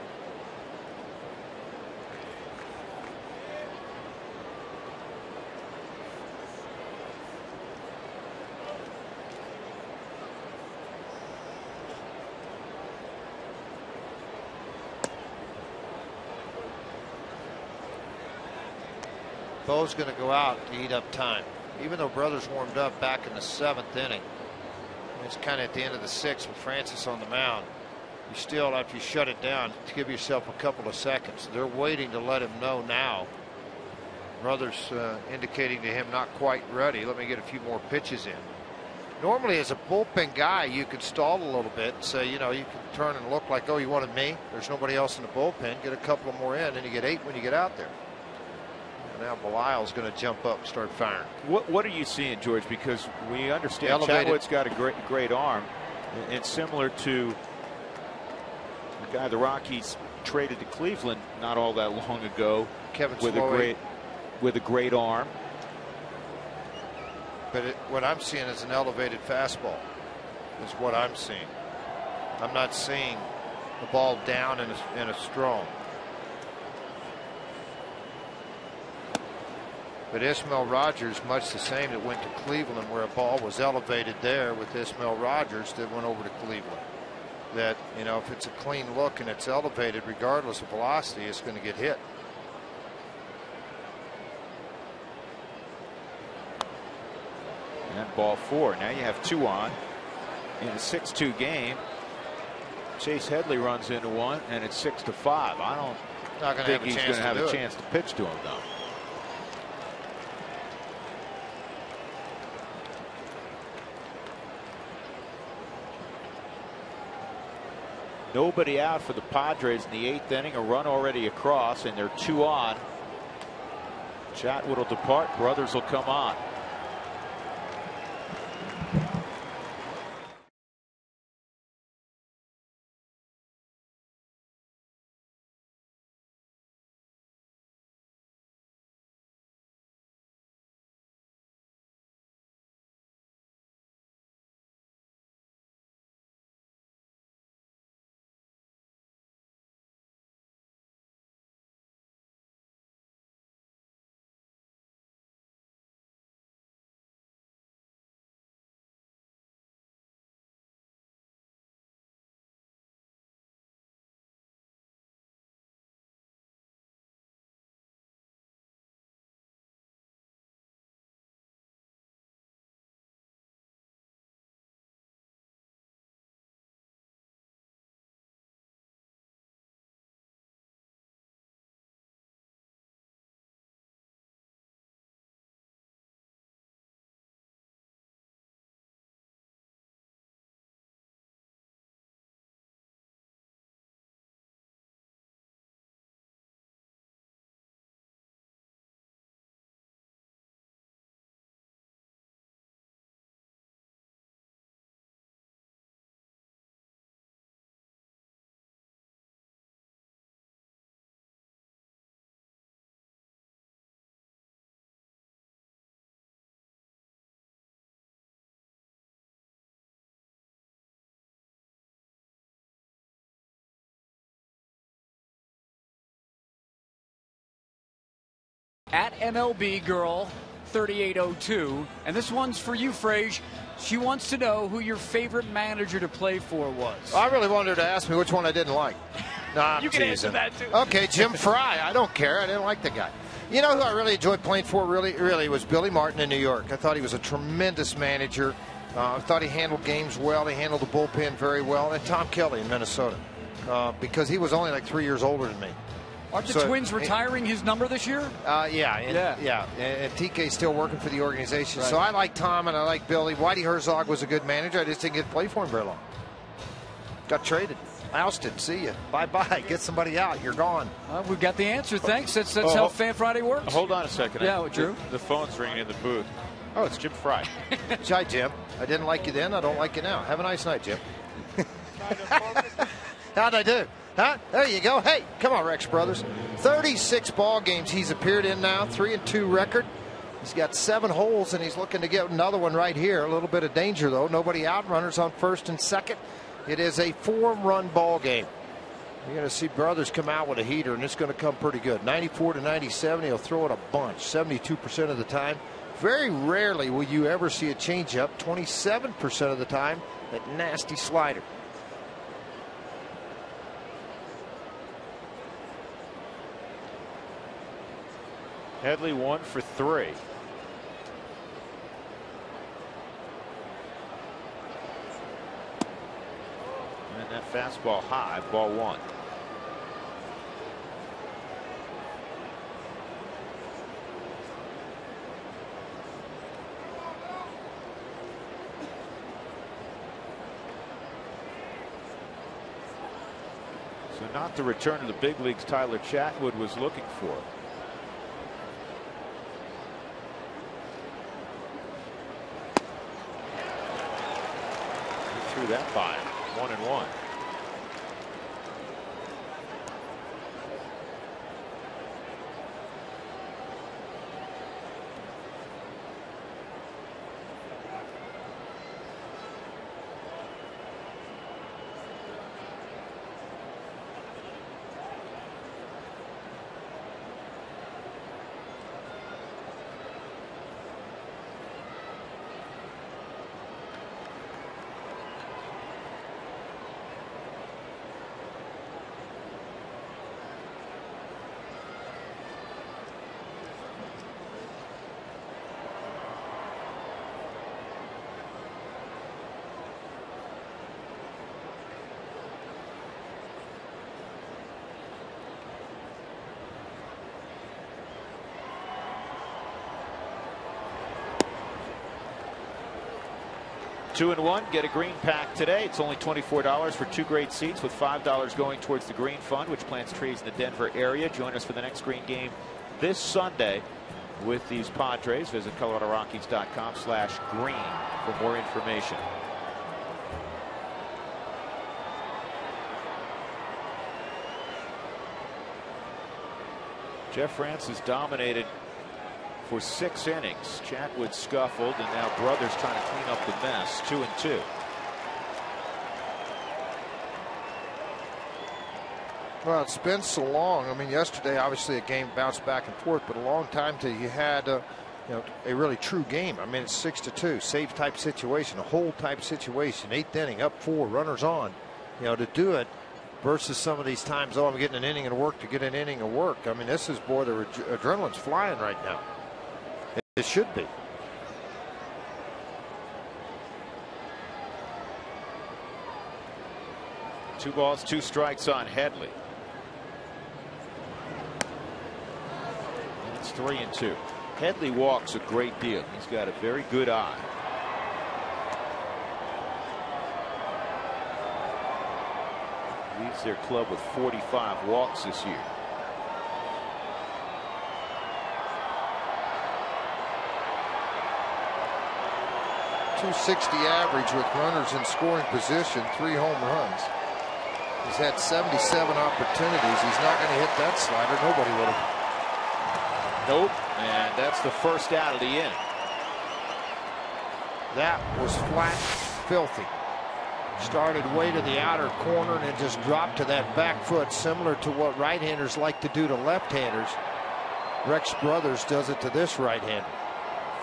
Bo's going to go out to eat up time, even though Brothers warmed up back in the 7th inning. It's kind of at the end of the 6th with Francis on the mound. You still, after you shut it down, to give yourself a couple of seconds. They're waiting to let him know now. Brothers indicating to him not quite ready. Let me get a few more pitches in. Normally, as a bullpen guy, you could stall a little bit and say, you know, you can turn and look like, oh, you wanted me? There's nobody else in the bullpen. Get a couple more in, and you get 8 when you get out there. Now Belisle's going to jump up and start firing. What are you seeing, George? Because we understand Chatwood's got a great arm. It's similar to the guy the Rockies traded to Cleveland not all that long ago, Kevin with Sloy. a great arm. But what I'm seeing is an elevated fastball. Is what I'm seeing. I'm not seeing the ball down in a strong. But Ismael Rogers, much the same that went to Cleveland, where a ball was elevated there with Ismael Rogers that went over to Cleveland. That, you know, if it's a clean look and it's elevated, regardless of velocity, it's going to get hit. And ball 4. Now you have 2 on in a 6-2 game. Chase Headley runs into one, and it's 6-5. I don't think he's going to have a chance to pitch to him, though. Nobody out for the Padres in the 8th inning. A run already across, and they're 2 on. Chatwood will depart. Brothers will come on. At MLB Girl 3802, and this one's for you, Frage. She wants to know who your favorite manager to play for was. I really wanted her to ask me which one I didn't like. No, I'm you can teasing. answer that too. Okay, Jim Fry. I don't care. I didn't like the guy. You know who I really enjoyed playing for? Really was Billy Martin in New York. I thought he was a tremendous manager. I thought he handled games well. He handled the bullpen very well. And Tom Kelly in Minnesota, because he was only like 3 years older than me. Aren't the Twins retiring his number this year? Yeah. And TK's still working for the organization. Right. So I like Tom and I like Billy. Whitey Herzog was a good manager. I just didn't get to play for him very long. Got traded. Ousted. See you. Bye-bye. Get somebody out. You're gone. We've got the answer. Thanks. That's how Fan Friday works. Hold on a second. Yeah, Drew? The phone's ringing in the booth. Oh, it's Jim Fry. Hi, Jim. I didn't like you then. I don't like you now. Have a nice night, Jim. How'd I do? Huh? There you go. Hey, come on, Rex Brothers. 36 ball games he's appeared in now, 3-2 record. He's got 7 holes, and he's looking to get another one right here. A little bit of danger, though. Nobody out. Runners on first and second. It is a 4-run ball game. You're going to see Brothers come out with a heater, and it's going to come pretty good. 94 to 97, he'll throw it a bunch, 72% of the time. Very rarely will you ever see a changeup, 27% of the time, that nasty slider. Headley 1 for 3. And that fastball high, ball 1. So not the return to the big leagues Tyler Chatwood was looking for. He threw that by him. 1-1. 2-1, get a green pack today. It's only $24 for 2 great seats, with $5 going towards the Green Fund, which plants trees in the Denver area. Join us for the next green game this Sunday with these Padres. Visit ColoradoRockies.com/green for more information. Jeff Francis dominated for 6 innings. Chatwood scuffled, and now Brothers trying to clean up the mess. 2-2. Well, it's been so long. I mean, yesterday obviously a game bounced back and forth, but a long time till you had a really true game. I mean, it's 6-2, save type situation, a hold type situation. 8th inning, up 4, runners on. To do it versus some of these times, I'm getting an inning of work to get an inning of work. I mean, this is, boy, the adrenaline's flying right now. It should be. Two balls, 2 strikes on Headley. And it's 3-2. Headley walks a great deal. He's got a very good eye. Leads their club with 45 walks this year. .260 average with runners in scoring position, 3 home runs. He's had 77 opportunities. He's not going to hit that slider. Nobody would have. Nope. And that's the first out of the inning. That was flat, filthy. Started way to the outer corner and then just dropped to that back foot, similar to what right-handers like to do to left-handers. Rex Brothers does it to this right-hander.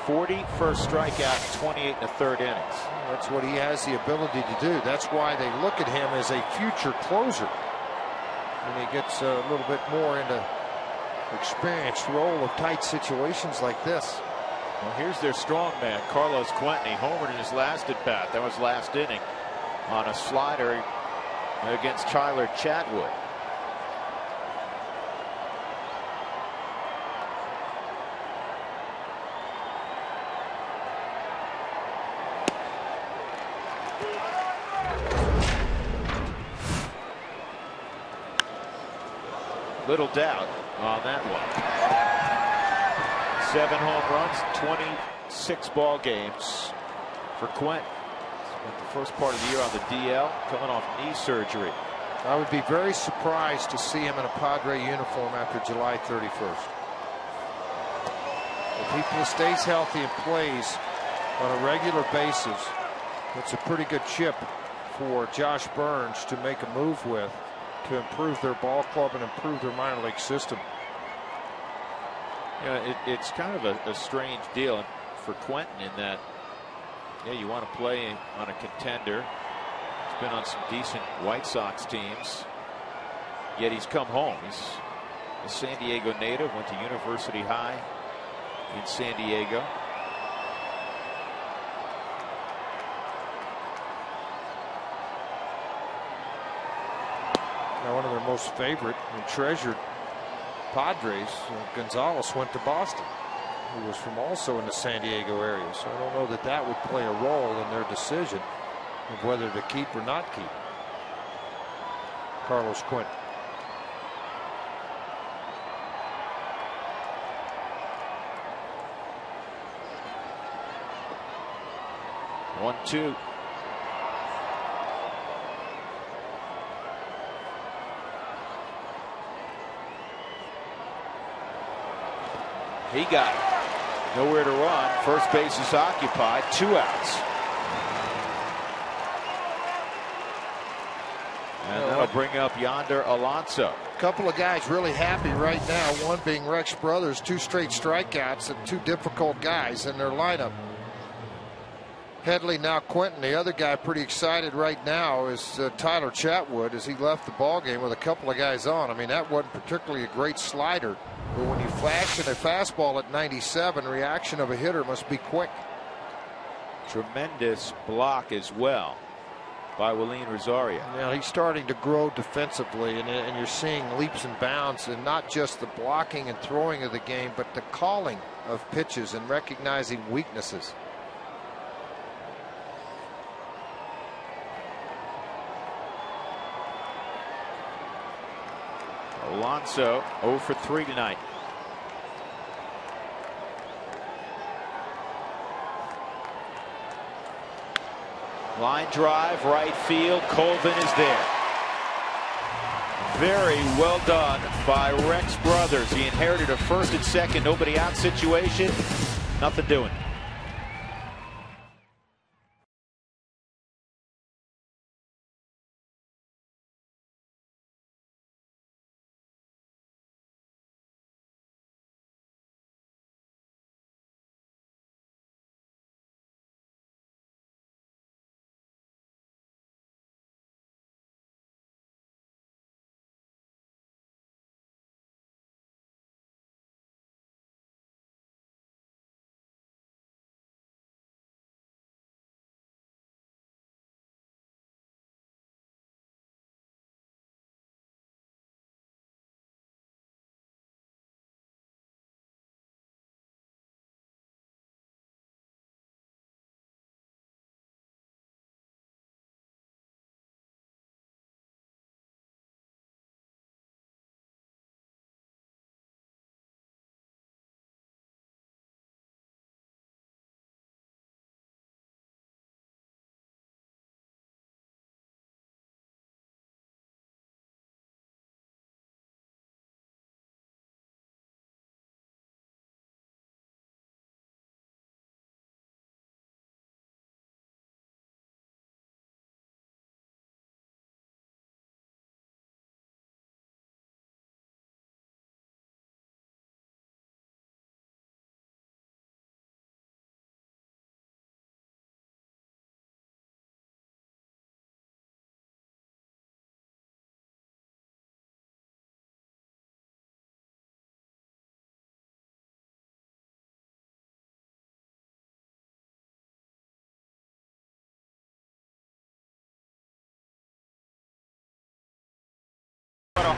41st strikeout in 28 1/3 innings. That's what he has the ability to do. That's why they look at him as a future closer. And he gets a little bit more into experienced role of tight situations like this. Well, here's their strong man, Carlos Quentin. He homered in his last at bat. That was last inning on a slider against Tyler Chatwood. Little doubt on that one. 7 home runs, 26 ball games for Quentin. Spent the first part of the year on the DL, coming off knee surgery. I would be very surprised to see him in a Padre uniform after July 31st. If he stays healthy and plays on a regular basis, it's a pretty good chip for Josh Burns to make a move with, to improve their ball club and improve their minor league system. It's kind of a strange deal for Quentin in that, you want to play on a contender. He's been on some decent White Sox teams, yet he's come home. He's a San Diego native, went to University High in San Diego. Now, one of their most favorite and treasured Padres, Gonzalez, went to Boston, who was from also in the San Diego area. So I don't know that that would play a role in their decision of whether to keep or not keep Carlos Quentin. One, two. He got it. Nowhere to run. First base is occupied. 2 outs. And that'll bring up Yonder Alonso. A couple of guys really happy right now. One being Rex Brothers, 2 straight strikeouts and 2 difficult guys in their lineup. Headley, now Quentin. The other guy pretty excited right now is Tyler Chatwood, as he left the ball game with a couple of guys on. I mean, that wasn't particularly a great slider, but when you flash in a fastball at 97, reaction of a hitter must be quick. Tremendous block as well by Willeen Rosario. Yeah, he's starting to grow defensively, and you're seeing leaps and bounds, and not just the blocking and throwing of the game, but the calling of pitches and recognizing weaknesses. Alonso 0 for 3 tonight. Line drive, right field. Colvin is there. Very well done by Rex Brothers. He inherited a first and second, nobody out situation. Nothing doing.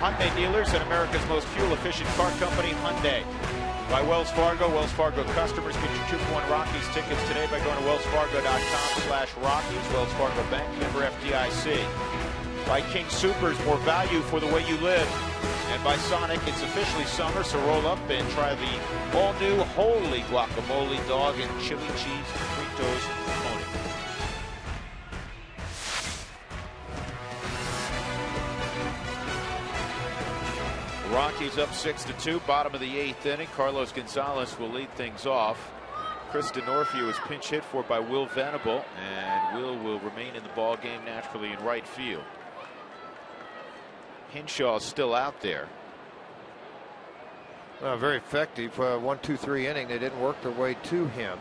Hyundai dealers and America's most fuel-efficient car company, Hyundai. By Wells Fargo. Wells Fargo customers get your 2-for-1 Rockies tickets today by going to wellsfargo.com/Rockies. Wells Fargo Bank, member FDIC. By King Soopers, more value for the way you live. And by Sonic, it's officially summer, so roll up and try the all-new Holy Guacamole Dog and Chili Cheese Fritos Pony. Rockies up 6-2, bottom of the 8th inning. Carlos Gonzalez will lead things off. Chris Denorfia was pinch hit for by Will Venable, and Will remain in the ball game naturally in right field. Hinshaw is still out there. Very effective. 1-2-3 inning. They didn't work their way to him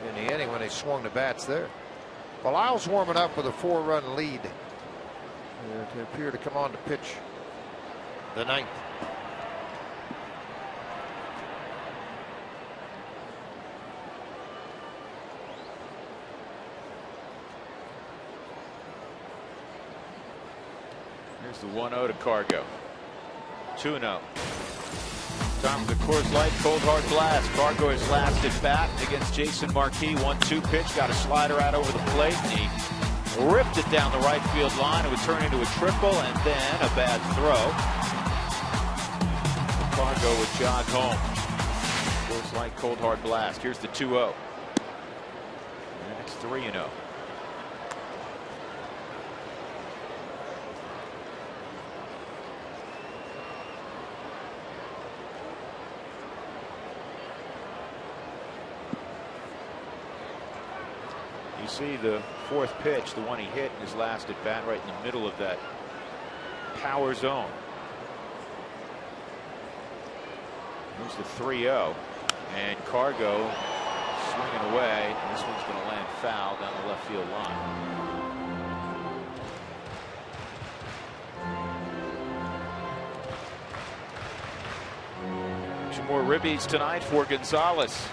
in the inning when they swung the bats there. Well, Lyle's warming up with a 4-run lead. They appear to come on to pitch the 9th. Here's the 1-0 to Cargo. 2-0. Time for the Coors Light Cold Hard Blast. Cargo is last at bat against Jason Marquis. 1-2 pitch. Got a slider out over the plate. And he ripped it down the right field line. It would turn into a triple and then a bad throw. Cargo would jog home. Coors Light Cold Hard Blast. Here's the 2-0. Next 3-0. You see the 4th pitch, the one he hit in his last at bat, right in the middle of that power zone. Here's the 3-0, and Cargo swinging away. And this one's going to land foul down the left field line. Some more ribbies tonight for Gonzalez.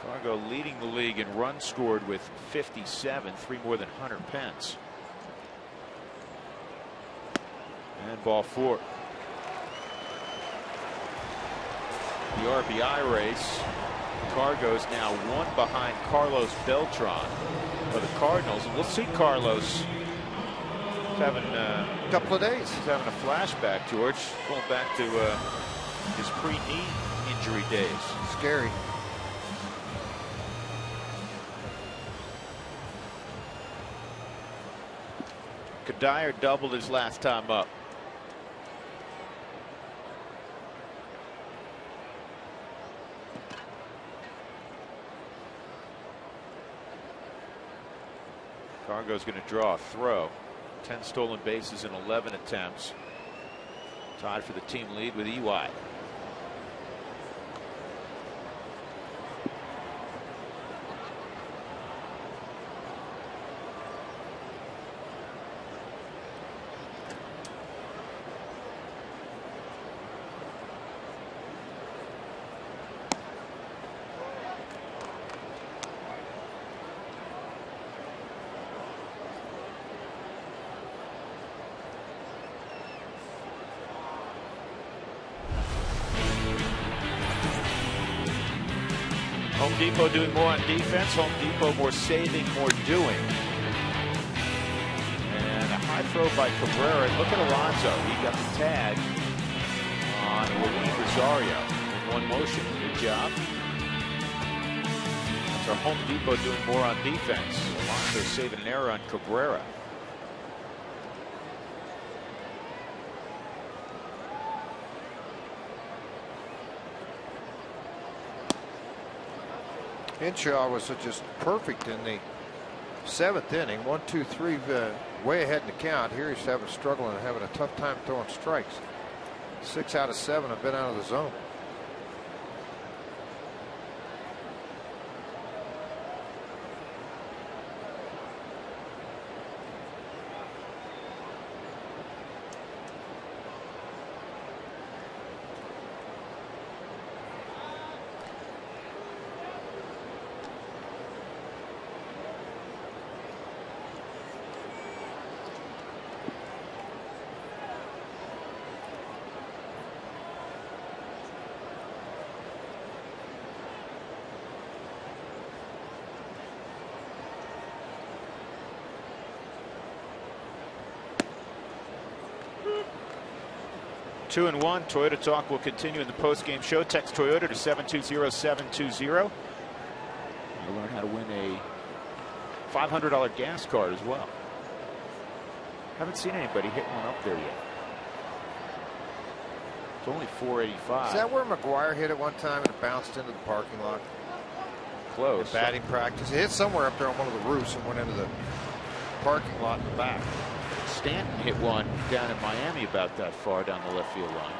Cargo leading the league in runs scored with 57, 3 more than Hunter Pence. And ball 4. The RBI race Cargo's now 1 behind Carlos Beltran for the Cardinals, and we'll see Carlos having a couple of days. He's having a flashback, George, going back to his pre-knee injury days. Scary. Kadire doubled his last time up. Cargo's going to draw a throw. 10 stolen bases in 11 attempts. Tied for the team lead with EY. Home Depot doing more on defense. Home Depot more saving, more doing. And a high throw by Cabrera. Look at Alonso. He got the tag on Luis Rosario in one motion. Good job. That's our Home Depot doing more on defense. Alonso saving an error on Cabrera. Henshaw was just perfect in the 7th inning. 1, 2, 3, way ahead in the count. Here he's struggling and having a tough time throwing strikes. 6 out of 7 have been out of the zone. Two and one. Toyota Talk will continue in the post-game show. Text Toyota to 720-720. You'll learn how to win a $500 gas card as well. Haven't seen anybody hit one up there yet. It's only $485. Is that where McGuire hit it one time and it bounced into the parking lot? Close. In batting practice. It hit somewhere up there on one of the roofs and went into the parking lot in the back. Stanton hit one down in Miami about that far down the left field line.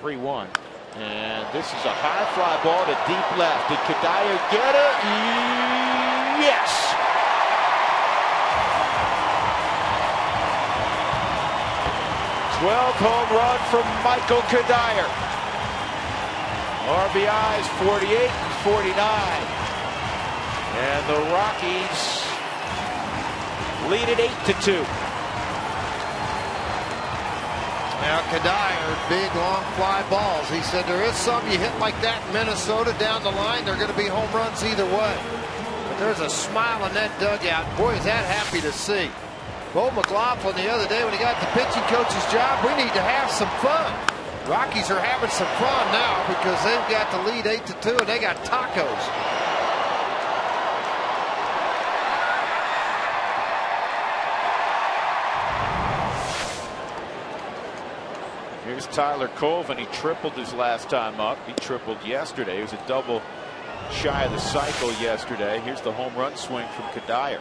(3-1), and this is a high fly ball to deep left. Did Kadire get it? Yes. #12th home run from Michael Kadire. RBIs 48 and 49. And the Rockies lead it 8-2. Now Kadire, big long fly balls. He said there is some you hit like that in Minnesota down the line, they're going to be home runs either way. But there's a smile in that dugout. Boy, is that happy to see. Bo McLaughlin the other day when he got the pitching coach's job, we need to have some fun. Rockies are having some fun now because they've got the lead 8-2 and they got tacos. Here's Tyler Colvin. He tripled his last time up. He tripled yesterday. He was a double shy of the cycle yesterday. Here's the home run swing from Kadire.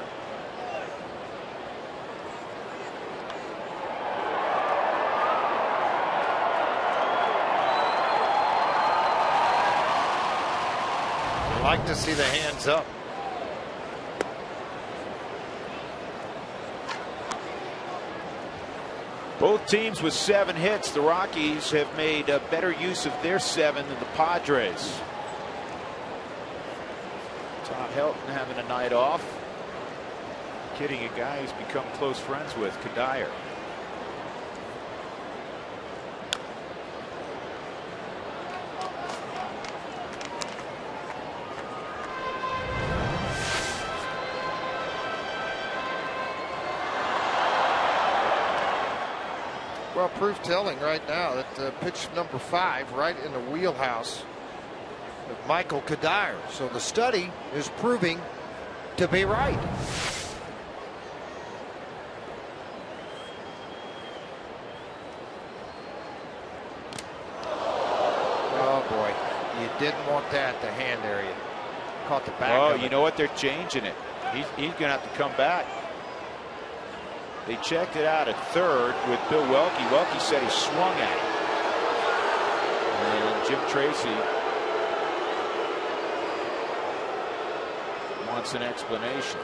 Like to see the hands up. Both teams with 7 hits. The Rockies have made a better use of their 7 than the Padres. Todd Helton having a night off. Kidding a guy he's become close friends with, Kadire. Well, proof telling right now that pitch number 5 right in the wheelhouse of Michael Kadire. So the study is proving to be right. Oh boy, you didn't want that the hand area. Caught the back. Oh, of you it. know what? They're changing it. He's going to have to come back. They checked it out at third with Bill Welke. Welke said he swung at it. And Jim Tracy wants an explanation.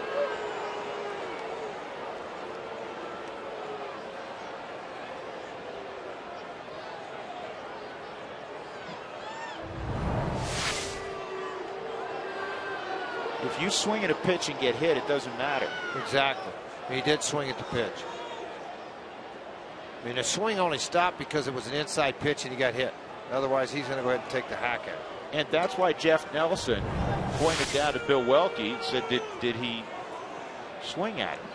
If you swing at a pitch and get hit, it doesn't matter. Exactly. He did swing at the pitch. I mean, the swing only stopped because it was an inside pitch and he got hit. Otherwise, he's going to go ahead and take the hack at it. And that's why Jeff Nelson pointed down to Bill Welke, said, did he swing at him?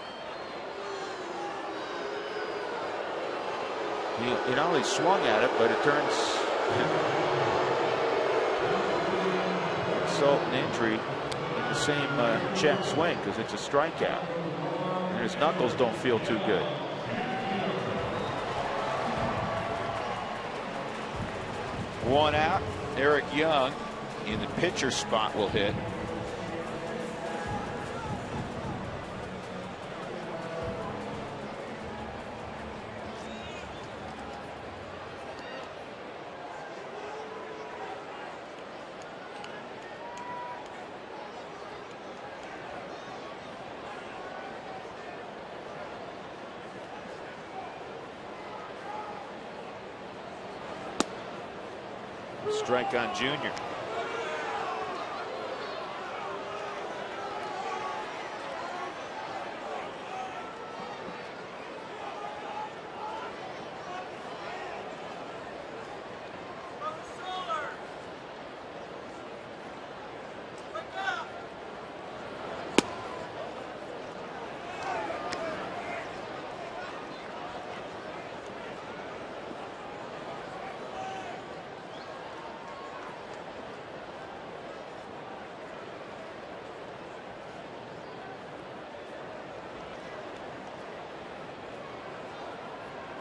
He not only swung at it, but it turns insult and injury in the same check swing because it's a strikeout. And his knuckles don't feel too good. One out. Eric Young in the pitcher spot will hit. Strike on Junior.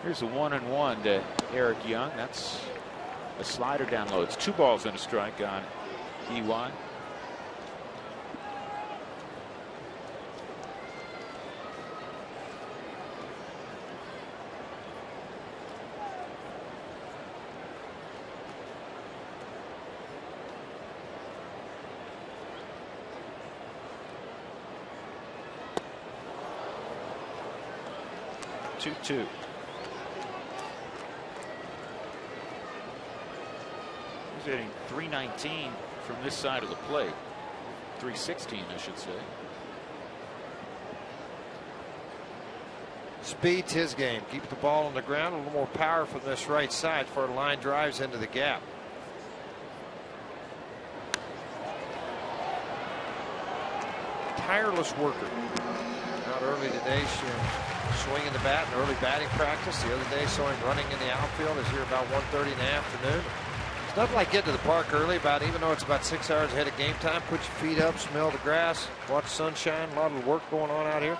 Here's a 1-1 to Eric Young. That's a slider down low. It's 2 balls and a strike on EY. Two. He's hitting .319 from this side of the plate. .316, I should say. Speed's his game. Keep the ball on the ground. A little more power from this right side for line drives into the gap. Tireless worker. Out early today, swinging the bat in early batting practice. The other day, saw him running in the outfield. Is here about 1:30 in the afternoon. It's nothing like getting to the park early, even though it's about 6 hours ahead of game time. Put your feet up, smell the grass, watch sunshine. A lot of work going on out here.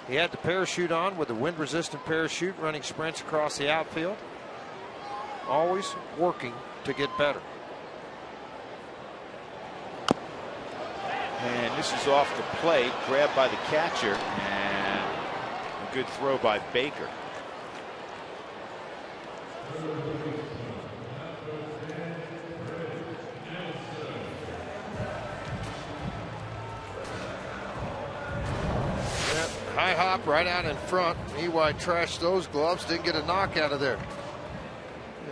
He had the parachute on with the wind-resistant parachute, running sprints across the outfield. Always working to get better. And this is off the plate, grabbed by the catcher, and a good throw by Baker. High hop right out in front. EY trashed those gloves. Didn't get a knock out of there.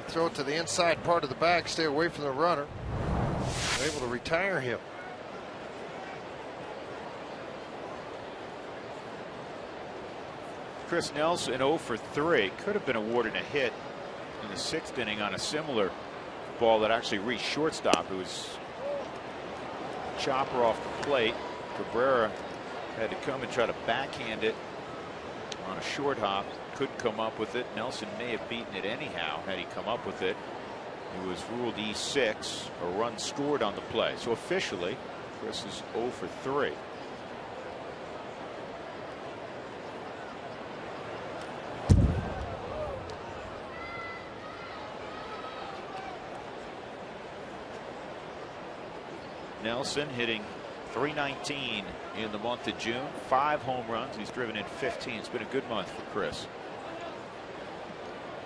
Throw it to the inside part of the bag. Stay away from the runner. Able to retire him. Chris Nelson 0 for 3. Could have been awarded a hit in the 6th inning on a similar ball that actually reached shortstop. It was a chopper off the plate. Cabrera had to come and try to backhand it on a short hop. Couldn't come up with it. Nelson may have beaten it anyhow had he come up with it. It was ruled E6. A run scored on the play. So officially, Chris is 0 for 3. Nelson hitting .319 in the month of June. 5 home runs. He's driven in 15. It's been a good month for Chris.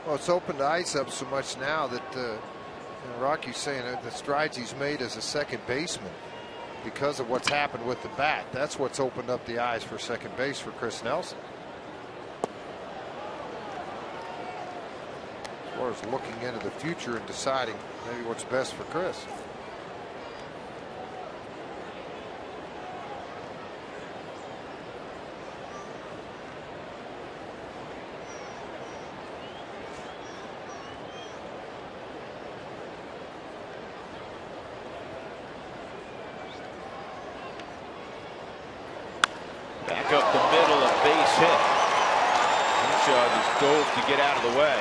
Well, it's opened the ice up so much now that Rocky's saying that the strides he's made as a second baseman because of what's happened with the bat. That's what's opened up the eyes for second base for Chris Nelson. As far as looking into the future and deciding maybe what's best for Chris. Back up the middle, a base hit. Henshaw just dove to get out of the way.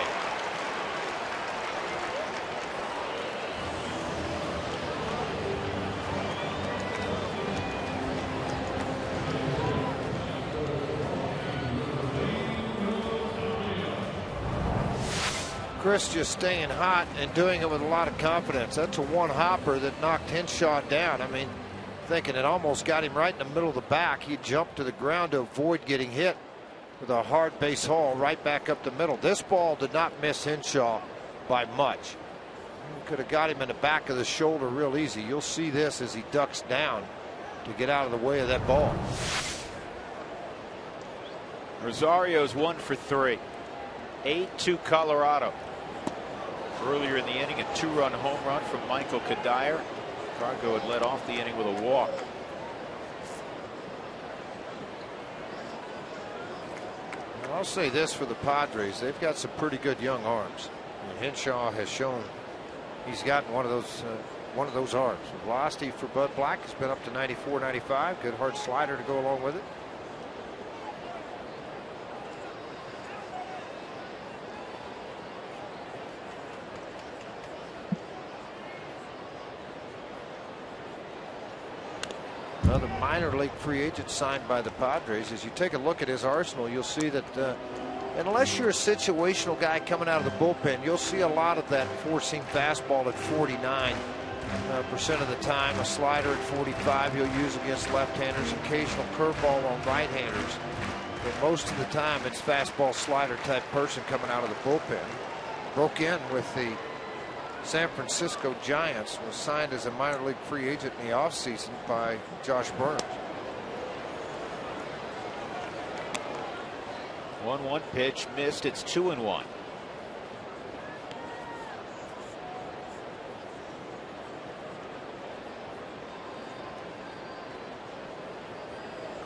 Chris just staying hot and doing it with a lot of confidence. That's a one hopper that knocked Henshaw down. I mean, thinking it almost got him right in the middle of the back. He jumped to the ground to avoid getting hit with a hard base haul right back up the middle. This ball did not miss Henshaw by much. Could have got him in the back of the shoulder real easy. You'll see this as he ducks down to get out of the way of that ball. Rosario's 1 for 3. 8-2 Colorado. Earlier in the inning, a 2-run home run from Michael Kadire. Chicago had led off the inning with a walk. Well, I'll say this for the Padres. They've got some pretty good young arms. And Henshaw has shown he's gotten one of those arms. The velocity for Bud Black has been up to 94, 95. Good hard slider to go along with it. Another minor league free agent signed by the Padres. As you take a look at his arsenal, you'll see that unless you're a situational guy coming out of the bullpen, you'll see a lot of that four-seam fastball at 49% of the time. A slider at 45 he'll use against left-handers. Occasional curveball on right-handers. But most of the time it's fastball slider type person coming out of the bullpen. Broke in with the San Francisco Giants, was signed as a minor league free agent in the offseason by Josh Burns. 1-1 pitch missed. It's 2-1.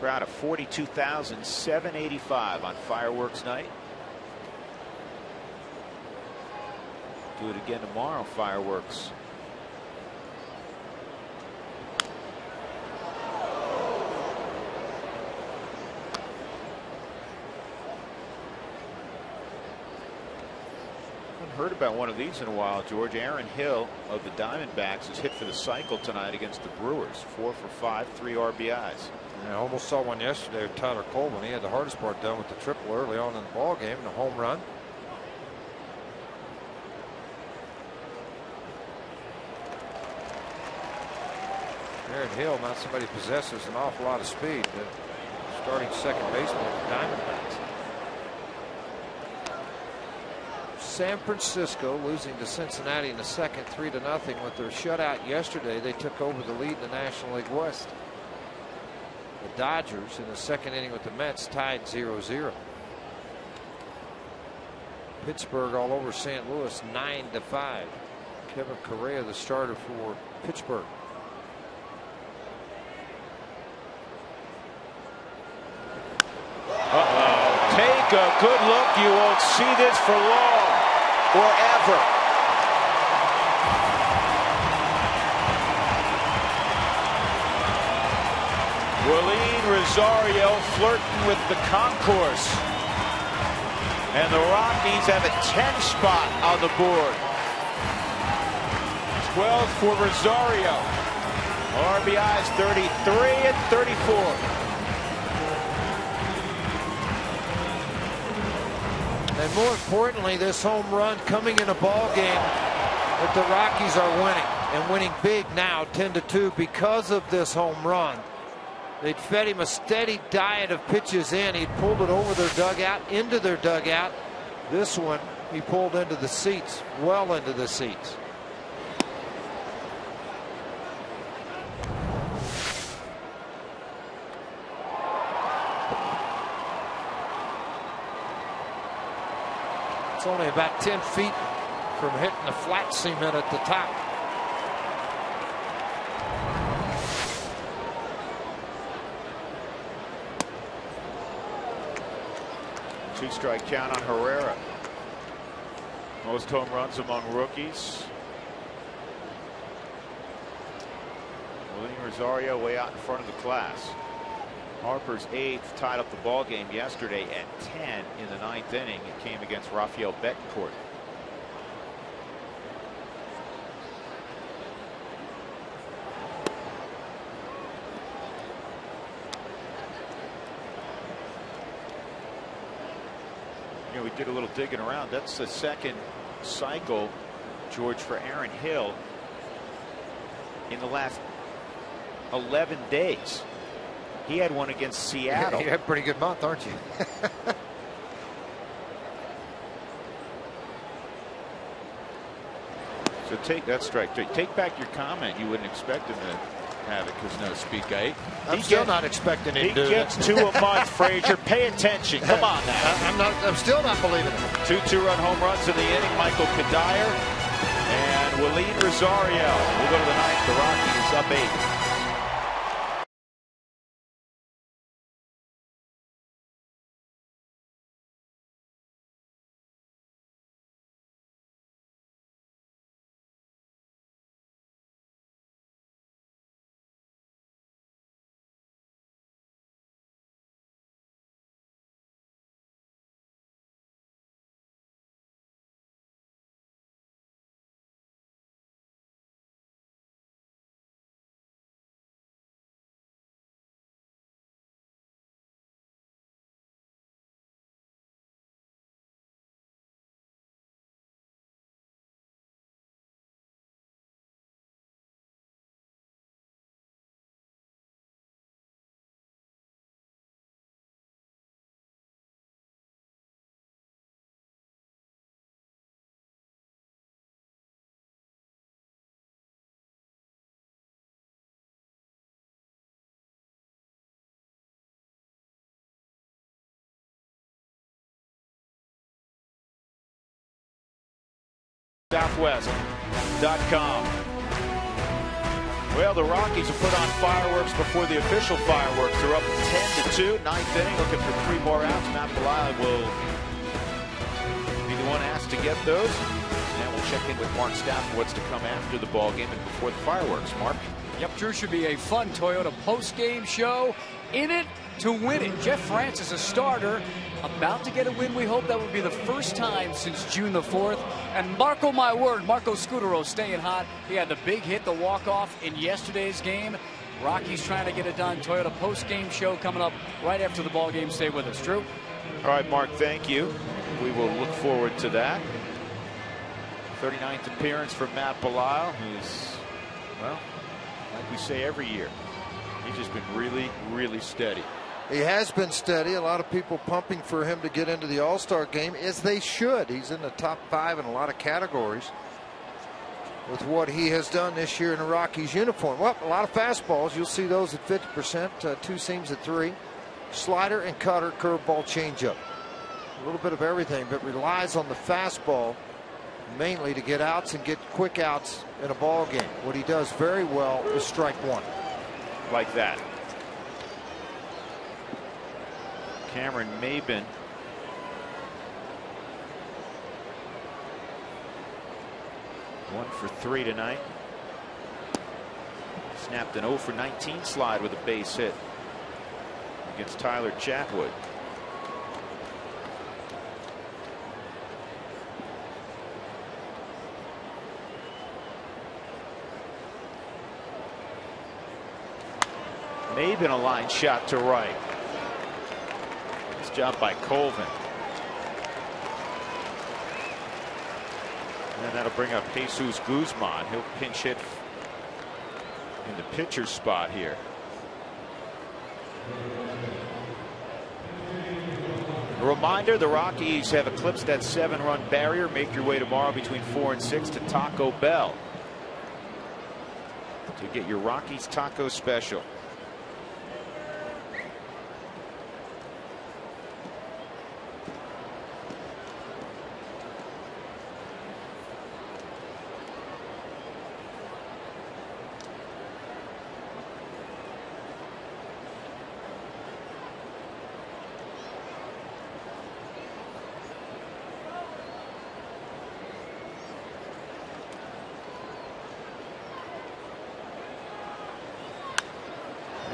Crowd of 42,785 on fireworks night. Do it again tomorrow, fireworks. Haven't heard about one of these in a while, George. Aaron Hill of the Diamondbacks is hit for the cycle tonight against the Brewers. 4 for 5, 3 RBIs. I almost saw one yesterday with Tyler Coleman. He had the hardest part done with the triple early on in the ball game and a home run. Aaron Hill, not somebody who possesses an awful lot of speed. Starting second baseman for the Diamondbacks. San Francisco losing to Cincinnati in the second 3-0 with their shutout yesterday. They took over the lead in the National League West. The Dodgers in the second inning with the Mets tied 0-0. Pittsburgh all over St. Louis 9-5. Kevin Correa the starter for Pittsburgh. Taken a good look. You won't see this for long or ever. Willeen Rosario flirting with the concourse. And the Rockies have a 10 spot on the board. 12 for Rosario. RBIs 33 and 34. And more importantly, this home run coming in a ball game that the Rockies are winning, and winning big now, 10-2, because of this home run. They'd fed him a steady diet of pitches in. He'd pulled it over their dugout, into their dugout. This one, he pulled into the seats, well into the seats. It's only about 10 feet from hitting the flat cement at the top. Two-strike count on Herrera. Most home runs among rookies. Willeen Rosario way out in front of the class. Harper's 8th tied up the ball game yesterday at 10 in the 9th inning. It came against Rafael Betancourt. You know, we did a little digging around. That's the second cycle, George, for Aaron Hill in the last 11 days. He had one against Seattle. You had a pretty good month, aren't you? So take that strike. Take back your comment. You wouldn't expect him to have it because no speed guy. I'm still not expecting him to do it. He gets 2 a month, Frazier. Pay attention. Come on now. I'm still not believing it. 2 2-run home runs in the inning. Michael Kadire and Willeen Rosario. We'll go to the 9th. The Rockies up 8. Southwest.com. Well, the Rockies have put on fireworks before the official fireworks. They're up 10-2, 9th inning, looking for 3 more outs. Matt Belisle will be the one asked to get those. And we'll check in with Mark Stafford what's to come after the ball game and before the fireworks. Mark? Yep, Drew, should be a fun Toyota post-game show. In it to win it. Jeff Francis, a starter, about to get a win. We hope that would be the first time since June the 4th. And Marco, my word, Marco Scutaro staying hot. He had the big hit, the walk-off in yesterday's game. Rockies trying to get it done. Toyota post-game show coming up right after the ball game. Stay with us, Drew. All right, Mark, thank you. We will look forward to that. 39th appearance for Matt Belisle, who's, well, like we say every year, he's just been really, really steady. He has been steady. A lot of people pumping for him to get into the All-Star game, as they should. He's in the top 5 in a lot of categories with what he has done this year in the Rockies uniform. Well, a lot of fastballs. You'll see those at 50%, 2 seams at 3. Slider and cutter, curveball, changeup. A little bit of everything, but relies on the fastball mainly to get outs and get quick outs in a ball game. What he does very well is strike 1. Like that. Cameron Maben 1 for 3 tonight. Snapped an 0 for 19 slide with a base hit against Tyler Chatwood. May have been a line shot to right. Nice job by Colvin. And that'll bring up Jesus Guzman. He'll pinch hit in the pitcher's spot here. A reminder, the Rockies have eclipsed that 7-run barrier. Make your way tomorrow between 4 and 6 to Taco Bell to get your Rockies taco special.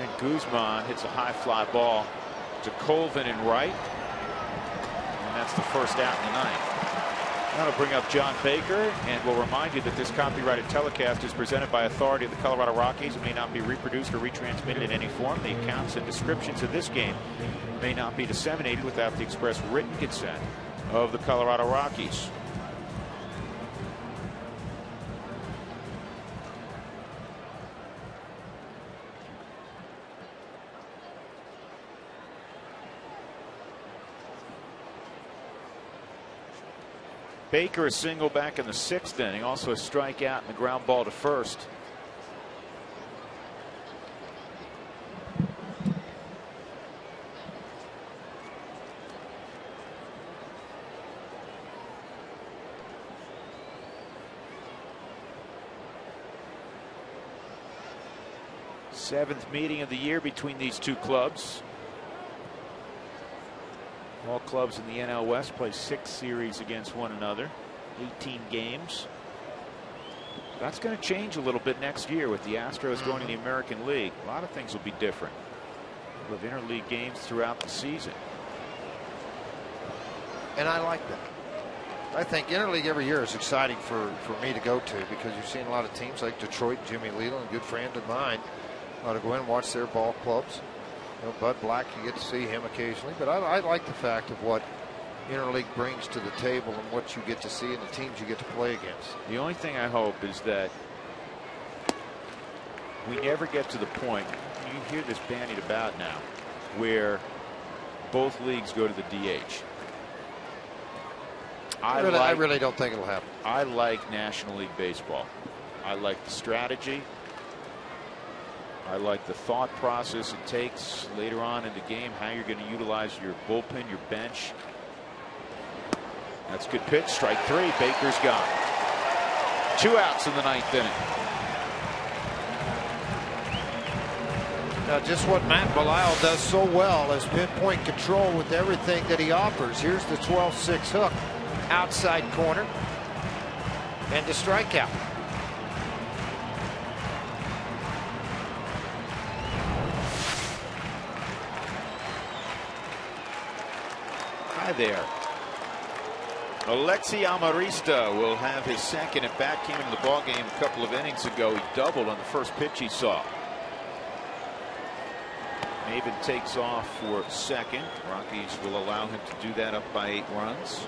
And Guzman hits a high fly ball to Colvin in right. And that's the first out in the ninth. That'll bring up John Baker, and we'll remind you that this copyrighted telecast is presented by authority of the Colorado Rockies. It may not be reproduced or retransmitted in any form. The accounts and descriptions of this game may not be disseminated without the express written consent of the Colorado Rockies. Baker a single back in the 6th inning, also a strikeout and a ground ball to first. Seventh meeting of the year between these two clubs. All clubs in the NL West play 6 series against one another, 18 games. That's going to change a little bit next year with the Astros going to the American League. A lot of things will be different. We'll have interleague games throughout the season. And I like that. I think interleague every year is exciting for me to go to, because you've seen a lot of teams like Detroit, Jimmy Leland, a good friend of mine, to go in and watch their ball clubs. You know, Bud Black, you get to see him occasionally, but I like the fact of what interleague brings to the table and what you get to see and the teams you get to play against. The only thing I hope is that we never get to the point, you hear this bandied about now, where both leagues go to the DH. I really don't think it'll happen. I like National League Baseball. I like the strategy. I like the thought process it takes later on in the game, how you're going to utilize your bullpen, your bench. That's a good pitch. Strike 3. Baker's gone. 2 outs in the 9th inning. Now, just what Matt Belisle does so well is pinpoint control with everything that he offers. Here's the 12-6 hook, outside corner, and the strikeout. There. Alexi Amarista will have his second at bat. Came into the ball game a couple of innings ago. He doubled on the first pitch he saw. Maven takes off for second. Rockies will allow him to do that up by 8 runs.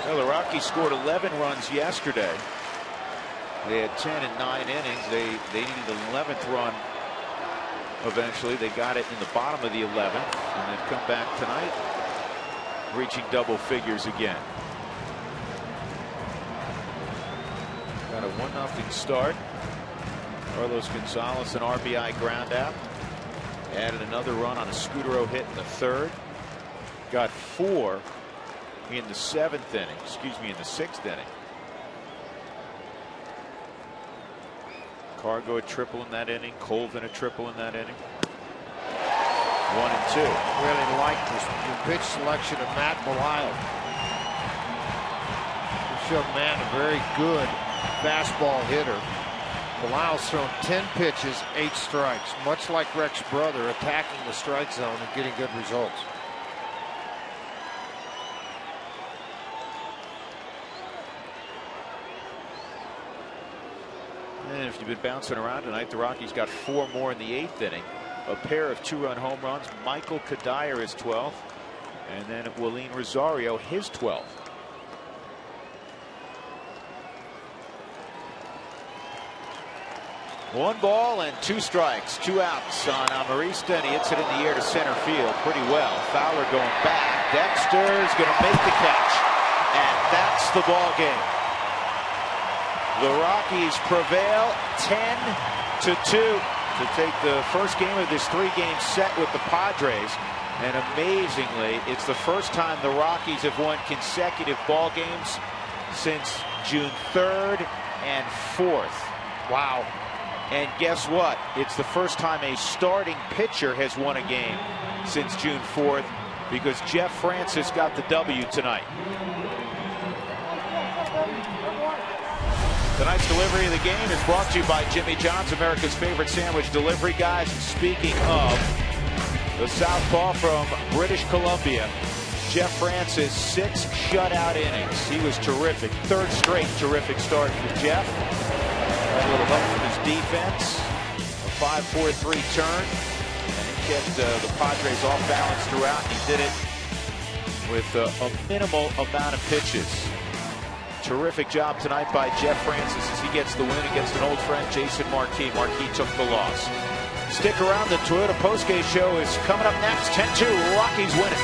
Well, the Rockies scored 11 runs yesterday. They had 10 in 9 innings. They needed an 11th run eventually. They got it in the bottom of the 11th, and they've come back tonight, reaching double figures again. Got a 1-0 start. Carlos Gonzalez, an RBI ground out. Added another run on a Scudero hit in the 3rd. Got 4 in the 7th inning, in the 6th inning. Cargo a triple in that inning. Colvin a triple in that inning. 1-2. Really like the pitch selection of Matt Belisle. This young man, a very good fastball hitter. Belisle's thrown 10 pitches, 8 strikes. Much like Rex's brother, attacking the strike zone and getting good results. And if you've been bouncing around tonight, the Rockies got 4 more in the 8th inning. A pair of 2-run home runs. Michael Kadire his 12th. And then Willeen Rosario his 12th. One ball and 2 strikes, 2 outs on Amarista, and he hits it in the air to center field pretty well. Fowler going back. Dexter's going to make the catch. And that's the ball game. The Rockies prevail 10-2 to take the first game of this 3-game set with the Padres. And amazingly, it's the first time the Rockies have won consecutive ball games since June 3rd and 4th. Wow. And guess what? It's the first time a starting pitcher has won a game since June 4th, because Jeff Francis got the W tonight. Tonight's delivery of the game is brought to you by Jimmy John's, America's favorite sandwich delivery guys. And speaking of the southpaw from British Columbia, Jeff Francis, 6 shutout innings. He was terrific. 3rd straight terrific start for Jeff. A little help from his defense. A 5-4-3 turn. And he kept the Padres off balance throughout. And he did it with a minimal amount of pitches. Terrific job tonight by Jeff Francis as he gets the win against an old friend, Jason Marquis. Marquis took the loss. Stick around. The Toyota postgame show is coming up next. 10-2. Rockies win it.